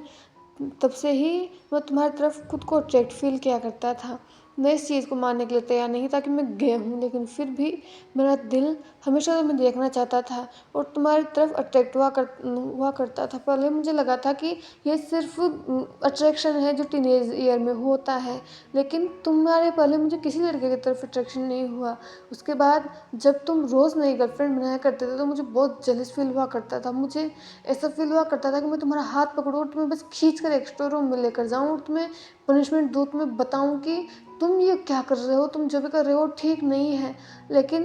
तब से ही मैं तुम्हारी तरफ खुद को अट्रैक्ट फील किया करता था। मैं इस चीज़ को मानने के लिए तैयार नहीं था कि मैं गे हूँ, लेकिन फिर भी मेरा दिल हमेशा तुम्हें देखना चाहता था और तुम्हारी तरफ अट्रैक्ट हुआ करता था। पहले मुझे लगा था कि ये सिर्फ अट्रैक्शन है जो टीनेज ईयर में होता है, लेकिन तुम्हारे पहले मुझे किसी लड़के की तरफ अट्रैक्शन नहीं हुआ। उसके बाद जब तुम रोज़ नई गर्लफ्रेंड बनाया करते थे तो मुझे बहुत जेलस फील हुआ करता था। मुझे ऐसा फील हुआ करता था कि मैं तुम्हारा हाथ पकड़ूँ और तुम्हें बस खींच कर एक्स्ट्रा रूम में लेकर जाऊँ और तुम्हें पनिशमेंट दूँ, तुम्हें बताऊँ कि तुम ये क्या कर रहे हो, तुम जो भी कर रहे हो ठीक नहीं है। लेकिन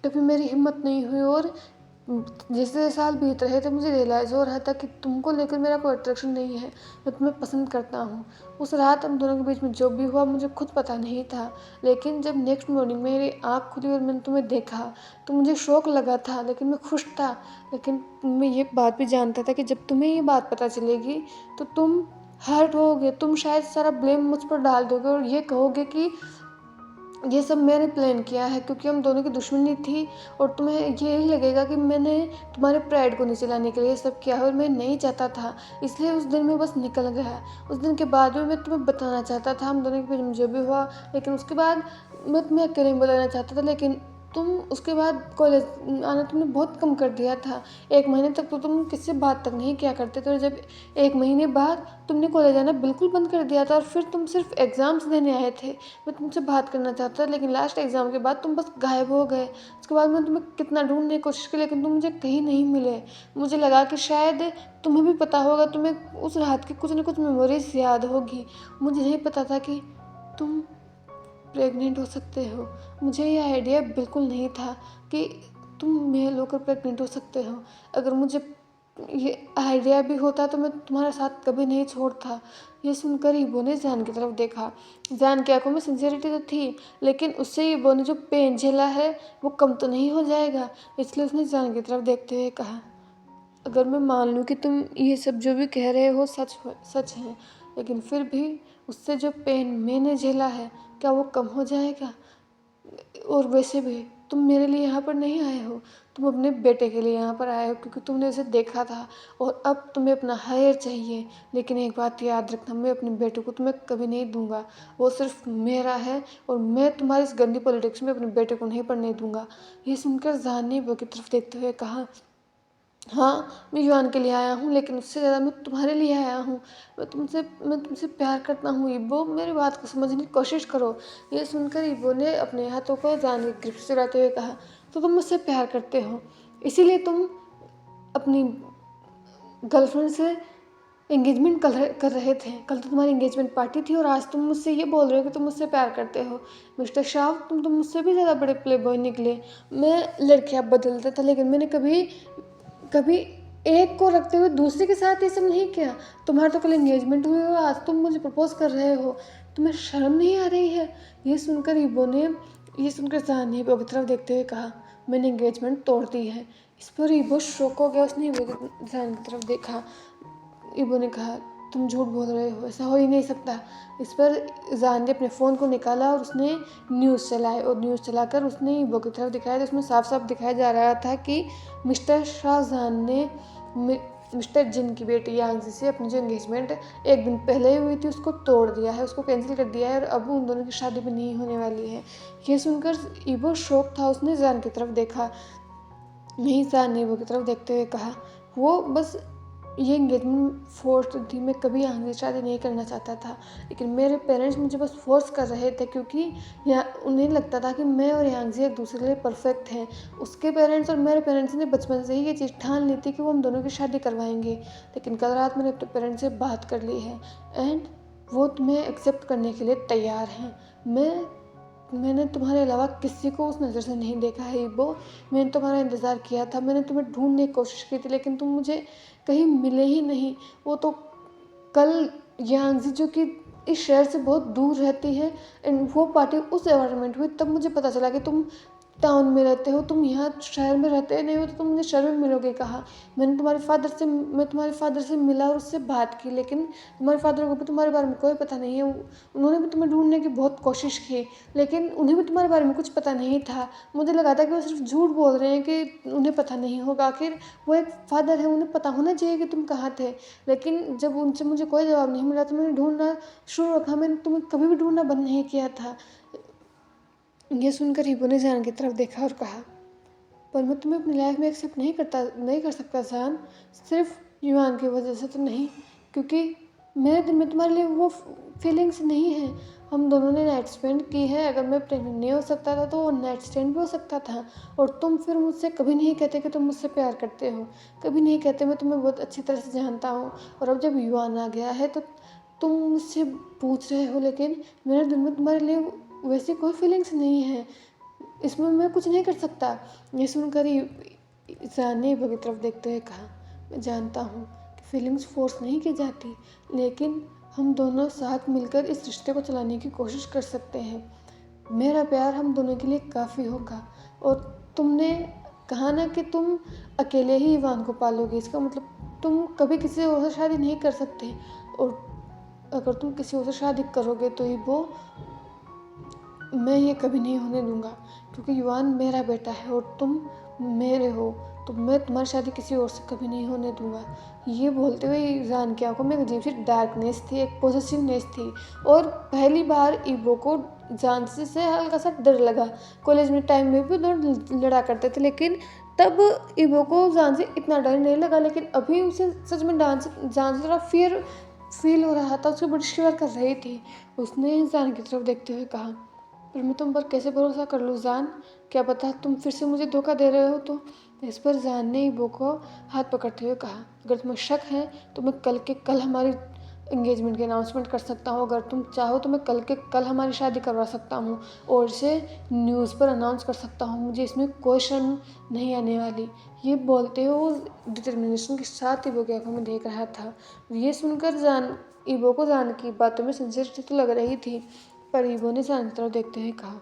कभी मेरी हिम्मत नहीं हुई, और जैसे साल बीत रहे थे मुझे रियलाइज़ हो रहा था कि तुमको लेकर मेरा कोई अट्रैक्शन नहीं है, मैं तुम्हें पसंद करता हूँ। उस रात हम दोनों के बीच में जो भी हुआ मुझे खुद पता नहीं था, लेकिन जब नेक्स्ट मॉर्निंग मेरी आँख खुली और मैंने तुम्हें देखा तो मुझे शौक लगा था, लेकिन मैं खुश था। लेकिन मैं ये बात भी जानता था कि जब तुम्हें ये बात पता चलेगी तो तुम हर्ट होगे, तुम शायद सारा ब्लेम मुझ पर डाल दोगे और ये कहोगे कि ये सब मैंने प्लान किया है, क्योंकि हम दोनों की दुश्मनी थी और तुम्हें यही लगेगा कि मैंने तुम्हारे प्राइड को नीचे लाने के लिए सब किया है, और मैं नहीं चाहता था, इसलिए उस दिन में बस निकल गया। उस दिन के बाद में मैं तुम्हें बताना चाहता था हम दोनों के बीच में जो भी हुआ, लेकिन उसके बाद मैं तुम्हें अकेले में बताना चाहता था, लेकिन तुम उसके बाद कॉलेज आना तुमने बहुत कम कर दिया था। 1 महीने तक तो तुम किससे बात तक नहीं किया करते थे, और जब 1 महीने बाद तुमने कॉलेज आना बिल्कुल बंद कर दिया था और फिर तुम सिर्फ एग्ज़ाम्स देने आए थे। मैं तुमसे बात करना चाहता था, लेकिन लास्ट एग्ज़ाम के बाद तुम बस गायब हो गए। उसके बाद मैंने तुम्हें कितना ढूंढने की कोशिश की, लेकिन तुम मुझे कहीं नहीं मिले। मुझे लगा कि शायद तुम्हें भी पता होगा, तुम्हें उस रात की कुछ ना कुछ मेमोरीज याद होगी। मुझे नहीं पता था कि तुम प्रेग्नेंट हो सकते हो। मुझे ये आइडिया बिल्कुल नहीं था कि तुम मेल होकर प्रेग्नेंट हो सकते हो। अगर मुझे ये आइडिया भी होता तो मैं तुम्हारा साथ कभी नहीं छोड़ता। ये सुनकर ईबो ने जान की तरफ देखा। जान की आंखों में सिंसियरिटी तो थी, लेकिन उससे ईबो ने जो पेन झेला है वो कम तो नहीं हो जाएगा। इसलिए उसने जान की तरफ देखते हुए कहा, अगर मैं मान लूँ कि तुम ये सब जो भी कह रहे हो सच है, लेकिन फिर भी उससे जो पेन मैंने झेला है क्या वो कम हो जाएगा? और वैसे भी तुम मेरे लिए यहाँ पर नहीं आए हो, तुम अपने बेटे के लिए यहाँ पर आए हो, क्योंकि तुमने उसे देखा था और अब तुम्हें अपना हायर चाहिए। लेकिन एक बात याद रखना, मैं अपने बेटे को तुम्हें कभी नहीं दूंगा, वो सिर्फ मेरा है और मैं तुम्हारी इस गंदी पॉलिटिक्स में अपने बेटे को नहीं पढ़ने दूंगा। ये सुनकर जहान ने वो की तरफ देखते हुए कहा, हाँ मैं युवान के लिए आया हूँ, लेकिन उससे ज़्यादा मैं तुम्हारे लिए आया हूँ। मैं तुमसे प्यार करता हूँ ईबो, मेरी बात को समझने की कोशिश करो। ये सुनकर ईबो ने अपने हाथों को जान की ग्रिप से चुराते हुए कहा, तो तुम मुझसे प्यार करते हो, इसीलिए तुम अपनी गर्लफ्रेंड से एंगेजमेंट कर रहे थे। कल तो तुम्हारी एंगेजमेंट पार्टी थी और आज तुम मुझसे ये बोल रहे हो कि तुम मुझसे प्यार करते हो। मिस्टर शाह, तुम तो मुझसे भी ज़्यादा बड़े प्ले बॉय निकले। मैं लड़कियाँ बदलता था, लेकिन मैंने कभी कभी एक को रखते हुए दूसरे के साथ ये सब नहीं किया। तुम्हारा तो कल एंगेजमेंट हुई और आज तुम मुझे प्रपोज कर रहे हो। तुम्हें शर्म नहीं आ रही है? ये सुनकर जहान ने ईबो की तरफ देखते हुए कहा, मैंने एंगेजमेंट तोड़ दी है। इस पर ईबो शॉक हो गया। उसने जहान की तरफ देखा। ईबो ने कहा, तुम झूठ बोल रहे हो, ऐसा हो ही नहीं सकता। इस पर जहान ने अपने फ़ोन को निकाला और उसने न्यूज़ चलाए, और न्यूज़ चलाकर उसने ईबो की तरफ दिखाया। तो उसमें साफ साफ दिखाया जा रहा था कि मिस्टर शाहजहान ने मिस्टर जिन की बेटी यांगजी से अपनी जो एंगेजमेंट एक दिन पहले ही हुई थी उसको तोड़ दिया है, उसको कैंसिल कर दिया है, और अब उन दोनों की शादी भी नहीं होने वाली है। ये सुनकर ईबो शॉक था। उसने जहान की तरफ देखा। नहीं, जहान ने ईबो की तरफ देखते हुए कहा, वो बस ये एंगेजमेंट फोर्स थी। मैं कभी यांगजी से शादी नहीं करना चाहता था, लेकिन मेरे पेरेंट्स मुझे बस फोर्स कर रहे थे, क्योंकि उन्हें लगता था कि मैं और यांगजी एक दूसरे के लिए परफेक्ट हैं। उसके पेरेंट्स और मेरे पेरेंट्स ने बचपन से ही ये चीज़ ठान ली थी कि वो हम दोनों की शादी करवाएंगे। लेकिन कल रात मैंने अपने पेरेंट्स से बात कर ली है, एंड वो तुम्हें एक्सेप्ट करने के लिए तैयार हैं। मैंने तुम्हारे अलावा किसी को उस नज़र से नहीं देखा है ईबो। मैंने तुम्हारा इंतज़ार किया था, मैंने तुम्हें ढूंढने की कोशिश की थी, लेकिन तुम मुझे कहीं मिले ही नहीं। वो तो कल यांगजी, जो कि इस शहर से बहुत दूर रहती है, एंड वो पार्टी उस अपार्टमेंट हुई, तब मुझे पता चला कि तुम टाउन में रहते हो, तुम यहाँ शहर में रहते नहीं हो, तो तुम मुझे शहर में मिलोगे कहाँ। मैं तुम्हारे फादर से मिला और उससे बात की, लेकिन तुम्हारे फादर को भी तुम्हारे बारे में कोई पता नहीं है। उन्होंने भी तुम्हें ढूंढने की बहुत कोशिश की, लेकिन उन्हें भी तुम्हारे बारे में कुछ पता नहीं था। मुझे लगा था कि वो सिर्फ झूठ बोल रहे हैं कि उन्हें पता नहीं होगा। आखिर वो एक फादर है, उन्हें पता होना चाहिए कि तुम कहाँ थे। लेकिन जब उनसे मुझे कोई जवाब नहीं मिला तो मैंने ढूंढना शुरू रखा। मैंने तुम्हें कभी भी ढूंढना बंद नहीं किया था। यह सुनकर ईबो ने जहान की तरफ देखा और कहा, पर मैं तुम्हें अपनी लाइफ में एक्सेप्ट नहीं कर सकता जहान। सिर्फ युवान की वजह से तो नहीं, क्योंकि मेरे दिल में तुम्हारे लिए वो फीलिंग्स नहीं है। हम दोनों ने नाइट स्पेंड की है। अगर मैं प्रेग्नेंट नहीं हो सकता था तो वो नाइट स्टैंड भी हो सकता था। और तुम फिर मुझसे कभी नहीं कहते कि तुम मुझसे प्यार करते हो, कभी नहीं कहते। मैं तुम्हें बहुत अच्छी तरह से जानता हूँ। और अब जब युवान आ गया है तो तुम मुझसे पूछ रहे हो, लेकिन मेरे दिल में तुम्हारे लिए वैसी कोई फीलिंग्स नहीं है। इसमें मैं कुछ नहीं कर सकता। ये सुनकर ही ईशान ने ईबो की तरफ देखते हुए कहा, मैं जानता हूँ कि फीलिंग्स फोर्स नहीं की जाती, लेकिन हम दोनों साथ मिलकर इस रिश्ते को चलाने की कोशिश कर सकते हैं। मेरा प्यार हम दोनों के लिए काफ़ी होगा। और तुमने कहा ना कि तुम अकेले ही इवान को पालोगे, इसका मतलब तुम कभी किसी और से शादी नहीं कर सकते। और अगर तुम किसी और से शादी करोगे तो ईबो, मैं ये कभी नहीं होने दूंगा, क्योंकि युवान मेरा बेटा है और तुम मेरे हो। तो मैं तुम्हारी शादी किसी और से कभी नहीं होने दूंगा। ये बोलते हुए ईजान की आंखों में एक अजीब सी डार्कनेस थी, एक पॉजिटिवनेस थी। और पहली बार ईबो को जान से हल्का सा डर लगा। कॉलेज में टाइम में भी दोनों लड़ा करते थे, लेकिन तब ईबो को जान से इतना डर नहीं लगा। लेकिन अभी उसे सच में जान से थोड़ा फियर फील हो रहा था। उसको बड़ी शिवर कर रही थी। उसने जान की तरफ देखते हुए कहा, पर मैं तुम पर कैसे भरोसा कर लूँ जान? क्या पता तुम फिर से मुझे धोखा दे रहे हो तो। इस पर जान ने ईबो को हाथ पकड़ते हुए कहा, अगर तुम्हें शक है तो मैं कल हमारी एंगेजमेंट की अनाउंसमेंट कर सकता हूँ। अगर तुम चाहो तो मैं कल हमारी शादी करवा सकता हूँ और इसे न्यूज़ पर अनाउंस कर सकता हूँ। मुझे इसमें कोई शर्म नहीं आने वाली। ये बोलते हुए वो डिटर्मिनेशन के साथ ईबो की आंखों में देख रहा था। ये सुनकर ईबो को जान की बातों में सिंसियरिटी तो लग रही थी, पर ईबो ने जान की तरफ देखते हुए कहा,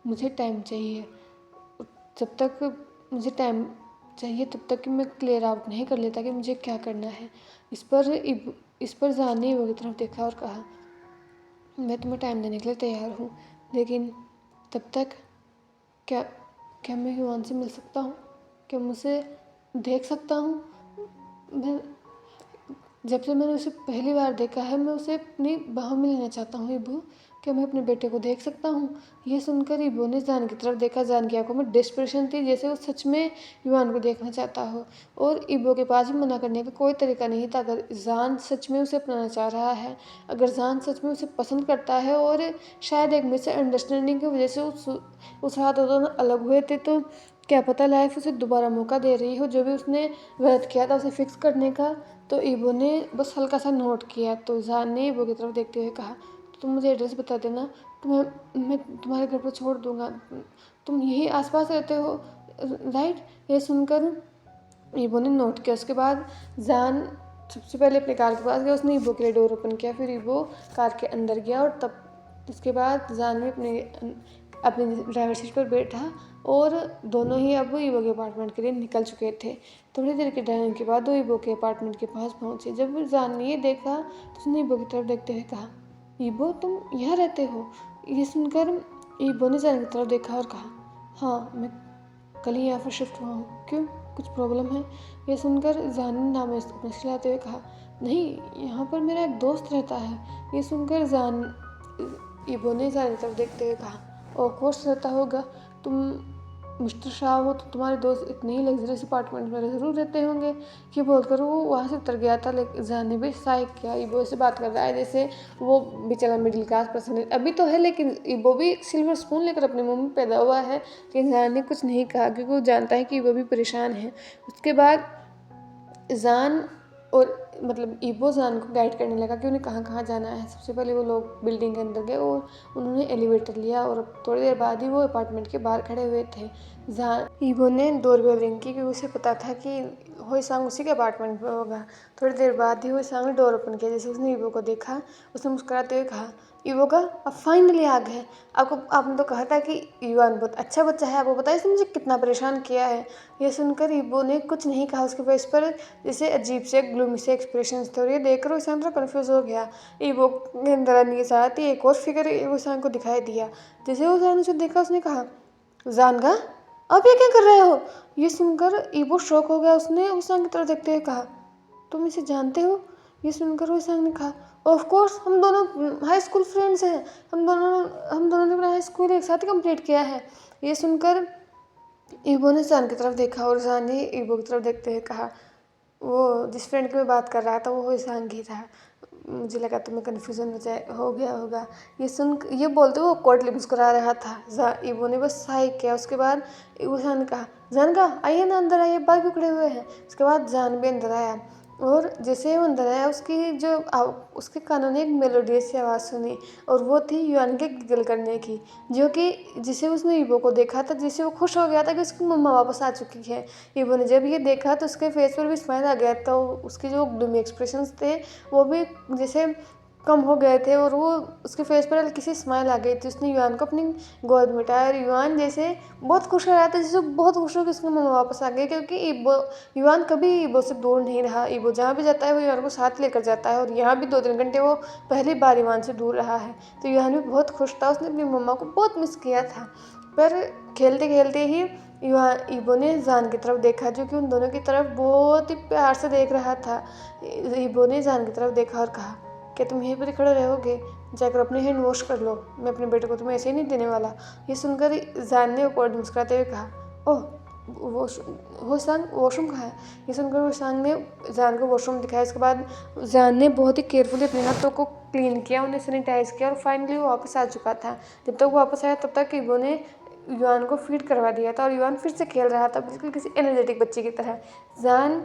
मुझे टाइम चाहिए। जब तक मुझे टाइम चाहिए तब तक कि मैं क्लियर आउट नहीं कर लेता कि मुझे क्या करना है। इस पर जान ने ईबो की तरफ देखा और कहा, मैं तुम्हें टाइम देने के लिए तैयार हूँ, लेकिन तब तक क्या क्या मैं युवान से मिल सकता हूँ? क्या मुझे देख सकता हूँ? मैं जब से मैंने उसे पहली बार देखा है, मैं उसे अपनी बाहों में लेना चाहता हूँ। ईबो, क्या मैं अपने बेटे को देख सकता हूँ? ये सुनकर ईबो ने जान की तरफ देखा। जान की आंखों में डेस्परेशन थी, जैसे वो सच में युवान को देखना चाहता हो। और ईबो के पास भी मना करने का कोई तरीका नहीं था। अगर जान सच में उसे अपनाना चाह रहा है, अगर जान सच में उसे पसंद करता है, और शायद एक मिसअंडरस्टैंडिंग की वजह से उस रात वो दोनों अलग हुए थे, तो क्या पता लाइफ उसे दोबारा मौका दे रही हो जो भी उसने गलत किया था उसे फिक्स करने का। तो ईबो ने बस हल्का सा नोट किया। तो जान ने ईबो की तरफ देखते हुए कहा, तुम मुझे एड्रेस बता देना, मैं तुम्हारे घर पर छोड़ दूंगा, तुम यही आसपास रहते हो राइट। ये सुनकर ईबो ने नोट किया। उसके बाद जान सबसे पहले अपने कार के पास गया, उसने ईबो के लिए डोर ओपन किया, फिर ईबो कार के अंदर गया और तब उसके बाद जान भी अपने ड्राइवर सीट पर बैठा और दोनों ही अब ईबो के अपार्टमेंट के लिए निकल चुके थे। थोड़ी देर की ड्राइविंग के बाद वो ईबो के अपार्टमेंट के पास पहुंचे। जब जान ने ये देखा तो उसने ईबो की तरफ देखते हुए कहा, ईबो तुम यहाँ रहते हो। ये सुनकर ईबो ने जान की तरफ देखा और कहा, हाँ मैं कल ही यहाँ पर शिफ्ट हुआ हूँ, क्यों कुछ प्रॉब्लम है। ये सुनकर जान ने नाम मुस्कुराते हुए कहा, नहीं यहाँ पर मेरा एक दोस्त रहता है। ये सुनकर जान ईबो ने जान की तरफ देखते हुए कहा, ऑफ कोर्स रहता होगा, तुम मिस्टर शाह हो तो तुम्हारे दोस्त इतने ही लग्जरियस अपार्टमेंट में ज़रूर रहते होंगे। ये बोलकर वो वहाँ से उतर गया था। लेकिन जान ने भी साइक किया। ईबो से बात कर रहा है जैसे वो बेचारा मिडिल क्लास पर्सन है, अभी तो है लेकिन ईबो भी सिल्वर स्पून लेकर अपने मुंह में पैदा हुआ है। लेकिन जान ने कुछ नहीं कहा क्योंकि वो जानता है कि ईबो भी परेशान है। उसके बाद जान और मतलब ईबो जान को गाइड करने लगा कि उन्हें कहाँ कहाँ जाना है। सबसे पहले वो लोग बिल्डिंग के अंदर गए और उन्होंने एलिवेटर लिया और थोड़ी देर बाद ही वो अपार्टमेंट के बाहर खड़े हुए थे। जान ईबो ने डोरबेल रिंग की क्योंकि उसे पता था कि होइसांग उसी के अपार्टमेंट में होगा। थोड़ी देर बाद ही होइसांग ने डोर ओपन किया। जैसे उसने ईबो को देखा उसने मुस्कुराते हुए कहा, ईबो का अब फाइनली आ गए। आपने तो कहा था कि युआन बहुत अच्छा बच्चा है, आपको बताइए इसने मुझे कितना परेशान किया है। यह सुनकर ईबो ने कुछ नहीं कहा। उसके फेस पर जैसे अजीब से ग्लूमी से एक्सप्रेशन थे और ये देख कर ईशान थोड़ा कन्फ्यूज हो गया। ईबो के अंदर आने के साथ ही एक और फिगर ईशान को दिखाई दिया। जैसे ईशान उसे देखा उसने कहा, जानगा अब ये क्या कर रहे हो। ये सुनकर ईबो शॉक हो गया। उसने ईशान की तरफ देखते हुए कहा, तुम इसे जानते हो। ये सुनकर ईशान ने कहा, ऑफ कोर्स हम दोनों हाई स्कूल फ्रेंड्स हैं, हम दोनों ने अपना हाई स्कूल एक साथ ही कंप्लीट किया है। ये सुनकर ईबो ने ईशान की तरफ देखा और ईशान ने ईबो की तरफ देखते हुए कहा, वो जिस फ्रेंड की मैं बात कर रहा था वो ईशान ही था, मुझे लगा तुम्हें कन्फ्यूजन हो गया होगा। ये बोलते हुए ऑकवर्डली मुस्कुरा रहा था। ईबो ने बस साई किया। उसके बाद ईशान ने कहा, जान का आइए ना अंदर आइए, बाहर क्यों खड़े हुए हैं। उसके बाद जान भी अंदर आया और जैसे वो अंदर आया उसके कानों ने एक मेलोडियस सी आवाज़ सुनी और वो थी युआन के गिगल करने की, जो कि जिसे उसने ईबो को देखा था, जिससे वो खुश हो गया था कि उसकी मम्मा वापस आ चुकी है। ईबो ने जब ये देखा तो उसके फेस पर भी स्माइल आ गया था। उसके जो ग्लूमी एक्सप्रेशंस थे वो भी जैसे कम हो गए थे और वो उसके फेस पर हल्की सी स्माइल आ गई थी। उसने युआन को अपनी गोद में उठाया और युआन जैसे बहुत खुश हो रहा था, जैसे बहुत खुश हो कि उसकी मम्मा वापस आ गई, क्योंकि युआन कभी ईबो से दूर नहीं रहा। ईबो जहाँ भी जाता है वो युआन को साथ लेकर जाता है और यहाँ भी 2-3 घंटे वो पहली बार युआन से दूर रहा है। तो युआन भी बहुत खुश था। उसने अपनी मम्मा को बहुत मिस किया था। पर खेलते खेलते ही ईबो ने जान की तरफ देखा, जो कि उन दोनों की तरफ बहुत ही प्यार से देख रहा था। ईबो ने जान की तरफ देखा और कहा, क्या तुम यहीं पर खड़े रहोगे, जाकर अपने हैंड वॉश कर लो, मैं अपने बेटे को तुम्हें ऐसे ही नहीं देने वाला। ये सुनकर जान ने ऊपर मुस्कुराते हुए कहा, ओह वॉशरूम कहाँ है। ये सुनकर वॉशरूम ने जान को वॉशरूम दिखाया। इसके बाद जान ने बहुत ही केयरफुली अपने हाथों को क्लीन किया, उन्हें सैनिटाइज किया और फाइनली वो वापस आ चुका था। जब तक वो वापस आया तब तक ईबो ने युआन को फीड करवा दिया था और युआन फिर से खेल रहा था बिल्कुल किसी एनर्जेटिक बच्चे की तरह। जान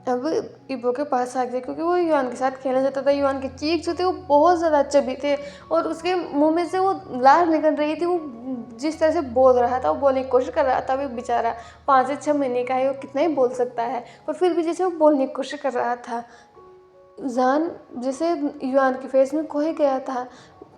अब ईबो के पास आ गया क्योंकि वो युआन के साथ खेलना चाहता था। युआन के चीक जो थे वो बहुत ज़्यादा चबी थे और उसके मुंह में से वो लार निकल रही थी। वो जिस तरह से बोल रहा था, वो बोलने की कोशिश कर रहा था। वो बेचारा 5 से 6 महीने का है, वो कितना ही बोल सकता है, पर फिर भी जैसे वो बोलने की कोशिश कर रहा था। जान जैसे युआन के फेस में खो ही गया था।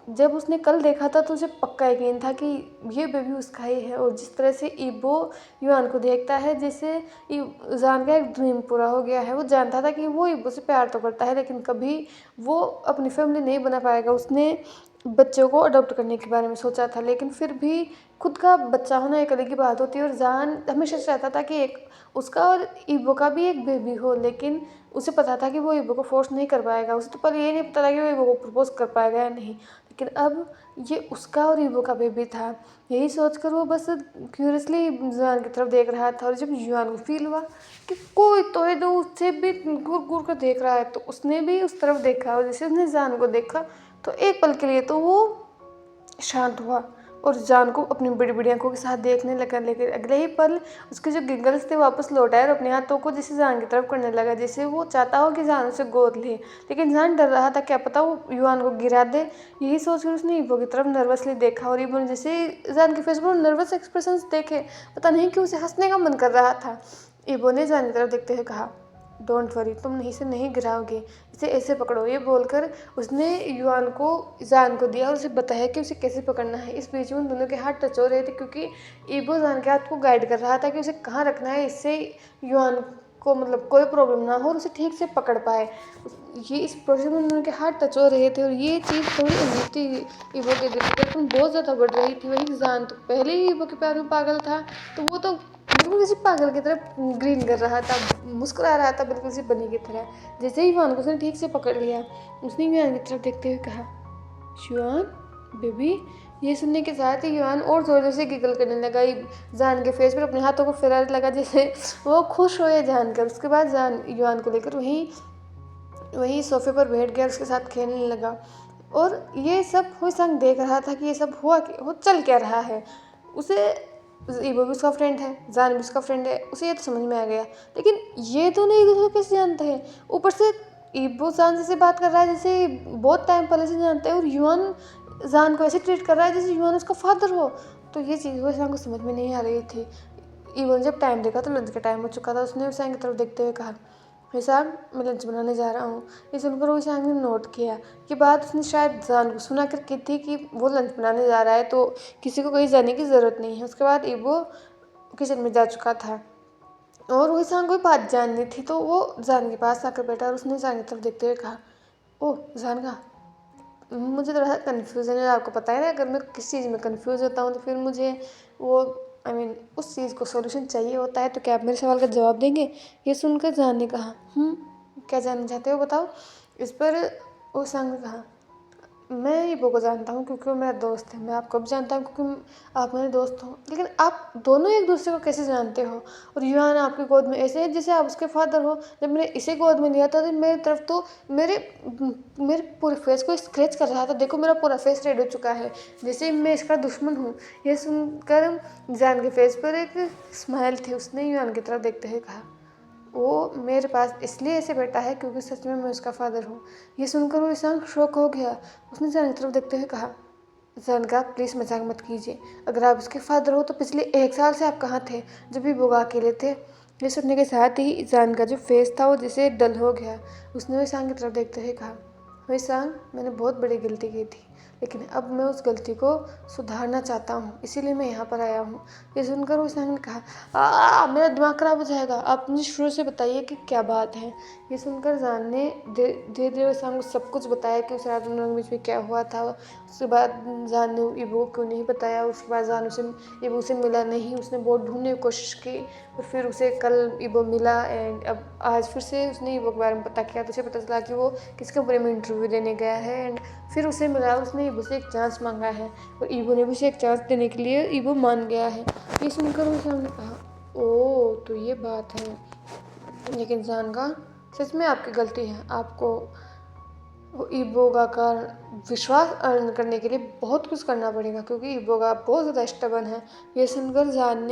जब उसने कल देखा था तो उसे पक्का यकीन था कि ये बेबी उसका ही है। और जिस तरह से ईबो युआन को देखता है, जैसे जान का एक ड्रीम पूरा हो गया है। वो जानता था कि वो ईबो से प्यार तो करता है लेकिन कभी वो अपनी फैमिली नहीं बना पाएगा। उसने बच्चों को अडॉप्ट करने के बारे में सोचा था, लेकिन फिर भी खुद का बच्चा होना एक अलग की बात होती है। और जान हमेशा चाहता था कि एक उसका और ईबो का भी एक बेबी हो, लेकिन उसे पता था कि वो ईबो को फोर्स नहीं कर पाएगा। उसे तो पर ये नहीं पता था कि वो ईबो को प्रपोज कर पाएगा या नहीं, लेकिन अब ये उसका और ईबो का बेबी था। यही सोचकर वो बस क्यूरियसली युआन की तरफ देख रहा था। और जब युआन को फील हुआ कि कोई तो है जो उससे भी घूर घूर कर देख रहा है, तो उसने भी उस तरफ देखा और जैसे उसने जान को देखा तो एक पल के लिए तो वो शांत हुआ और जान को अपनी बड़ी बड़ी आंखों के साथ देखने लगा। लेकिन अगले ही पल उसके जो गिगल्स थे वापस लौट आए और अपने हाथों को जैसे जान की तरफ करने लगा, जैसे वो चाहता हो कि जान उसे गोद ले। लेकिन जान डर रहा था, क्या पता वो युआन को गिरा दे। यही सोचकर उसने ईबो की तरफ नर्वसली देखा और ईबो ने जैसे जान के फेस पर नर्वस एक्सप्रेशंस देखे, पता नहीं क्यों उसे हंसने का मन कर रहा था। ईबो ने जान की तरफ देखते हुए कहा, डोंट वरी, तुम इसे नहीं गिराओगे, इसे ऐसे पकड़ो। ये बोलकर उसने युआन को जान को दिया और उसे बताया कि उसे कैसे पकड़ना है। इस बीच में उन दोनों के हाथ टच हो रहे थे, क्योंकि ईबो जान के हाथ को गाइड कर रहा था कि उसे कहाँ रखना है, इससे युआन को मतलब कोई प्रॉब्लम ना हो और उसे ठीक से पकड़ पाए। ये इस प्रोसेस में उन दोनों के हाथ टच हो रहे थे और ये चीज़ थोड़ी अजीब थी। ईबो के दिल पर तुम बहुत ज़्यादा बढ़ रही थी। वही जान तो पहले ही ईबो के प्यार में पागल था, तो वो तो बिल्कुल किसी पागल की तरह ग्रीन कर रहा था, मुस्कुरा रहा था बिल्कुल किसी बनी की तरह। जैसे ही युआन को उसने ठीक से पकड़ लिया, उसने युआन की तरफ देखते हुए कहा, युआन बेबी। ये सुनने के साथ ही युआन और जोर से गिगल करने लगा, जान के फेस पर अपने हाथों को फैलाने लगा जैसे वो खुश हो जानकर। उसके बाद जान युआन को लेकर वहीं सोफे पर बैठ गया और उसके साथ खेलने लगा। और ये सब हुईसंग देख रहा था कि ये सब हो चल क्या रहा है। उसे ईबो भी उसका फ्रेंड है, जान भी उसका फ्रेंड है, उसे ये तो समझ में आ गया। लेकिन ये दोनों एक दूसरे को कैसे जानते हैं? ऊपर से ईबो जान से बात कर रहा है जैसे बहुत टाइम पहले से जानते हैं, और युआन जान को ऐसे ट्रीट कर रहा है जैसे युआन उसका फादर हो। तो ये चीज़ हुईसंग को समझ में नहीं आ रही थी। ईबो ने जब टाइम देखा तो लंच का टाइम हो चुका था। उसने हुईसंग की तरफ देखते हुए कहा, हुईसंग मैं लंच बनाने जा रहा हूँ। ये सुनकर हुईसंग ने नोट किया कि बात उसने शायद जान को सुना कर की थी कि वो लंच बनाने जा रहा है, तो किसी को कहीं जाने की ज़रूरत नहीं है। उसके बाद ईबो किचन में जा चुका था और हुईसंग को बात जाननी थी, तो वो जान के पास आकर बैठा और उसने जान की तरफ देखते हुए कहा, ओह जान का, मुझे थोड़ा सा कन्फ्यूज़न है। आपको पता है ना, अगर मैं किसी चीज़ में कन्फ्यूज़ होता हूँ तो फिर मुझे वो उस चीज़ को सॉल्यूशन चाहिए होता है, तो क्या आप मेरे सवाल का जवाब देंगे? ये सुनकर जान ने कहा, क्या जानना चाहते हो बताओ। इस पर वो संग ने कहा, मैं ईबो को जानता हूँ क्योंकि वो मेरा दोस्त है। मैं आपको भी जानता हूँ क्योंकि आप मेरे दोस्त हो। लेकिन आप दोनों एक दूसरे को कैसे जानते हो? और युआन आपकी गोद में ऐसे है जैसे आप उसके फादर हो। जब मैंने इसे गोद में लिया था तो मेरी तरफ तो मेरे मेरे पूरे फेस को स्क्रैच कर रहा था। देखो मेरा पूरा फेस रेड हो चुका है, जैसे मैं इसका दुश्मन हूँ। यह सुनकर जान के फेस पर एक स्माइल थी। उसने युआन की तरफ देखते हुए कहा, वो मेरे पास इसलिए ऐसे बैठा है क्योंकि सच में मैं उसका फादर हूँ। ये सुनकर वो इंसान शॉक हो गया। उसने जान की तरफ देखते हुए कहा, जानका प्लीज़ मजाक मत कीजिए। अगर आप उसके फादर हो तो पिछले 1 साल से आप कहाँ थे जब भी बोगा अकेले थे? ये सुनने के साथ ही जान का जो फेस था वो जैसे डल हो गया। उसने वैसांग की तरफ देखते हुए कहा, वैसांग मैंने बहुत बड़ी गलती की थी, लेकिन अब मैं उस गलती को सुधारना चाहता हूँ, इसीलिए मैं यहाँ पर आया हूँ। ये सुनकर वैसांग ने कहा, मेरा दिमाग खराब हो जाएगा, आप मुझे शुरू से बताइए कि क्या बात है। ये सुनकर जान ने धीरे धीरे वैसांग को सब कुछ बताया कि उस रात उन बीच में क्या हुआ था। उसके बाद जान ने ईबो को नहीं बताया। उसके बाद जान ईबो से मिला नहीं। उसने बहुत ढूंढने की कोशिश की और फिर उसे कल ईबो मिला। एंड अब आज फिर से उसने ईबो के बारे में पता किया तो उसे पता चला कि वो किस कंपनी में इंटरव्यू देने गया है। एंड फिर उसे मिला, उसने ईबो से एक चांस मांगा है और ईबो ने भी उसे एक चांस देने के लिए ईबो मान गया है। ये सुनकर उसने कहा, ओह तो ये बात है। लेकिन जान का सच में आपकी गलती है। आपको वो ईबोगा का विश्वास अर्न करने के लिए बहुत कुछ करना पड़ेगा, क्योंकि ईबोगा बहुत ज़्यादा स्टबन है। ये सुनकर जान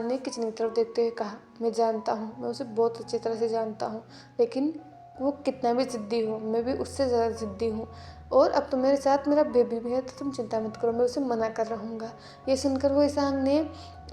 ने किचन की तरफ देखते हुए कहा, मैं जानता हूँ, मैं उसे बहुत अच्छी तरह से जानता हूँ, लेकिन वो कितना भी ज़िद्दी हो, मैं भी उससे ज़्यादा ज़िद्दी हूँ। और अब तो मेरे साथ मेरा बेबी भी है, तो तुम चिंता मत करो, मैं उसे मना कर रहूँगा। ये सुनकर वो ईशान ने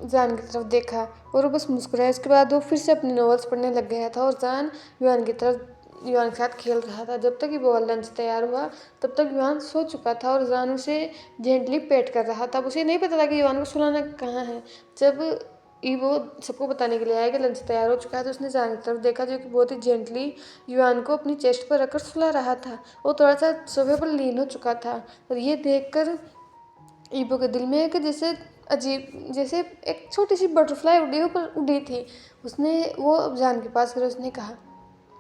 जान की तरफ देखा और वो बस मुस्कुराया। उसके बाद वो फिर से अपनी नॉवेल्स पढ़ने लग गया था और जान युआन की तरफ युआन के साथ खेल रहा था। जब तक कि वो लंच तैयार हुआ तब तक युआन सो चुका था और जान उसे जेंटली पेट कर रहा था। उसे नहीं पता था कि युआन को सुलाना कहाँ है। जब ईवो सबको बताने के लिए आया कि लंच तैयार हो चुका है तो उसने जान की तरफ देखा, जो कि बहुत ही जेंटली युआन को अपनी चेस्ट पर रखकर सुला रहा था। वो थोड़ा सा सोफे पर लीन हो चुका था और ये देखकर ईबो के दिल में एक जैसे एक छोटी सी बटरफ्लाई उड़ी थी। उसने वो जान के पास गया, उसने कहा,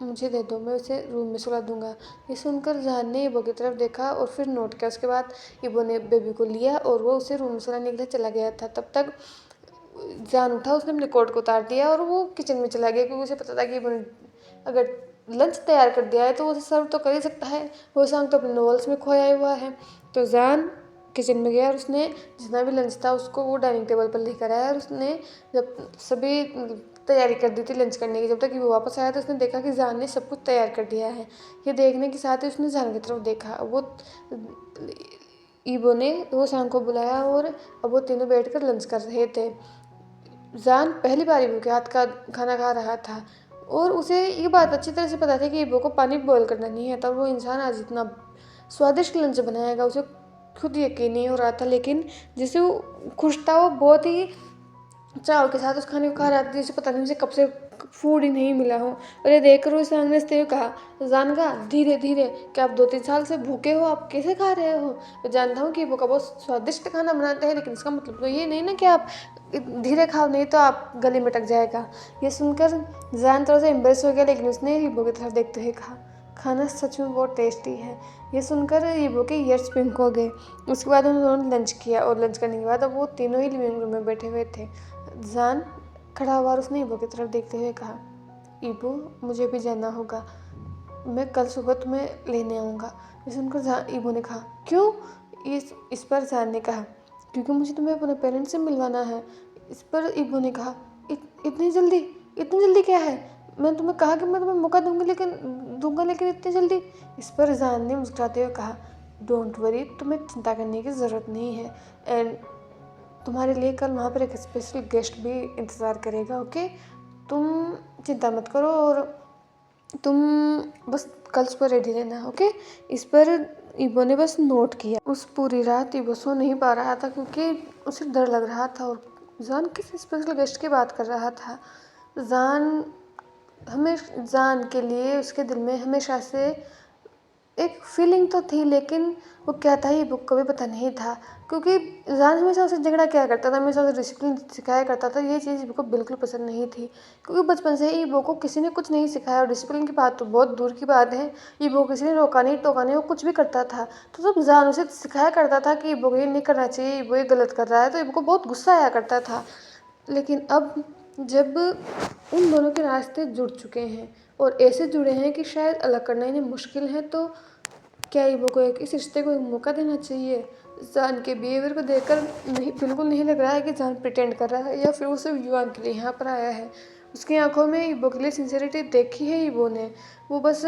मुझे दे दो, मैं उसे रूम में सुला दूंगा। ये सुनकर जान ने ईबो की तरफ देखा और फिर नोट किया। उसके बाद ईबो ने बेबी को लिया और वो उसे रूम में सुलाने के लिए चला गया था। तब तक जान उठा, उसने अपने कोट को उतार दिया और वो किचन में चला गया, क्योंकि उसे पता था कि ईबो ने अगर लंच तैयार कर दिया है तो वो उसे सर्व तो कर ही सकता है। वो सांग तो अपने नॉवेल्स में खोया हुआ है। तो जान किचन में गया और उसने जितना भी लंच था उसको वो डाइनिंग टेबल पर लेकर आया। और उसने जब सभी तैयारी कर दी थी लंच करने की, जब तक वो वापस आया तो उसने देखा कि जान ने सब कुछ तैयार कर दिया है। ये देखने के साथ ही उसने जान की तरफ देखा। वो ईबो ने वो शाम को बुलाया और अब वो तीनों बैठकर लंच कर रहे थे। जान पहली बार ईबो के हाथ का खाना खा रहा था और उसे ये बात अच्छी तरह से पता थी कि ईबो को पानी बॉयल करना नहीं आता। वो इंसान आज इतना स्वादिष्ट लंच बनाएगा उसे खुद यकीन नहीं हो रहा था, लेकिन जिसे वो खुश था वो बहुत ही चाव के साथ उस खाने को खा रहा था जैसे पता नहीं उसे कब से फूड ही नहीं मिला हो। और ये देखकर उसे आंगने से कहा, जानगा धीरे धीरे, क्या आप 2-3 साल से भूखे हो, आप कैसे खा रहे हो? मैं जानता हूँ कि वो का बहुत स्वादिष्ट खाना बनाते हैं, लेकिन इसका मतलब तो ये नहीं ना कि आप धीरे खाओ, नहीं तो आप गले में अटक जाएगा। ये सुनकर जान थोड़ा सा एम्बेरस हो गया, लेकिन उसने ईबो की तरफ देखते हुए कहा, खाना सच में बहुत टेस्टी है। ये सुनकर ईबो के ईयर्स पिंक हो गए। उसके बाद उन्होंने लंच किया और लंच करने के बाद अब वो तीनों ही लिविंग रूम में बैठे हुए थे। जान खड़ा हुआ और उसने ईबो की तरफ देखते हुए कहा, ईबो मुझे भी जाना होगा, मैं कल सुबह तुम्हें लेने आऊँगा। ये सुनकर ईबो ने कहा, क्यों? इस पर जान ने कहा, क्योंकि मुझे तुम्हें अपने पेरेंट्स से मिलवाना है। इस पर ईबो ने कहा, इतनी जल्दी क्या है? मैं तुम्हें कहा कि मैं तुम्हें मौका दूंगा लेकिन इतनी जल्दी? इस पर जान ने मुस्कुराते हुए कहा, डोंट वरी, तुम्हें चिंता करने की ज़रूरत नहीं है, एंड तुम्हारे लिए कल वहाँ पर एक स्पेशल गेस्ट भी इंतज़ार करेगा। ओके, तुम चिंता मत करो और तुम बस कल सुबह रेडी रहना। ओके। इस पर ईबो ने बस नोट किया। उस पूरी रात ईबो सो नहीं पा रहा था क्योंकि उसे डर लग रहा था और जान किस स्पेशल गेस्ट की बात कर रहा था। जान के लिए उसके दिल में हमेशा से एक फीलिंग तो थी, लेकिन वो क्या था ये बुक को भी पता नहीं था, क्योंकि जान हमेशा उसे झगड़ा किया करता था, हमेशा उसे डिसिप्लिन सिखाया करता था। ये चीज़ ईबो को बिल्कुल पसंद नहीं थी, क्योंकि बचपन से ही ईबो को किसी ने कुछ नहीं सिखाया और डिसिप्लिन की बात तो बहुत दूर की बात है। ईबो को किसी ने रोका नहीं टोका नहीं, वो कुछ भी करता था। तो जब जान उसे सिखाया करता था कि ईबो को ये नहीं करना चाहिए, ईबो ये गलत कर रहा है, तो ईबो को बहुत गुस्सा आया करता था। लेकिन अब जब उन दोनों के रास्ते जुड़ चुके हैं और ऐसे जुड़े हैं कि शायद अलग करना इन्हें मुश्किल है, तो क्या ईबो को इस रिश्ते को एक मौका देना चाहिए। जान के बिहेवियर को देखकर बिल्कुल नहीं लग रहा है कि जान प्रिटेंड कर रहा है या फिर वो सिर्फ युवान के लिए यहाँ पर आया है। उसकी आंखों में ईबो के लिए सिंसियरिटी देखी है ईबो ने। वो बस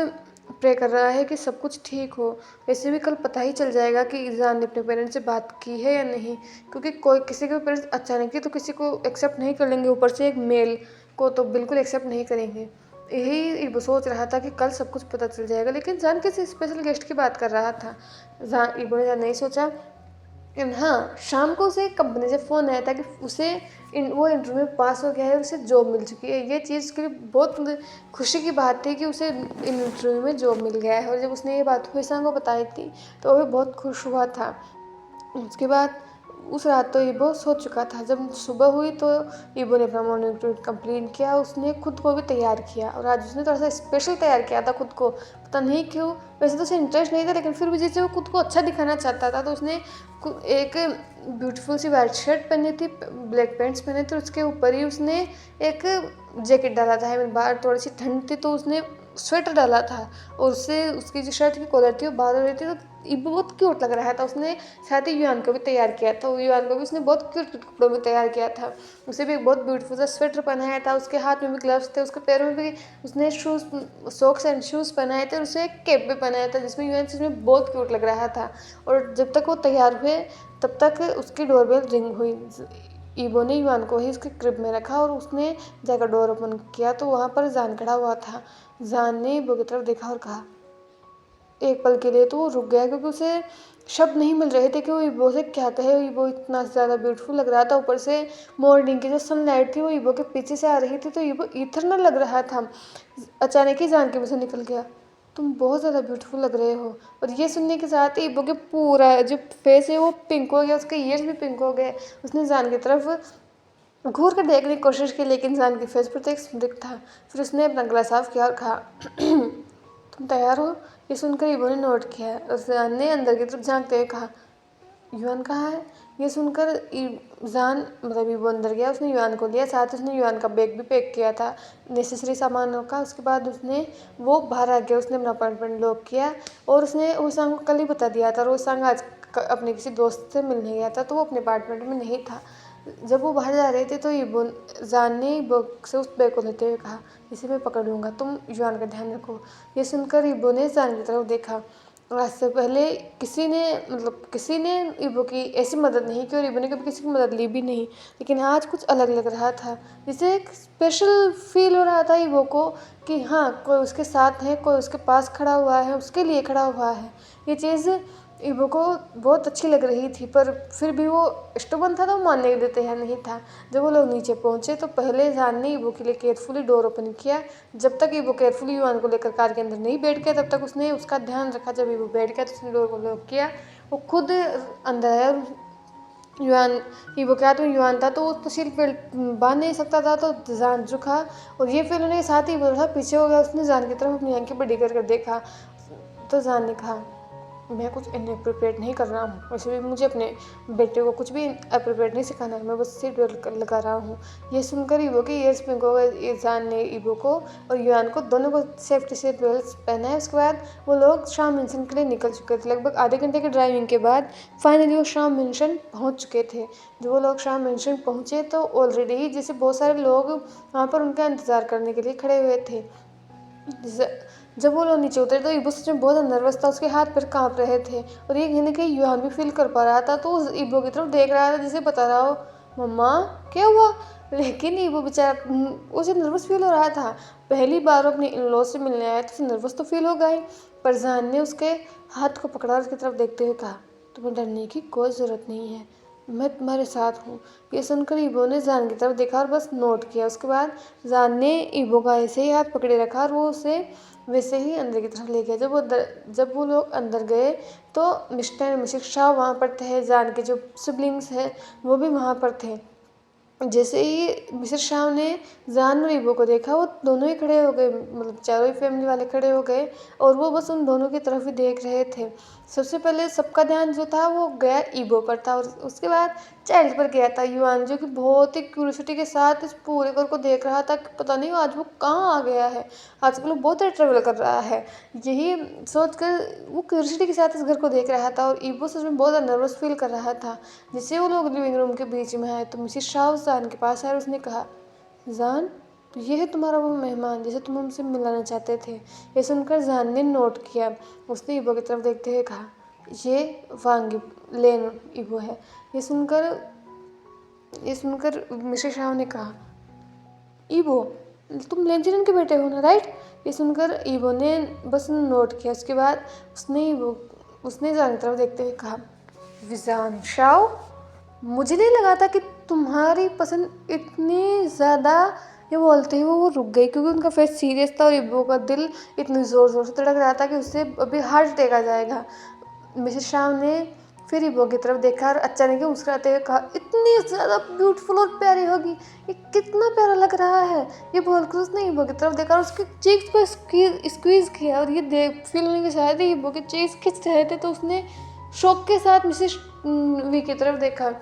प्रे कर रहा है कि सब कुछ ठीक हो। वैसे भी कल पता ही चल जाएगा कि जान ने अपने पेरेंट्स से बात की है या नहीं, क्योंकि कोई किसी के पेरेंट्स अचानक ही तो किसी को एक्सेप्ट नहीं कर लेंगे, ऊपर से एक मेल को तो बिल्कुल एक्सेप्ट नहीं करेंगे। यही ईबो सोच रहा था कि कल सब कुछ पता चल जाएगा, लेकिन जान किसी स्पेशल गेस्ट की बात कर रहा था। ईबो ने नहीं सोचा। हाँ, शाम को उसे एक कंपनी से फ़ोन आया था कि उसे वो इंटरव्यू में पास हो गया है और उसे जॉब मिल चुकी है। ये चीज़ के लिए बहुत खुशी की बात थी कि उसे इंटरव्यू में जॉब मिल गया है। और जब उसने ये बात हुईसा को बताई थी तो वो भी बहुत खुश हुआ था। उसके बाद उस रात तो ईबो सो चुका था। जब सुबह हुई तो ईबो ने अपना मॉर्निंग रूटीन कंप्लीट किया। उसने खुद को भी तैयार किया और आज उसने थोड़ा सा स्पेशल तैयार किया था खुद को, पता नहीं क्यों। वैसे तो उसे इंटरेस्ट नहीं था, लेकिन फिर भी जैसे वो खुद को अच्छा दिखाना चाहता था, तो उसने एक ब्यूटीफुल सी वाइट शर्ट पहनी थी, ब्लैक पैंट्स पहने थे, उसके ऊपर ही उसने एक जैकेट डाला था। बाहर थोड़ी सी ठंड थी तो उसने स्वेटर डाला था और उससे उसकी जो शर्ट की कॉलर थी वो बाहर हो रही थी। तो ईबो बहुत क्यूट लग रहा था। उसने साथ ही युआन को भी तैयार किया था, युआन को भी उसने बहुत क्यूट कपड़ों में तैयार किया था। उसे भी एक बहुत ब्यूटीफुल सा स्वेटर पहनाया था, उसके हाथ में भी ग्लव्स थे, उसके पैरों में भी उसने सॉक्स एंड शूज़ पहनाए थे और उसे एक कैप भी पहनाया था जिसमें युआन सच में बहुत क्यूट लग रहा था। और जब तक वो तैयार हुए तब तक उसकी डोरबेल रिंग हुई। ईबो ने युआन को ही उसके क्रिब में रखा और उसने जाकर डोर ओपन किया तो वहाँ पर जान खड़ा हुआ था। जान ने ईबो की तरफ देखा और कहा, एक पल के लिए तो वो रुक गया क्योंकि उसे शब्द नहीं मिल रहे थे कि वो ईबो से क्या कहे। ईबो इतना ज़्यादा ब्यूटीफुल लग रहा था, ऊपर से मॉर्निंग की जो सनलाइट थी वो ईबो के पीछे से आ रही थी तो ईबो इथरनल लग रहा था। अचानक ही जान के मुँह से निकल गया, तुम बहुत ज़्यादा ब्यूटीफुल लग रहे हो। और ये सुनने के साथ ही ईबो के पूरा जो फेस है वो पिंक हो गया, उसके ईयर्स भी पिंक हो गए। उसने जान की तरफ घूर कर देखने की कोशिश की, लेकिन जान के फेस पर तो एक स्मित था। फिर उसने अपना गला साफ किया और कहा, तुम तैयार हो? ये सुनकर ईबो ने नोट किया। जान ने अंदर की तरफ झांकते हुए कहा, युआन कहाँ है? ये सुनकर जान ईबो अंदर गया। उसने युआन को लिया, साथ उसने युआन का बैग भी पैक किया था नेसेसरी सामानों का। उसके बाद वो बाहर आ गया। उसने अपना अपॉइंटमेंट लॉक किया और उसने ओसांग को कल ही बता दिया था और ओसांग आज अपने किसी दोस्त से मिलने गया था, तो वो अपने अपार्टमेंट में नहीं था। जब वो बाहर जा रहे थे तो ईबो जान ने ईबो से उस बैग को लेते हुए कहा, इसे मैं पकड़ लूँगा, तुम युआन का ध्यान रखो। ये सुनकर ईबो ने जान की तरफ देखा। और आज से पहले किसी ने ईबो की ऐसी मदद नहीं की और ईबो ने कभी किसी की मदद ली भी नहीं। लेकिन आज कुछ अलग लग रहा था, जिसे एक स्पेशल फील हो रहा था ईबो को कि हाँ, कोई उसके साथ है, कोई उसके पास खड़ा हुआ है, उसके लिए खड़ा हुआ है। ये चीज़ ईबो को बहुत अच्छी लग रही थी, पर फिर भी वो स्टबन था तो मानने देते हैं नहीं था। जब वो लोग नीचे पहुंचे तो पहले जान ने ईबो के लिए केयरफुली डोर ओपन किया। जब तक ईबो केयरफुली युआन को लेकर कार के अंदर नहीं बैठ गया तब तक उसने उसका ध्यान रखा। जब ईबो बैठ गया तो उसने डोर को लॉक किया। वो खुद अंदर आया और युआन ईबो क्या तो युआन था तो वो तो सिर पे बांध नहीं सकता था, तो जान झुका और ये फिर होने के साथ ही बोला पीछे हो गया। उसने जान की तरफ अपनी आंखें बड़ी कर देखा तो जान ने कहा, मैं कुछ इनअप्रोप्रिएट नहीं कर रहा हूँ, वैसे भी मुझे अपने बेटे को कुछ भी अप्रोप्रिएट नहीं सिखाना है, मैं बस सीट बेल्ट लगा रहा हूँ। ये सुनकर ईबो के ईयर्स पिंक हो गए। जान ने ईबो को और युआन को दोनों को सेफ्टी सीट बेल्ट पहनाए। उसके बाद वो लोग शाम मेंशन के लिए निकल चुके थे। लगभग आधे घंटे की ड्राइविंग के बाद फाइनली वो शाम मेंशन पहुँच चुके थे। जब वो लोग शाम मेंशन पहुँचे तो ऑलरेडी ही जैसे बहुत सारे लोग वहाँ पर उनका इंतज़ार करने के लिए खड़े हुए थे। जब वो लोग नीचे उतरे तो ईबो सच में बहुत नर्वस था, उसके हाथ पैर कांप रहे थे और ये कहीं ना कहीं युआन भी फील कर पा रहा था। तो उस ईबो की तरफ देख रहा था जिसे बता रहा हो, मम्मा क्या हुआ। लेकिन ईबो बेचारा उसे नर्वस फील हो रहा था। पहली बार अपने इन लॉ से मिलने आया तो उसे नर्वस तो फील हो गई, पर जान ने उसके हाथ को पकड़ा और उसकी तरफ देखते हुए कहा, तुम्हें डरने की कोई ज़रूरत नहीं है, मैं तुम्हारे साथ हूँ। ये सुनकर ईबो ने जान की तरफ देखा और बस नोट किया। उसके बाद जान ने ईबो का ऐसे ही हाथ पकड़े रखा और वो उसे वैसे ही अंदर की तरफ ले गया। जब वो लोग अंदर गए तो मिस्टर और मिसेस शाह वहाँ पर थे। जान के जो सिबलिंग्स हैं वो भी वहाँ पर थे। जैसे ही मिसेस शाह ने जान और ईबो को देखा वो दोनों ही खड़े हो गए, मतलब चारों ही फैमिली वाले खड़े हो गए और वो बस उन दोनों की तरफ ही देख रहे थे। सबसे पहले सबका ध्यान जो था वो गया ईबो पर था और उसके बाद चाइल्ड पर गया था युआन, जो कि बहुत ही क्यूरियोसिटी के साथ इस पूरे घर को देख रहा था कि पता नहीं आज वो कहाँ आ गया है, आजकल वो बहुत ट्रेवल कर रहा है। यही सोचकर वो क्यूरियोसिटी के साथ इस घर को देख रहा था और ईबो सच में बहुत नर्वस फील कर रहा था। जिससे वो लोग लिविंग रूम के बीच में आए तो मिसेस शाह जान के पास आए और उसने कहा, जान तो ये है तुम्हारा वो मेहमान जिसे तुम हमसे मिलाना चाहते थे। ये सुनकर जान ने नोट किया। उसने ईबो की तरफ देखते हुए कहा, ये वांग लेन ईबो है। ये सुनकर मिसेस शाह ने कहा, ईबो तुम लेंजिरन के बेटे हो ना, राइट। ये सुनकर ईबो ने बस नोट किया। उसके बाद उसने जान की तरफ देखते हुए कहा, विजान शाओ, मुझे नहीं लगा था कि तुम्हारी पसंद इतनी ज़्यादा। ये बोलते ही वो रुक गई क्योंकि उनका फेस सीरियस था और इब्बो का दिल इतनी ज़ोर ज़ोर से धड़क रहा था कि उससे अभी हार्ट अटैक आ जाएगा। मिसेस शाह ने फिर इब्बो की तरफ देखा और अचानक ही मुस्कुराते हुए कहा, इतनी ज़्यादा ब्यूटीफुल और प्यारी होगी, ये कितना प्यारा लग रहा है। ये बोलकर उसने इब्बो की तरफ देखा और उसके चीक्स को स्क्वीज़ किया और ये देख फील होने के शायद ही इब्बो के चीक्स खिंच रहे थे तो उसने शौक के साथ मिसेस वी की तरफ देखा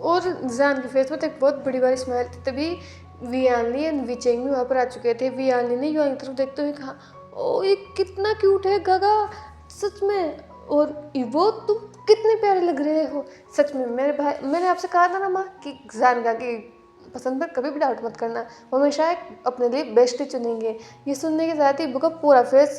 और जान के फेस पर एक बहुत बड़ी बारी स्माइल थी। तभी वी आनली एंड वी चेंग भी वहाँ पर आ चुके थे। वी आनली ने युआन की तरफ देखते हुए कहा, ओ ये कितना क्यूट है गागा, सच में। और इवो तुम कितने प्यारे लग रहे हो, सच में मेरे भाई। मैंने आपसे कहा था ना माँ कि जान का की पसंद पर कभी भी डाउट मत करना, वो हमेशा अपने लिए बेस्ट ही चुनेंगे। ये सुनने के साथ ही इब्बो का पूरा फेस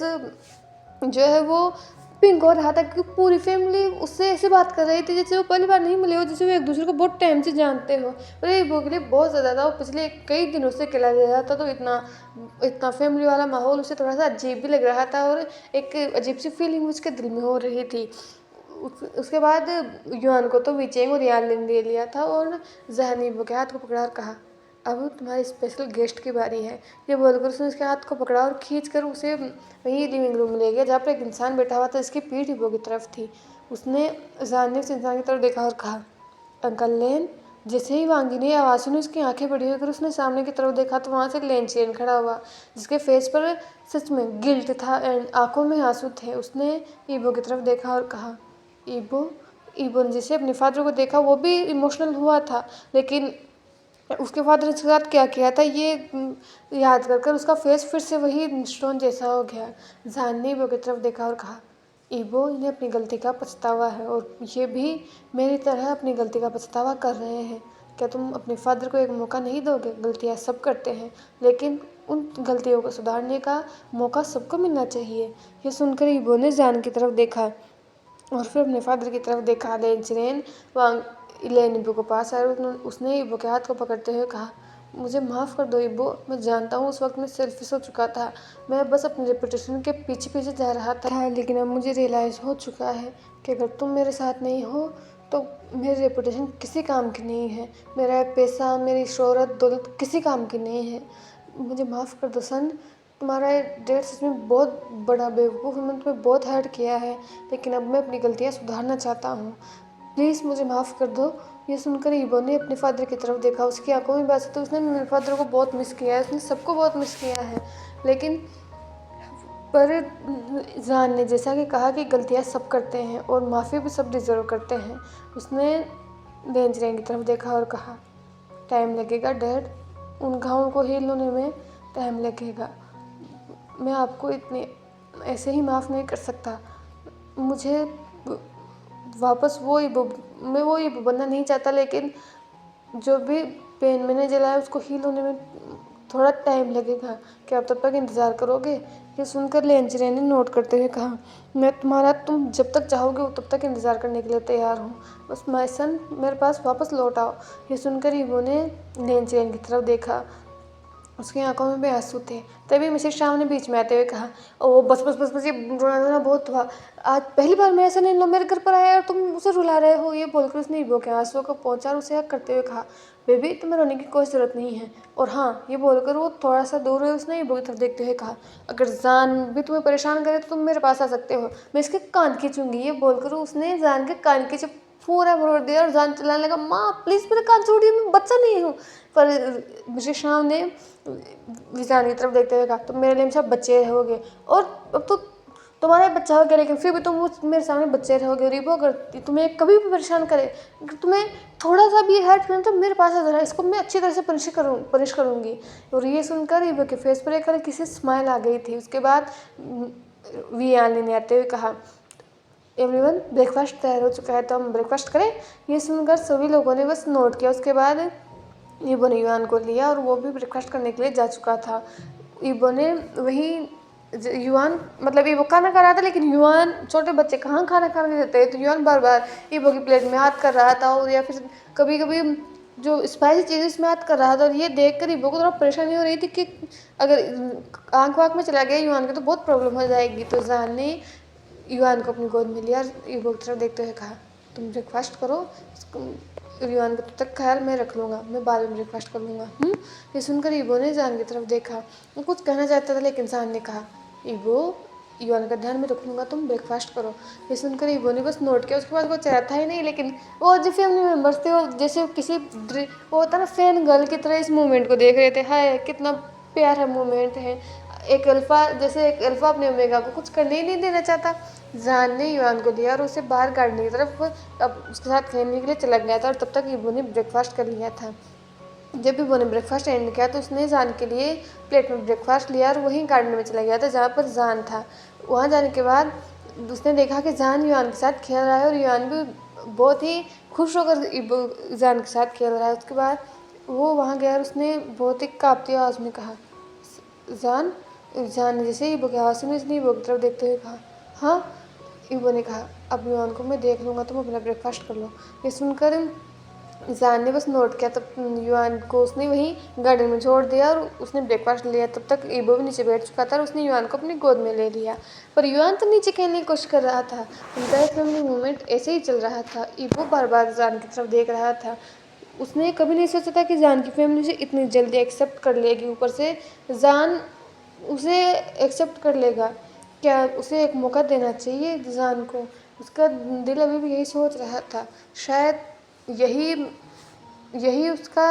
जो है वो पिंक हो रहा था क्योंकि पूरी फैमिली उससे ऐसे बात कर रही थी जैसे वो पहली बार नहीं मिले हो, जैसे वो एक दूसरे को बहुत टाइम से जानते हो। और ये इब्बो के लिए बहुत ज़्यादा था, वो पिछले कई दिनों से अकेला रह रहा था तो इतना फैमिली वाला माहौल उसे थोड़ा सा अजीब भी लग रहा था और एक अजीब सी फीलिंग उसके दिल में हो रही थी। उसके बाद युआन को तो विचेंग और यान ले लिया था और जहनी इब्बो के हाथ को पकड़ा और कहा, अब तुम्हारी स्पेशल गेस्ट की बारी है। ये बोलकर उसने उसके हाथ को पकड़ा और खींचकर उसे वहीं लिविंग रूम में ले गया जहाँ पर एक इंसान बैठा हुआ था, इसकी पीठ इब्बो की तरफ थी। उसने जान ने उस इंसान की तरफ देखा और कहा, अंकल लेन। जैसे ही वांगी ने आवाज़ सुनी उसकी आंखें बड़ी होकर उसने सामने की तरफ देखा तो वहाँ से लेन चेन खड़ा हुआ जिसके फेस पर सच में गिल्ट था एंड आंखों में आंसू थे। उसने ईबो की तरफ देखा और कहा, ईबो। ईबो ने जैसे अपने फादर को देखा वो भी इमोशनल हुआ था, लेकिन उसके फादर ने उसके साथ क्या किया था ये याद कर कर उसका फेस फिर से वही स्टोन जैसा हो गया। जान ने ईबो की तरफ देखा और कहा, ईबो इन्हें अपनी गलती का पछतावा है और ये भी मेरी तरह अपनी गलती का पछतावा कर रहे हैं। क्या तुम अपने फादर को एक मौका नहीं दोगे? गलतियाँ सब करते हैं, लेकिन उन गलतियों को सुधारने का मौका सबको मिलना चाहिए। ये सुनकर ईबो ने जान की तरफ देखा और फिर अपने फादर की तरफ देखा। लेंचरेन लेन ईबो के पास आया और उसने ईबो के हाथ को पकड़ते हुए कहा, मुझे माफ़ कर दो ईबो, मैं जानता हूँ उस वक्त मैं सेल्फिश हो चुका था। मैं बस अपनी रेपुटेशन के पीछे पीछे जा रहा था, लेकिन अब मुझे रियलाइज़ हो चुका है कि अगर तुम मेरे साथ नहीं हो तो मेरी रेपुटेशन किसी काम की नहीं है। मेरा पैसा, मेरी शोहरत, दौलत किसी काम की नहीं है। मुझे माफ़ कर दो सन। तुम्हारा डैड सच में बहुत बड़ा बेवकूफ़ है, मैंने तुम्हें बहुत हर्ट किया है, लेकिन अब मैं अपनी गलतियाँ सुधारना चाहता हूँ। प्लीज़ मुझे माफ़ कर दो। ये सुनकर ईबो ने अपने फादर की तरफ देखा। उसकी आंखों में बात तो उसने मेरे फादर को बहुत मिस किया है, उसने सबको बहुत मिस किया है। लेकिन पर जान ने जैसा कि कहा कि गलतियाँ सब करते हैं और माफ़ी भी सब डिज़र्व करते हैं। उसने लेंचरेन की तरफ देखा और कहा, टाइम लगेगा डैड, उन घावों को हील होने में टाइम लगेगा। मैं आपको इतने ऐसे ही माफ़ नहीं कर सकता। मुझे वापस मैं वो ईबो बनना नहीं चाहता, लेकिन जो भी पेन मैंने झेला है उसको हील होने में थोड़ा टाइम लगेगा। क्या आप तब तक इंतज़ार करोगे? ये सुनकर लेंचरेन ने नोट करते हुए कहा, मैं तुम जब तक चाहोगे तब तक इंतज़ार करने के लिए तैयार हूँ। बस माय सन, मेरे पास वापस लौट आओ। ये सुनकर ईबो ने लेंचरेन की तरफ देखा। उसकी आंखों में भी आंसू थे। तभी मिसेस शाम ने बीच में आते हुए कहा, ओ बस बस बस बस, ये रोना धोना बहुत हुआ। आज पहली बार मेरे ऐसा नहीं लो मेरे घर पर आया और तुम उसे रुला रहे हो। ये बोलकर उसने ईबो के आंसुओं को पोंछा और उसे हक करते हुए कहा, बेबी तुम्हें रोने की कोई ज़रूरत नहीं है। और हाँ, ये बोलकर वो थोड़ा सा दूर हुए। उसने ईबो की तरफ देखते हुए कहा, अगर जान भी तुम्हें परेशान करे तो तुम मेरे पास आ सकते हो, मैं इसके कान खींचूंगी। ये बोलकर उसने जान के कान खींचे पूरा मरोड़ दिया और जान चिल्लाने लगा, माँ प्लीज़ मेरे कान छोड़िए, मैं बच्चा नहीं हूँ। पर मिसेस शाम ने विजान की तरफ देखते हुए कहा, तुम मेरे लिए हमेशा बच्चे रहोगे और अब तो तुम्हारा बच्चा हो गया, लेकिन फिर भी तुम मेरे सामने बच्चे रहोगे। रीबो अगर तुम्हें कभी भी परेशान करे, अगर तुम्हें थोड़ा सा भी हर्ट करे तो मेरे पास आ जाना, इसको मैं अच्छी तरह से पनिश करूँगी। और ये सुनकर रीबो के फेस पर एक हल्की सी स्माइल आ गई थी। उसके बाद वियान ने आते हुए कहा, एवरीवन ब्रेकफास्ट तैयार हो चुका है, तो हम ब्रेकफास्ट करें। ये सुनकर सभी लोगों ने बस नोट किया। उसके बाद ईबो ने युआन को लिया और वो भी ब्रेकफास्ट करने के लिए जा चुका था। ईबो ने वही युआन मतलब ईबो खाना खा रहा था, लेकिन युआन, छोटे बच्चे कहाँ खाना खाने देते हैं, तो युआन बार बार ईबो की प्लेट में हाथ कर रहा था और या फिर कभी कभी जो स्पाइसी चीज़ इसमें हाथ कर रहा था। और ये देख कर ईबो को थोड़ा परेशानी हो रही थी कि अगर आँख वाँख में चला गया युआन की तो बहुत प्रॉब्लम हो जाएगी। तो जान ने युआन को अपनी गोद में लिया और ईबो की तरफ देखते हुए कहा, तुम ब्रेकफास्ट करो, युआन का तब तक ख्याल मैं रख लूँगा, मैं बाद में ब्रेकफास्ट कर लूँगा। ये सुनकर ईबो ने जान की तरफ देखा। वो कुछ कहना चाहता था, लेकिन जान ने कहा, ईबो युआन का ध्यान में रख लूँगा, तुम ब्रेकफास्ट करो। ये सुनकर ईबो ने बस नोट किया। उसके बाद वो चेहरा था ही नहीं, लेकिन वो जो फैमिली मेम्बर्स थे वो जैसे किसी वो होता ना फैन गर्ल की तरह इस मूवमेंट को देख रहे थे। हाय कितना प्यारा मूवमेंट है। एक अल्फा अपने ओमेगा को कुछ करने ही नहीं देना चाहता। जान ने युआन को दिया और उसे बाहर गार्डन की तरफ अब उसके साथ खेलने के लिए चला गया था। और तब तक ईबो ने ब्रेकफास्ट कर लिया था। जब ईबो ने ब्रेकफास्ट एंड किया तो उसने जान के लिए प्लेट में ब्रेकफास्ट लिया और वहीं गार्डन में चला गया था जहाँ पर जान था। वहाँ जाने के बाद उसने देखा कि जान युआन के साथ खेल रहा है और युआन भी बहुत ही खुश होकर ईबो जान के साथ खेल रहा है। उसके बाद वो वहाँ गया और उसने बहुत ही काँपती आवाज़ में कहा, जान। जान ने जैसे ईबो की आवाज़ सुनी उसने ईबो की तरफ देखते हुए कहा, हाँ। ईबो ने कहा, अब युआन को मैं देख लूँगा, तुम अपना ब्रेकफास्ट कर लो। ये सुनकर जान ने बस नोट किया। तब युआन को उसने वहीं गार्डन में छोड़ दिया और उसने ब्रेकफास्ट लिया। तब तक ईबो भी नीचे बैठ चुका था और उसने युआन को अपनी गोद में ले लिया। पर युआन तो नीचे खेलने की कोशिश कर रहा था। उनका फैमिली मूवमेंट ऐसे ही चल रहा था। ईबो बार बार जान की तरफ देख रहा था। उसने कभी नहीं सोचा था कि जान की फैमिली उसे इतनी जल्दी एक्सेप्ट कर लेगी। ऊपर से जान उसे एक्सेप्ट कर लेगा। क्या उसे एक मौका देना चाहिए जान को? उसका दिल अभी भी यही सोच रहा था। शायद यही यही उसका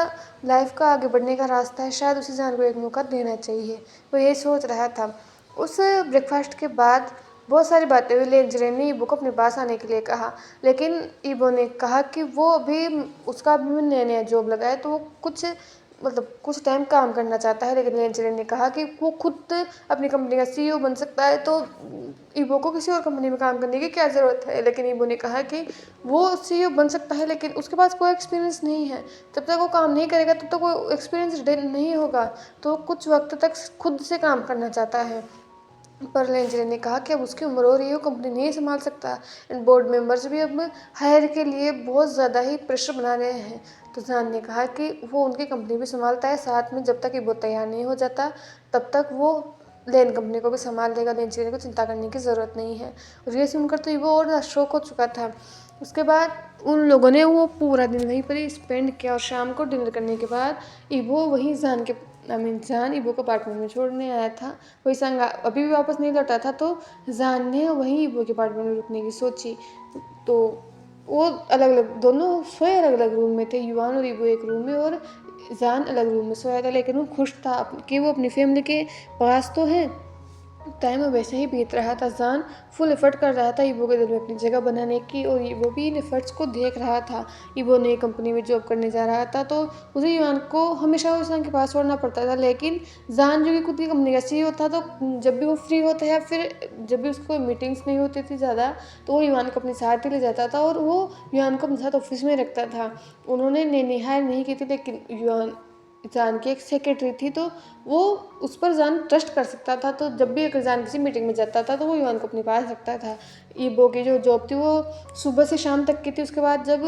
लाइफ का आगे बढ़ने का रास्ता है। शायद उसे जान को एक मौका देना चाहिए, वो यही सोच रहा था। उस ब्रेकफास्ट के बाद बहुत सारी बातें हुई। लेंचरेन ने ईबो को अपने पास आने के लिए कहा, लेकिन ईबो ने कहा कि वो अभी उसका अभी नया नया जॉब लगा है, तो वो कुछ मतलब कुछ टाइम काम करना चाहता है, लेकिन लेंचेरन ने कहा कि वो खुद अपनी कंपनी का सीईओ बन सकता है, तो ईबो को किसी और कंपनी में काम करने की क्या ज़रूरत है। लेकिन ईबो ने कहा कि वो सीईओ बन सकता है, लेकिन उसके पास कोई एक्सपीरियंस नहीं है। जब तक वो काम नहीं करेगा तब तक वो एक्सपीरियंस नहीं होगा, तो कुछ वक्त तक खुद से काम करना चाहता है। पर लेंचेरन ने कहा कि अब उसकी उम्र हो रही है, वो कंपनी नहीं संभाल सकता, एंड बोर्ड मेंबर्स भी अब हायर के लिए बहुत ज़्यादा ही प्रेशर बना रहे हैं। तो जान ने कहा कि वो उनकी कंपनी भी संभालता है, साथ में जब तक ये वो तैयार नहीं हो जाता तब तक वो लेन कंपनी को भी संभाल लेगा। लेंचेरन को चिंता करने की ज़रूरत नहीं है। और ये सुनकर तो वो और शौक हो चुका था। उसके बाद उन लोगों ने वो पूरा दिन वहीं पर ही स्पेंड किया, और शाम को डिनर करने के बाद ईबो वहीं जान के जान ईबो को अपार्टमेंट में छोड़ने आया था। वही संग अभी भी वापस नहीं लौटा था, तो जान ने वहीं ईबो के अपार्टमेंट में रुकने की सोची। तो वो अलग अलग दोनों सोए अलग अलग रूम में थे। युवान और ईबो एक रूम में और जान अलग रूम में सोया था, लेकिन वो खुश था कि वो अपनी फैमिली के पास तो है। टाइम वैसे ही बीत रहा था। जान फुल एफर्ट कर रहा था ईबो के दिल में अपनी जगह बनाने की, और ईबो भी इन एफर्ट्स को देख रहा था। ईबो नई कंपनी में जॉब करने जा रहा था, तो उसे युवान को हमेशा युवान के पास छोड़ना पड़ता था। लेकिन जान जो कि खुद की कंपनी का सीईओ था, तो जब भी वो फ्री होता है या फिर जब भी उसको मीटिंग्स नहीं होती थी ज़्यादा, तो वो युवान को अपने साथ ही ले जाता था और वो युवान को अपने साथ ऑफिस में रखता था। उन्होंने नई हायर नहीं की थी, लेकिन युवान जान की एक सेक्रेटरी थी, तो वो उस पर जान ट्रस्ट कर सकता था। तो जब भी अगर जान किसी मीटिंग में जाता था तो वो युवान को अपने पास रखता था। ईबो की जो जॉब थी वो सुबह से शाम तक की थी। उसके बाद जब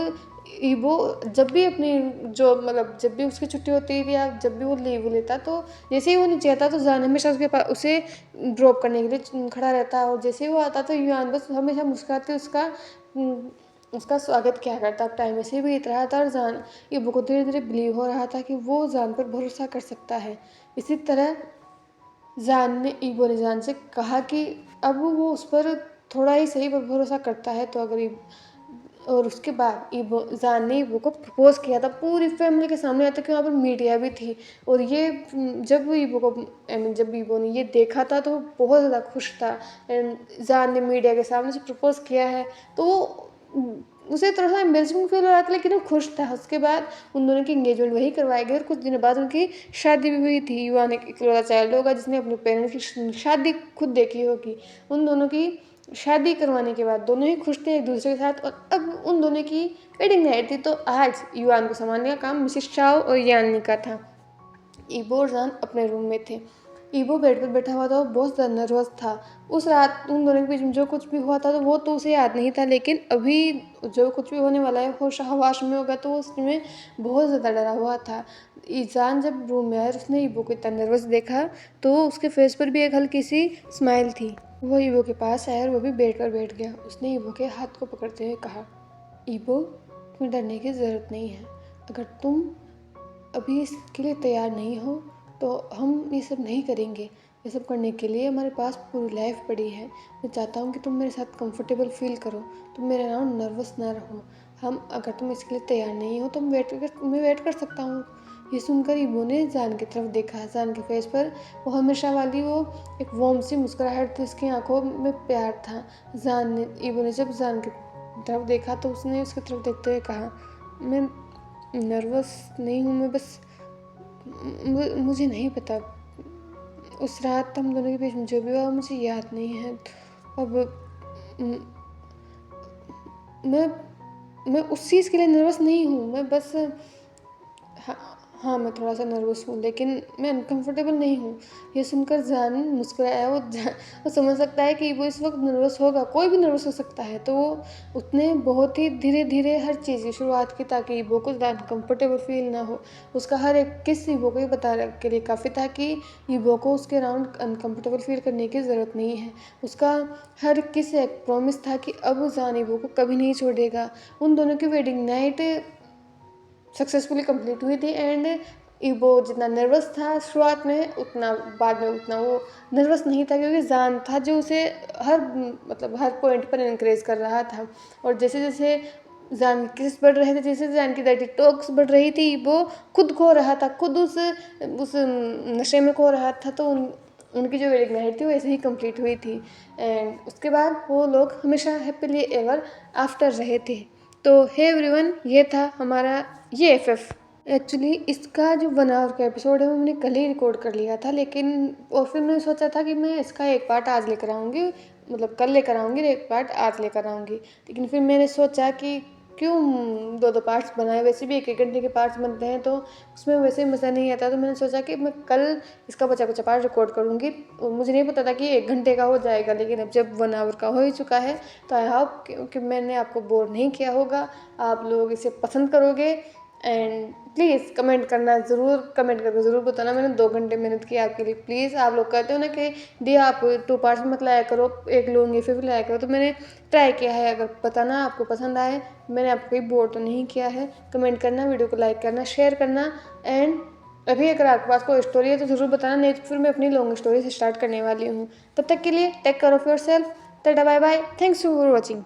ईबो जब भी अपनी जॉब मतलब जब भी उसकी छुट्टी होती थी या जब भी वो लीव लेता, तो जैसे ही वो नीचे आता तो जान हमेशा उसके पास उसे ड्रॉप करने के लिए खड़ा रहता, और जैसे ही वो आता तो युवान बस हमेशा मुस्कुराते उसका स्वागत किया करता। टाइम ऐसे ही बीत रहा था और जान ईबो को धीरे धीरे बिलीव हो रहा था कि वो जान पर भरोसा कर सकता है। इसी तरह ईबो ने जान से कहा कि अब वो उस पर थोड़ा ही सही पर भरोसा करता है, तो अगर और उसके बाद जान ने ईबो को प्रपोज किया था पूरी फैमिली के सामने, आता कि वहाँ पर मीडिया भी थी। और ये जब ईबो ने ये देखा था तो वो बहुत ज़्यादा खुश था। एंड जान ने मीडिया के सामने से प्रपोज किया है, तो वो उसे थोड़ा सा एम्बेरसमेंट फील हो रहा था, लेकिन वो खुश था। उसके बाद उन दोनों की एंगेजमेंट वही करवाई गई और कुछ दिनों बाद उनकी शादी भी हुई थी। युवान एक इकलौता चाइल्ड होगा जिसने अपने पेरेंट्स की शादी खुद देखी होगी। उन दोनों की शादी करवाने के बाद दोनों ही खुश थे एक दूसरे के साथ, और अब उन दोनों की वेडिंग नाइट थी। तो आज युवान को संभालने का काम मिसेस चाओ और यानी का था। ईबो और जान अपने रूम में थे। ईबो बेड पर बैठा हुआ था, वो बहुत ज़्यादा नर्वस था। उस रात उन दोनों के बीच में जो कुछ भी हुआ था तो वो तो उसे याद नहीं था, लेकिन अभी जो कुछ भी होने वाला है होश हवास में होगा, तो उसमें बहुत ज़्यादा डरा हुआ था। ईजान जब रूम में आया और उसने ईबो को इतना नर्वस देखा, तो उसके फेस पर भी एक हल्की सी स्माइल थी। वो ईबो के पास आया और वो भी बेड पर बैठ गया। उसने ईबो के हाथ को पकड़ते हुए कहा, ईबो तुम्हें डरने की ज़रूरत नहीं है। अगर तुम अभी इसके लिए तैयार नहीं हो तो हम ये सब नहीं करेंगे। ये सब करने के लिए हमारे पास पूरी लाइफ पड़ी है। मैं चाहता हूँ कि तुम मेरे साथ कंफर्टेबल फील करो, तुम मेरे अराउंड नर्वस ना रहो। हम अगर तुम इसके लिए तैयार नहीं हो तो मैं वेट कर सकता हूँ। ये सुनकर ईबो ने जान की तरफ देखा। जान के फेस पर वो हमेशा वाली वो एक वार्म सी मुस्कुराहट थी, उसकी आंखों में प्यार था। ईबो ने जब जान की तरफ देखा तो उसने उसकी तरफ देखते हुए कहा, मैं नर्वस नहीं हूँ, मैं बस मुझे नहीं पता। उस रात हम दोनों के बीच में जो भी हुआ मुझे याद नहीं है। अब मैं मैं उस चीज़ के लिए नर्वस नहीं हूँ। मैं बस हाँ हाँ, मैं थोड़ा सा नर्वस हूँ, लेकिन मैं अनकंफर्टेबल नहीं हूँ। ये सुनकर जान मुस्कुराया। वो समझ सकता है कि वो इस वक्त नर्वस होगा, कोई भी नर्वस हो सकता है। तो वो उसने बहुत ही धीरे धीरे हर चीज़ की शुरुआत की ताकि ईबो को ज़्यादा अनकम्फर्टेबल फील ना हो। उसका हर एक किस ईबो को ये बताने के लिए काफ़ी था कि ईबो को उसके अराउंड अनकम्फर्टेबल फील करने की ज़रूरत नहीं है। उसका हर किस एक प्रॉमिस था कि अब जान ईबो को कभी नहीं छोड़ेगा। उन दोनों की वेडिंग नाइट सक्सेसफुली कंप्लीट हुई थी, एंड ईबो जितना नर्वस था शुरुआत में उतना बाद में उतना वो नर्वस नहीं था, क्योंकि जान था जो उसे हर पॉइंट पर इनक्रेज कर रहा था। और जैसे जैसे जान की किस बढ़ रहे थे, जैसे जान की डायटी टॉक्स बढ़ रही थी, वो खुद खो रहा था, खुद उस नशे में खो रहा था। तो उनकी जो वेडिंग नाइट थी वो ऐसे ही कंप्लीट हुई थी, एंड उसके बाद वो लोग हमेशा हैप्पीली एवर आफ्टर रहे थे। तो हे एवरीवन, ये था हमारा ये एफएफ। एक्चुअली इसका जो 1 आवर का एपिसोड है वो मैंने कल ही रिकॉर्ड कर लिया था, लेकिन और फिर मैंने सोचा था कि मैं इसका एक पार्ट आज लेकर आऊँगी, मतलब कल लेकर आऊँगी, एक पार्ट आज लेकर आऊँगी। लेकिन फिर मैंने सोचा कि क्यों 2-2 पार्ट्स बनाए, वैसे भी 1-1 घंटे के पार्ट्स बनते हैं तो उसमें वैसे मज़ा नहीं आता। तो मैंने सोचा कि मैं कल इसका बचा-कुचा पार्ट रिकॉर्ड करूँगी। मुझे नहीं पता था कि 1 घंटे का हो जाएगा, लेकिन अब जब 1 आवर का हो ही चुका है तो आई होप कि मैंने आपको बोर नहीं किया होगा, आप लोग इसे पसंद करोगे। एंड प्लीज़ कमेंट करके ज़रूर बताना, मैंने 2 घंटे मेहनत की आपके लिए। प्लीज़ आप लोग कहते हो ना कि दी आप 2 पार्ट्स में मत लाया करो, एक लूँगी फिर लाया करो, तो मैंने ट्राई किया है। अगर बताना आपको पसंद आए, मैंने आपको कोई बोर तो नहीं किया है। कमेंट करना, वीडियो को लाइक करना, शेयर करना। एंड अभी अगर आपके पास कोई स्टोरी है तो ज़रूर बताना, नहीं तो फिर मैं अपनी लॉन्ग स्टोरी से स्टार्ट करने वाली हूँ। तब तक के लिए take care of yourself. Ta-ta bye bye, thanks for watching.